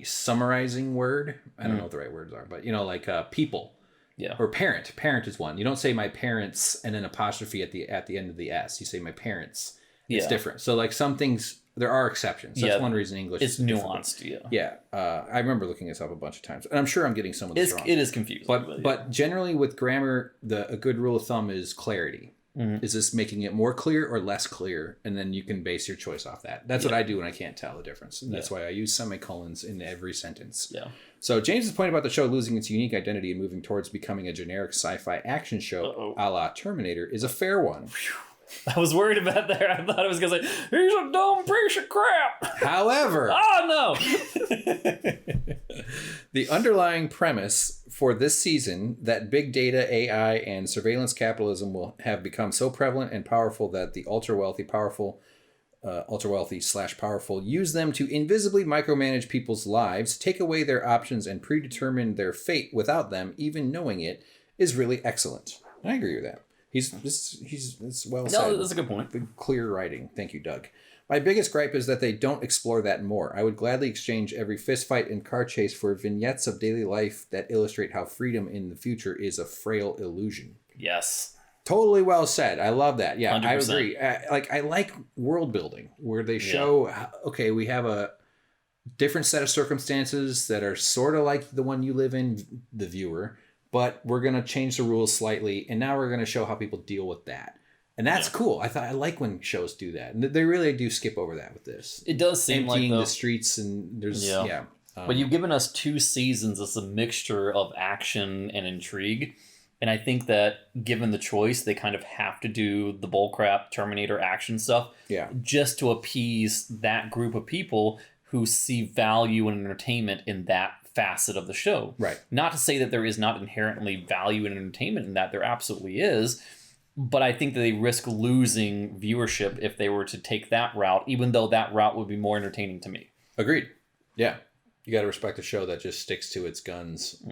Speaker 1: summarizing word. I don't know what the right words are, but like people.
Speaker 2: Yeah.
Speaker 1: Or parent. Parent is one. You don't say my parents and then apostrophe at the end of the S. You say my parents. It's different. So like some things, there are exceptions. That's one reason English
Speaker 2: is nuanced.
Speaker 1: Yeah. I remember looking this up a bunch of times, and I'm sure I'm getting some of this wrong.
Speaker 2: It is confusing.
Speaker 1: But generally with grammar, a good rule of thumb is clarity. Mm-hmm. Is this making it more clear or less clear? And then you can base your choice off that. That's what I do when I can't tell the difference. And that's why I use semicolons in every sentence.
Speaker 2: Yeah.
Speaker 1: So James's point about the show losing its unique identity and moving towards becoming a generic sci-fi action show a la Terminator is a fair one.
Speaker 2: I was worried about that. I thought I was going to say, he's a dumb piece of crap.
Speaker 1: However.
Speaker 2: Oh, no.
Speaker 1: The underlying premise for this season that big data, AI, and surveillance capitalism will have become so prevalent and powerful that the ultra-wealthy / powerful use them to invisibly micromanage people's lives, take away their options, and predetermine their fate without them even knowing it is really excellent. I agree with that. It's well said.
Speaker 2: No, that's a good point.
Speaker 1: Clear writing. Thank you, Doug. My biggest gripe is that they don't explore that more. I would gladly exchange every fistfight and car chase for vignettes of daily life that illustrate how freedom in the future is a frail illusion.
Speaker 2: Yes.
Speaker 1: Totally well said. I love that. Yeah, 100%. I agree. I like world building where they show, okay, we have a different set of circumstances that are sort of like the one you live in, the viewer, but we're going to change the rules slightly, and now we're going to show how people deal with that. And that's cool. I like when shows do that. And they really do skip over that with this.
Speaker 2: It does seem
Speaker 1: emptying
Speaker 2: like
Speaker 1: the streets, and there's
Speaker 2: but you've given us 2 seasons as a mixture of action and intrigue, And I think that given the choice, they kind of have to do the bullcrap Terminator action stuff just to appease that group of people who see value and entertainment in that facet of the show.
Speaker 1: Right.
Speaker 2: Not to say that there is not inherently value and entertainment in that. There absolutely is. But I think that they risk losing viewership if they were to take that route, even though that route would be more entertaining to me.
Speaker 1: Agreed. Yeah. You got to respect a show that just sticks to its guns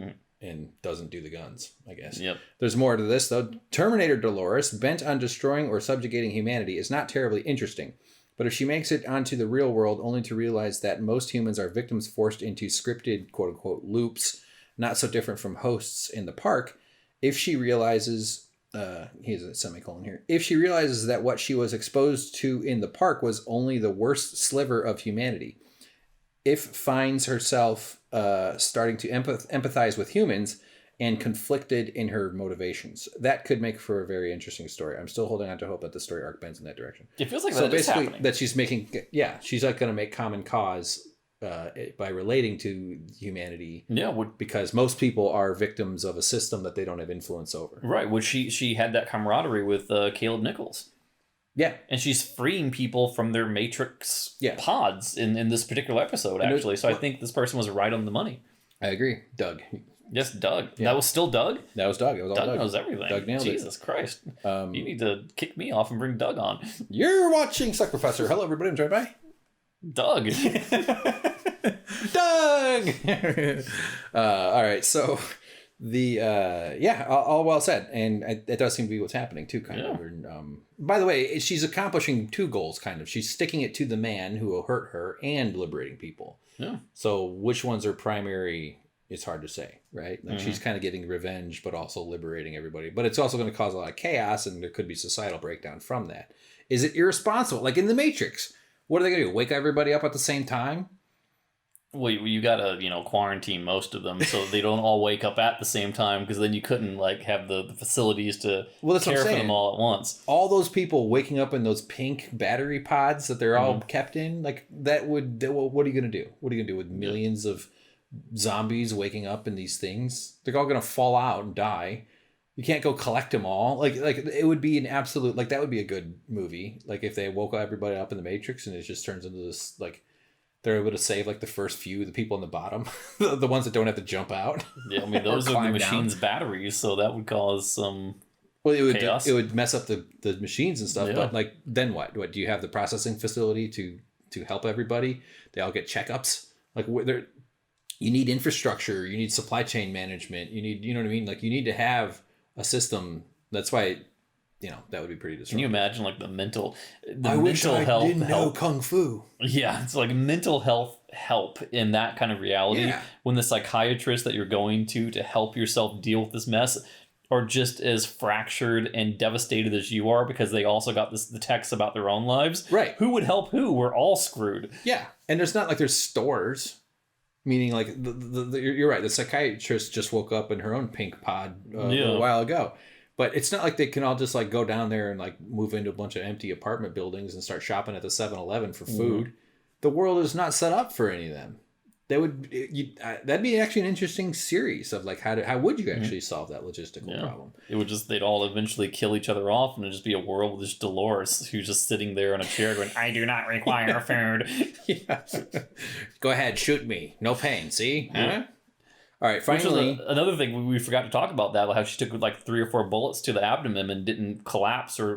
Speaker 1: and doesn't do the guns, I guess.
Speaker 2: Yep.
Speaker 1: There's more to this, though. Terminator Dolores, bent on destroying or subjugating humanity, is not terribly interesting. But if she makes it onto the real world only to realize that most humans are victims forced into scripted, quote-unquote, loops, not so different from hosts in the park, if she realizes... here's a semicolon here. If she realizes that what she was exposed to in the park was only the worst sliver of humanity, if finds herself starting to empathize with humans and conflicted in her motivations, that could make for a very interesting story. I'm still holding on to hope that the story arc bends in that direction.
Speaker 2: It feels like
Speaker 1: so
Speaker 2: that is happening.
Speaker 1: basically that she's making, she's like going to make common cause by relating to humanity.
Speaker 2: Yeah,
Speaker 1: because most people are victims of a system that they don't have influence over.
Speaker 2: Right. Well, she had that camaraderie with Caleb Nichols.
Speaker 1: Yeah.
Speaker 2: And she's freeing people from their Matrix pods in this particular episode, actually. So I think this person was right on the money.
Speaker 1: I agree. Doug.
Speaker 2: Yes, Doug. Yeah. That was still Doug?
Speaker 1: That was Doug. It was all Doug.
Speaker 2: Doug knows everything.
Speaker 1: Doug nailed
Speaker 2: Jesus Christ. You need to kick me off and bring Doug on.
Speaker 1: You're watching Suck Professor. Hello, everybody. I'm joined by...
Speaker 2: Doug.
Speaker 1: Doug! All right, so... all well said, and it does seem to be what's happening too, kind of. By the way, she's accomplishing two goals, kind of. She's sticking it to the man who will hurt her and liberating people.
Speaker 2: Yeah.
Speaker 1: So which ones are primary? It's hard to say, right? Like she's kind of getting revenge, but also liberating everybody. But it's also going to cause a lot of chaos, and there could be societal breakdown from that. Is it irresponsible? Like in the Matrix, what are they going to do? Wake everybody up at the same time?
Speaker 2: Well, you gotta, quarantine most of them so they don't all wake up at the same time, because then you couldn't have the facilities to care for them all at once.
Speaker 1: All those people waking up in those pink battery pods that they're all kept in, what are you gonna do? What are you gonna do with millions of zombies waking up in these things? They're all gonna fall out and die. You can't go collect them all. Like it would be an absolute that would be a good movie. Like if they woke everybody up in the Matrix and it just turns into this they're able to save the first few, the people on the bottom, the ones that don't have to jump out.
Speaker 2: Yeah, I mean those are the machine's batteries, so that would cause some chaos.
Speaker 1: It would mess up the machines and stuff. Yeah. But then what? What do you have the processing facility to help everybody? They all get checkups. You need infrastructure. You need supply chain management. You need you know what I mean. You need to have a system. That's why. That would be pretty disruptive.
Speaker 2: Can you imagine the mental
Speaker 1: health didn't know kung fu.
Speaker 2: Yeah, it's mental health help in that kind of reality. Yeah. When the psychiatrist that you're going to help yourself deal with this mess are just as fractured and devastated as you are, because they also got the text about their own lives.
Speaker 1: Right.
Speaker 2: Who would help who? We're all screwed.
Speaker 1: Yeah, and there's not there's stores. Meaning you're right. The psychiatrist just woke up in her own pink pod a while ago. But it's not they can all just go down there and move into a bunch of empty apartment buildings and start shopping at the 7-Eleven for food. Mm-hmm. The world is not set up for any of them. That'd be actually an interesting series of how would you actually solve that logistical problem?
Speaker 2: It would they'd all eventually kill each other off, and it'd just be a world with just Dolores who's just sitting there in a chair going, "I do not require food."
Speaker 1: Yeah. Go ahead, shoot me. No pain. See? Yeah. Huh? All right, finally.
Speaker 2: Another thing we forgot to talk about that, how she took 3 or 4 bullets to the abdomen and didn't collapse or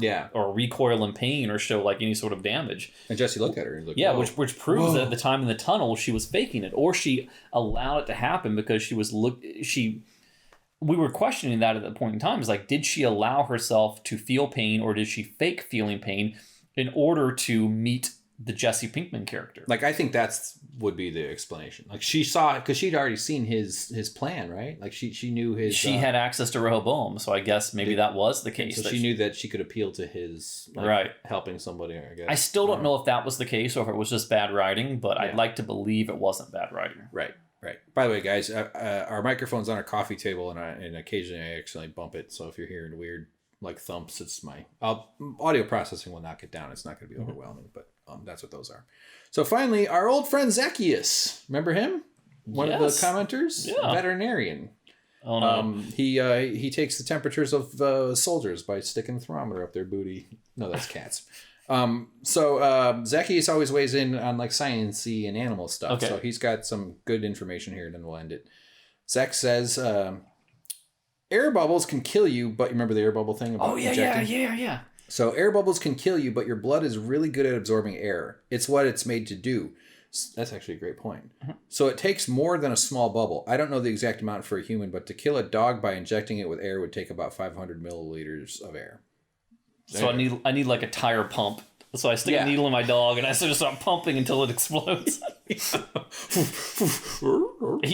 Speaker 2: recoil in pain or show any sort of damage.
Speaker 1: And Jesse looked at her and
Speaker 2: which proves that at the time in the tunnel she was faking it, or she allowed it to happen because she was we were questioning that at that point in time. Is did she allow herself to feel pain, or did she fake feeling pain in order to meet the Jesse Pinkman character?
Speaker 1: I think would be the explanation. She saw it because she'd already seen his plan, right? She knew his.
Speaker 2: She had access to Rehoboam, so I guess maybe that was the case.
Speaker 1: So she knew that she could appeal to his helping somebody. I guess
Speaker 2: I still don't know if that was the case or if it was just bad writing, but I'd like to believe it wasn't bad writing.
Speaker 1: Right. By the way, guys, our microphone's on our coffee table, and occasionally I accidentally bump it. So if you're hearing weird thumps, it's my audio processing will knock it down. It's not going to be overwhelming, but that's what those are. So finally, our old friend Zacchaeus. Remember him? One of the commenters?
Speaker 2: Yeah.
Speaker 1: Veterinarian.
Speaker 2: Oh no.
Speaker 1: He takes the temperatures of soldiers by sticking a thermometer up their booty. No, that's cats. So Zacchaeus always weighs in on like science-y and animal stuff. Okay. So he's got some good information here, and then we'll end it. Zach says, air bubbles can kill you, but remember the air bubble thing about injecting?
Speaker 2: Yeah.
Speaker 1: So air bubbles can kill you, but your blood is really good at absorbing air. It's what it's made to do. That's actually a great point. Mm-hmm. So it takes more than a small bubble. I don't know the exact amount for a human, but to kill a dog by injecting it with air would take about 500 milliliters of air.
Speaker 2: So I need like a tire pump. So I stick a needle in my dog and I sort of start pumping until it explodes. He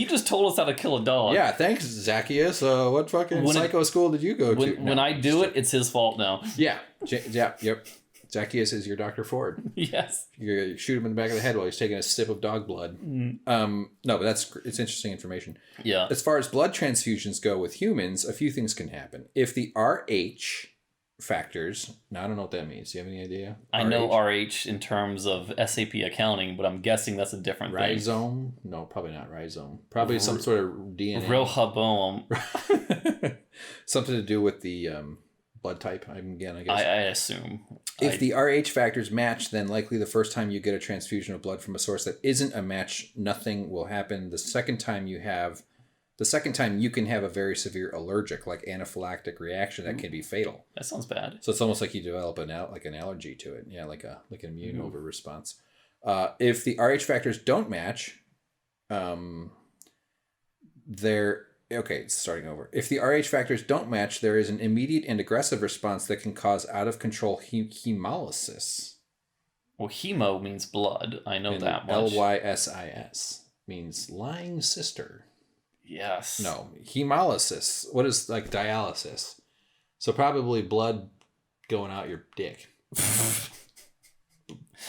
Speaker 2: just told us how to kill a dog.
Speaker 1: Yeah, thanks, Zacchaeus. What fucking psycho school did you go to?
Speaker 2: When I do it, it's his fault now.
Speaker 1: Yeah. Yep. Zacchaeus is your Dr. Ford.
Speaker 2: Yes.
Speaker 1: You shoot him in the back of the head while he's taking a sip of dog blood. No, but it's interesting information.
Speaker 2: Yeah.
Speaker 1: As far as blood transfusions go with humans, a few things can happen. If the RH factors, now I don't know what that means. Do you have any idea?
Speaker 2: I know RH in terms of SAP accounting, but I'm guessing that's a different thing.
Speaker 1: Rhizome? No, probably not rhizome. Probably some sort of DNA.
Speaker 2: Rhohobome.
Speaker 1: Something to do with the blood type, I guess.
Speaker 2: I assume.
Speaker 1: If the RH factors match, then likely the first time you get a transfusion of blood from a source that isn't a match, nothing will happen. The second time you can have a very severe allergic, like anaphylactic reaction that can be fatal.
Speaker 2: That sounds bad.
Speaker 1: So it's almost like you develop an allergy to it. Yeah, like an immune over response. If the RH factors don't match, starting over. If the RH factors don't match, there is an immediate and aggressive response that can cause out-of-control hemolysis.
Speaker 2: Well, hemo means blood. I know that much.
Speaker 1: LYSIS means lying sister.
Speaker 2: Yes.
Speaker 1: No, hemolysis. What is like dialysis? So probably blood going out your dick.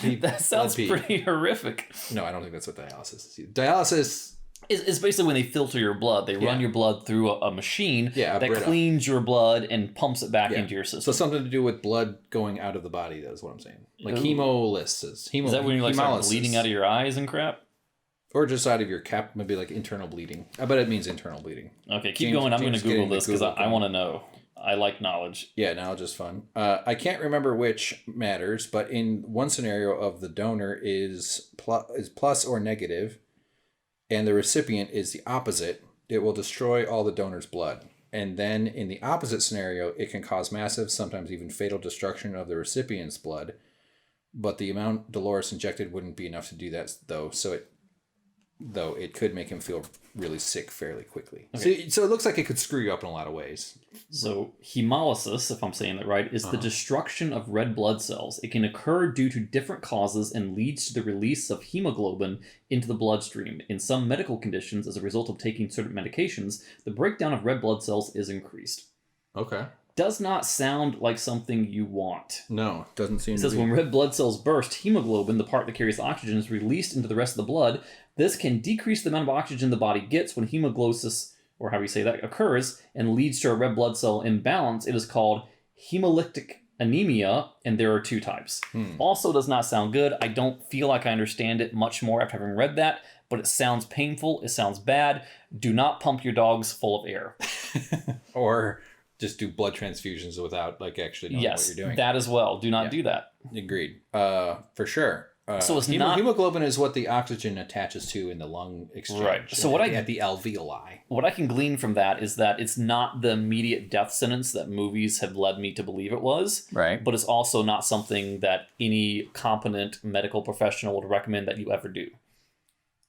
Speaker 2: That sounds pretty horrific.
Speaker 1: No, I don't think that's what dialysis is. Dialysis
Speaker 2: is basically when they filter your blood. They run your blood through a machine that
Speaker 1: Brita.
Speaker 2: cleans your blood and pumps it back into your system.
Speaker 1: So something to do with blood going out of the body. That's what I'm saying. Like hemolysis.
Speaker 2: Is that when you're like start bleeding out of your eyes and crap?
Speaker 1: Or just out of your cap, maybe like internal bleeding. I bet it means internal bleeding.
Speaker 2: Okay, keep going. I'm going to Google this because I want to know. I like knowledge.
Speaker 1: Yeah, knowledge is fun. I can't remember which matters, but in one scenario of the donor is plus or negative, and the recipient is the opposite, it will destroy all the donor's blood. And then in the opposite scenario, it can cause massive, sometimes even fatal destruction of the recipient's blood. But the amount Dolores injected wouldn't be enough to do that, though it could make him feel really sick fairly quickly. Okay. So it looks like it could screw you up in a lot of ways.
Speaker 2: So hemolysis, if I'm saying that right, is the destruction of red blood cells. It can occur due to different causes and leads to the release of hemoglobin into the bloodstream. In some medical conditions, as a result of taking certain medications, the breakdown of red blood cells is increased.
Speaker 1: Okay.
Speaker 2: Does not sound like something you want.
Speaker 1: No, doesn't seem to be.
Speaker 2: It says when red blood cells burst, hemoglobin, the part that carries oxygen, is released into the rest of the blood. This can decrease the amount of oxygen the body gets when hemoglobin, or how we say that, occurs and leads to a red blood cell imbalance. It is called hemolytic anemia, and there are two types. Also does not sound good. I don't feel like I understand it much more after having read that, but it sounds painful. It sounds bad. Do not pump your dogs full of air.
Speaker 1: Or just do blood transfusions without actually knowing what you're doing.
Speaker 2: Yes, that as well. Do not do that.
Speaker 1: Agreed. For sure.
Speaker 2: So it's not
Speaker 1: hemoglobin is what the oxygen attaches to in the lung exchange.
Speaker 2: Right. So at the
Speaker 1: alveoli.
Speaker 2: What I can glean from that is that it's not the immediate death sentence that movies have led me to believe it was.
Speaker 1: Right.
Speaker 2: But it's also not something that any competent medical professional would recommend that you ever do.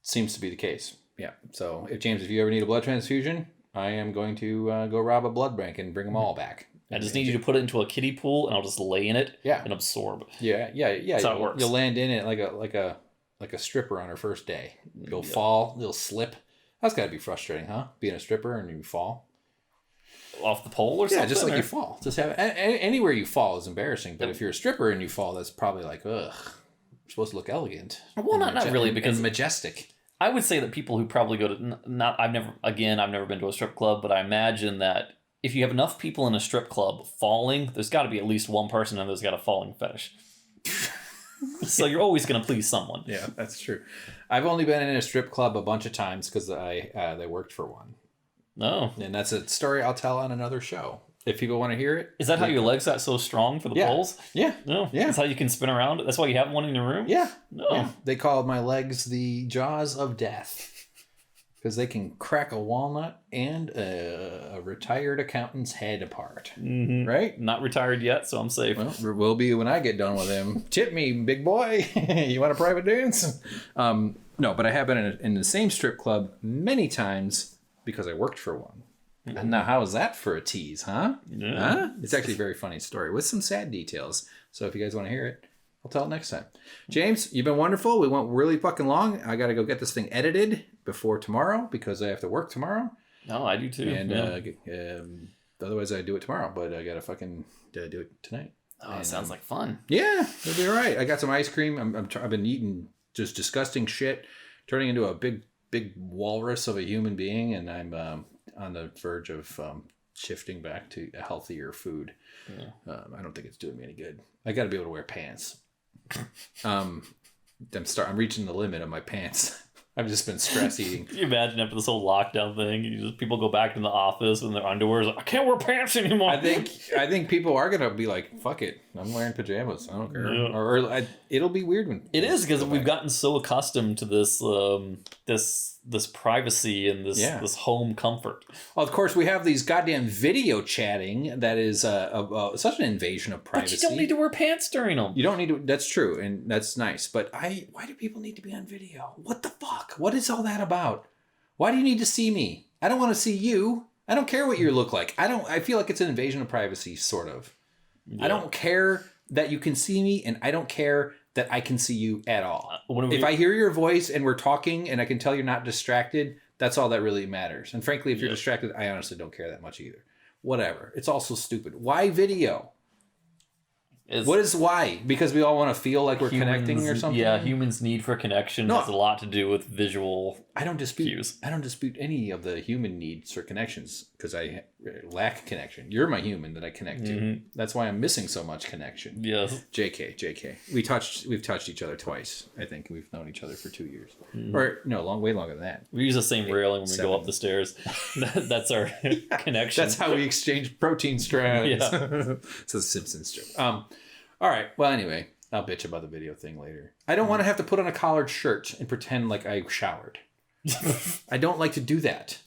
Speaker 1: Seems to be the case. Yeah. So if you ever need a blood transfusion, I am going to go rob a blood bank and bring them all back.
Speaker 2: I just need you to put it into a kiddie pool, and I'll just lay in it and absorb.
Speaker 1: Yeah.
Speaker 2: That's how it works.
Speaker 1: You'll land in it like a stripper on her first day. You'll fall, you'll slip. That's got to be frustrating, huh? Being a stripper and you fall.
Speaker 2: Off the pole or something?
Speaker 1: Yeah, just like you fall. Just anywhere you fall is embarrassing, but if you're a stripper and you fall, that's probably like, ugh. You're supposed to look elegant.
Speaker 2: Well, not really, because
Speaker 1: majestic.
Speaker 2: I would say that people who probably go to I've never been to a strip club, but I imagine that if you have enough people in a strip club falling, there's got to be at least one person and there's got a falling fetish. So you're always going to please someone.
Speaker 1: Yeah, that's true. I've only been in a strip club a bunch of times because they worked for one.
Speaker 2: No.
Speaker 1: And that's a story I'll tell on another show. If people want to hear it.
Speaker 2: Is that how your legs got so strong for the poles?
Speaker 1: Yeah.
Speaker 2: No.
Speaker 1: Yeah.
Speaker 2: That's how you can spin around. That's why you have one in your room?
Speaker 1: Yeah.
Speaker 2: No.
Speaker 1: Yeah. They called my legs the jaws of death. Because they can crack a walnut and a retired accountant's head apart.
Speaker 2: Mm-hmm.
Speaker 1: Right?
Speaker 2: Not retired yet, so I'm safe.
Speaker 1: Well, will be when I get done with him. Tip me, big boy. You want a private dance? No, but I have been in the same strip club many times because I worked for one. Mm-hmm. And now how is that for a tease, huh?
Speaker 2: Yeah.
Speaker 1: Huh? It's actually a very funny story with some sad details. So if you guys want to hear it, I'll tell it next time. James, you've been wonderful. We went really fucking long. I got to go get this thing edited before tomorrow because I have to work tomorrow.
Speaker 2: No, I do too.
Speaker 1: And otherwise I do it tomorrow, but I got to fucking do it tonight.
Speaker 2: Oh, it sounds like fun.
Speaker 1: Yeah, it'll be all right. I got some ice cream. I've been eating just disgusting shit, turning into a big walrus of a human being, and I'm on the verge of shifting back to a healthier food. Yeah. I don't think it's doing me any good. I got to be able to wear pants. I'm reaching the limit of my pants. I've just been stress eating.
Speaker 2: Can you imagine after this whole lockdown thing, people go back in the office in their underwear, like, I can't wear pants anymore.
Speaker 1: I think people are gonna be like, fuck it, I'm wearing pajamas. I don't care. Yeah. Or it'll be weird when
Speaker 2: it is because we've gotten so accustomed to this this privacy and this home comfort.
Speaker 1: Well, of course, we have these goddamn video chatting that is such an invasion of privacy.
Speaker 2: But you don't need to wear pants during them.
Speaker 1: You don't need to. That's true, and that's nice. But why do people need to be on video? What the fuck? What is all that about? Why do you need to see me? I don't want to see you. I don't care what you look like. I feel like it's an invasion of privacy, sort of. Yeah. I don't care that you can see me, and I don't care that I can see you at all. If I hear your voice and we're talking and I can tell you're not distracted, that's all that really matters. And frankly, if you're distracted, I honestly don't care that much either. Whatever. It's also stupid. Why video? What is why? Because we all want to feel like we're connecting or something?
Speaker 2: Yeah, humans' need for connection has a lot to do with visual cues.
Speaker 1: I don't dispute any of the human needs for connections because I lack connection. You're my human that I connect to. That's why I'm missing so much connection.
Speaker 2: Yes.
Speaker 1: JK. We've touched each other twice. I think we've known each other for 2 years. Or no, way longer than that.
Speaker 2: We use the same railing when we go up the stairs. That's our connection.
Speaker 1: That's how we exchange protein strands. Yeah. It's a Simpsons joke. All right. Well, anyway, I'll bitch about the video thing later. I don't want to have to put on a collared shirt and pretend like I showered. I don't like to do that.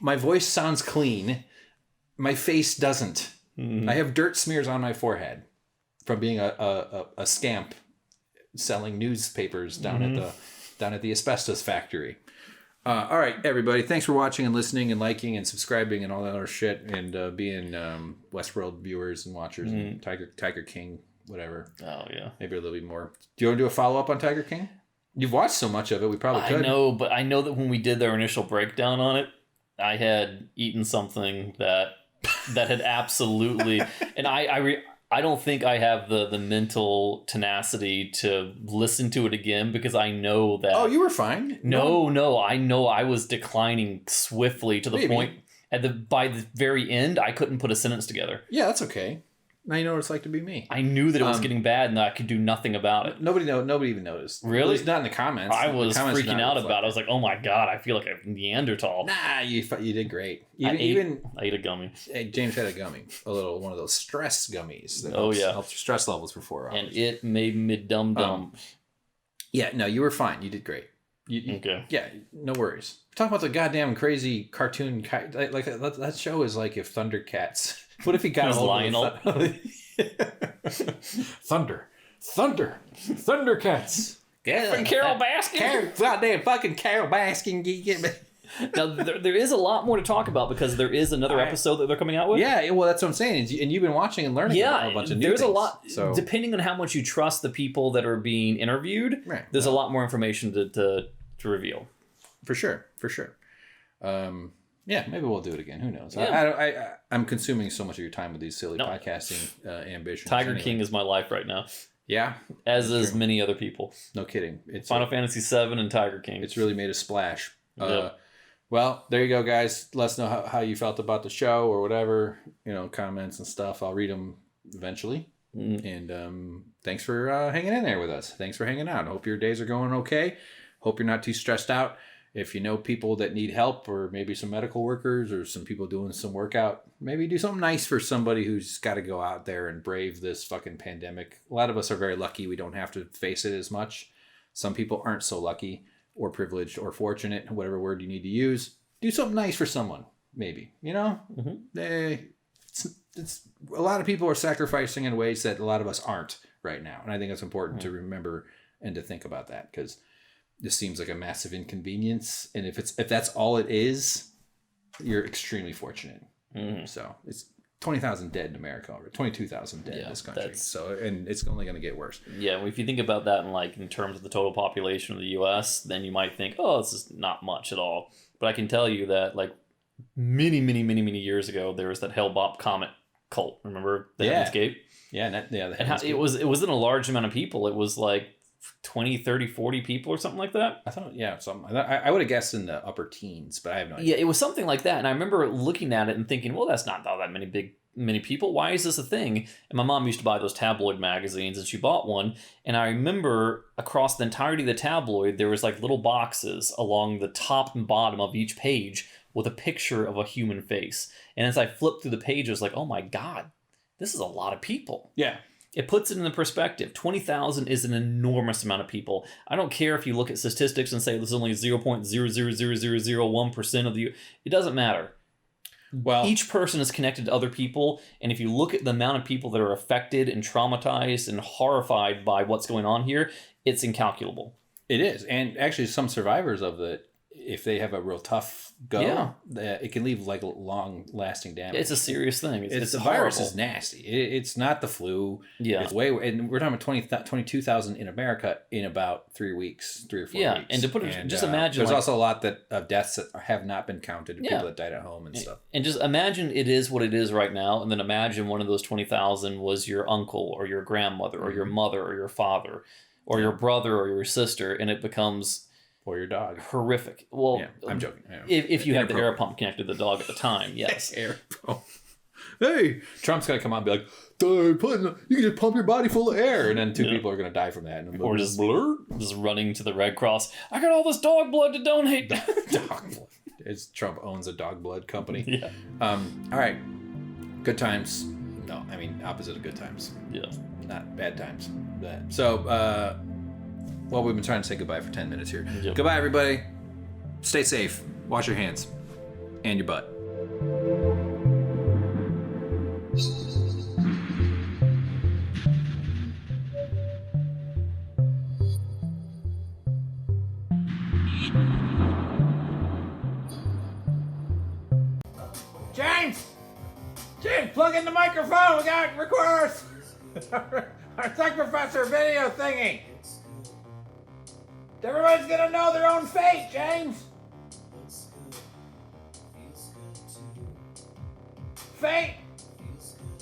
Speaker 1: My voice sounds clean. My face doesn't. I have dirt smears on my forehead from being a scamp selling newspapers down at the asbestos factory. All right, everybody. Thanks for watching and listening and liking and subscribing and all that other shit and being Westworld viewers and watchers and Tiger King. Whatever.
Speaker 2: Oh, yeah.
Speaker 1: Maybe a little bit more. Do you want to do a follow-up on Tiger King? You've watched so much of it, we probably could.
Speaker 2: I know, but I know that when we did their initial breakdown on it, I had eaten something that had absolutely... And I don't think I have the mental tenacity to listen to it again because I know that...
Speaker 1: Oh, you were fine.
Speaker 2: No. I know I was declining swiftly to the point... By the very end, I couldn't put a sentence together.
Speaker 1: Yeah, that's okay. Now you know what it's like to be me.
Speaker 2: I knew that it was getting bad and that I could do nothing about it.
Speaker 1: Nobody even noticed.
Speaker 2: Really?
Speaker 1: It's not in the comments.
Speaker 2: I was freaking out about it. I was like, oh my God, I feel like a Neanderthal.
Speaker 1: Nah, you did great.
Speaker 2: I ate a gummy.
Speaker 1: James had a gummy. One of those stress gummies. That helps stress levels for 4 hours.
Speaker 2: And it made me dumb.
Speaker 1: Yeah, no, you were fine. You did great.
Speaker 2: Okay.
Speaker 1: Yeah, no worries. Talk about the goddamn crazy cartoon. Like that show is like if Thundercats... What if he got
Speaker 2: Lionel?
Speaker 1: Thundercats.
Speaker 2: From Carol Baskin.
Speaker 1: Goddamn fucking Carol Baskin.
Speaker 2: Now there is a lot more to talk about because there is another episode that they're coming out with.
Speaker 1: Yeah, well, that's what I'm saying. And you've been watching and learning a bunch of new things.
Speaker 2: There's a lot. So. Depending on how much you trust the people that are being interviewed, there's a lot more information to reveal. For sure. Yeah, maybe we'll do it again. Who knows? Yeah. I'm consuming so much of your time with these silly podcasting ambitions. Tiger King is my life right now.
Speaker 1: Yeah.
Speaker 2: As is many other people.
Speaker 1: No kidding. It's
Speaker 2: Final Fantasy VII and Tiger King.
Speaker 1: It's really made a splash. Well, there you go, guys. Let us know how you felt about the show or whatever. Comments and stuff. I'll read them eventually. And thanks for hanging in there with us. Thanks for hanging out. I hope your days are going okay. Hope you're not too stressed out. if you know people that need help, or maybe some medical workers or some people doing some workout, maybe do something nice for somebody who's got to go out there and brave this fucking pandemic. A lot of us are very lucky we don't have to face it as much. Some people aren't so lucky or privileged or fortunate, whatever word you need to use. Do something nice for someone, maybe. You know? Mm-hmm. It's a lot of people are sacrificing in ways that a lot of us aren't right now. And I think it's important to remember and to think about that, because this seems like a massive inconvenience. And if that's all it is, you're extremely fortunate. Mm-hmm. So it's 20,000 dead in America already, 22,000 dead in this country. So, and it's only going to get worse.
Speaker 2: Yeah, well, if you think about that in terms of the total population of the U.S., then you might think, oh, this is not much at all. But I can tell you that many, many, many, many years ago, there was that Hale-Bopp comet cult. Remember the Heaven's Gate?
Speaker 1: Yeah, the
Speaker 2: Heaven's Gate. It wasn't a large amount of people. It was 20, 30, 40 people or something like that.
Speaker 1: I thought, something. I would have guessed in the upper teens, but I have no idea.
Speaker 2: Yeah, it was something like that. And I remember looking at it and thinking, well, that's not that many people. Why is this a thing? And my mom used to buy those tabloid magazines, and she bought one. And I remember across the entirety of the tabloid, there was little boxes along the top and bottom of each page with a picture of a human face. And as I flipped through the page, I was like, oh my God, this is a lot of people.
Speaker 1: Yeah.
Speaker 2: It puts it in the perspective. 20,000 is an enormous amount of people. I don't care if you look at statistics and say this is only 0.00001% of the... It doesn't matter. Well, each person is connected to other people, and if you look at the amount of people that are affected and traumatized and horrified by what's going on here, it's incalculable.
Speaker 1: It is. And actually some survivors of it, if they have a real tough go, it can leave long-lasting damage.
Speaker 2: It's a serious thing. It's
Speaker 1: the virus is nasty. It's not the flu. Yeah. It's way, and we're talking about 22,000 in America in about 3 weeks, 3 or 4 weeks. Yeah,
Speaker 2: and to put it, just imagine.
Speaker 1: There's also a lot of deaths that have not been counted, people that died at home and stuff.
Speaker 2: And just imagine it is what it is right now, and then imagine one of those 20,000 was your uncle or your grandmother or your mother or your father or your brother or your sister, and it becomes...
Speaker 1: Or your dog.
Speaker 2: Horrific. Well,
Speaker 1: yeah, I'm joking.
Speaker 2: If you had the air pump connected to the dog at the time, yes.
Speaker 1: Air pump. Hey, Trump's going to come out and be like, you can just pump your body full of air. And then two people are going to die from that.
Speaker 2: Or just running to the Red Cross. I got all this dog blood to donate.
Speaker 1: Dog blood. Trump owns a dog blood company.
Speaker 2: Yeah.
Speaker 1: All right. Good times. No, I mean, opposite of good times.
Speaker 2: Yeah.
Speaker 1: Not bad times. So, well, we've been trying to say goodbye for 10 minutes here. Yep. Goodbye, everybody. Stay safe. Wash your hands. And your butt. James, plug in the microphone. We got request our tech professor video thingy. Everybody's gonna know their own fate, James. Fate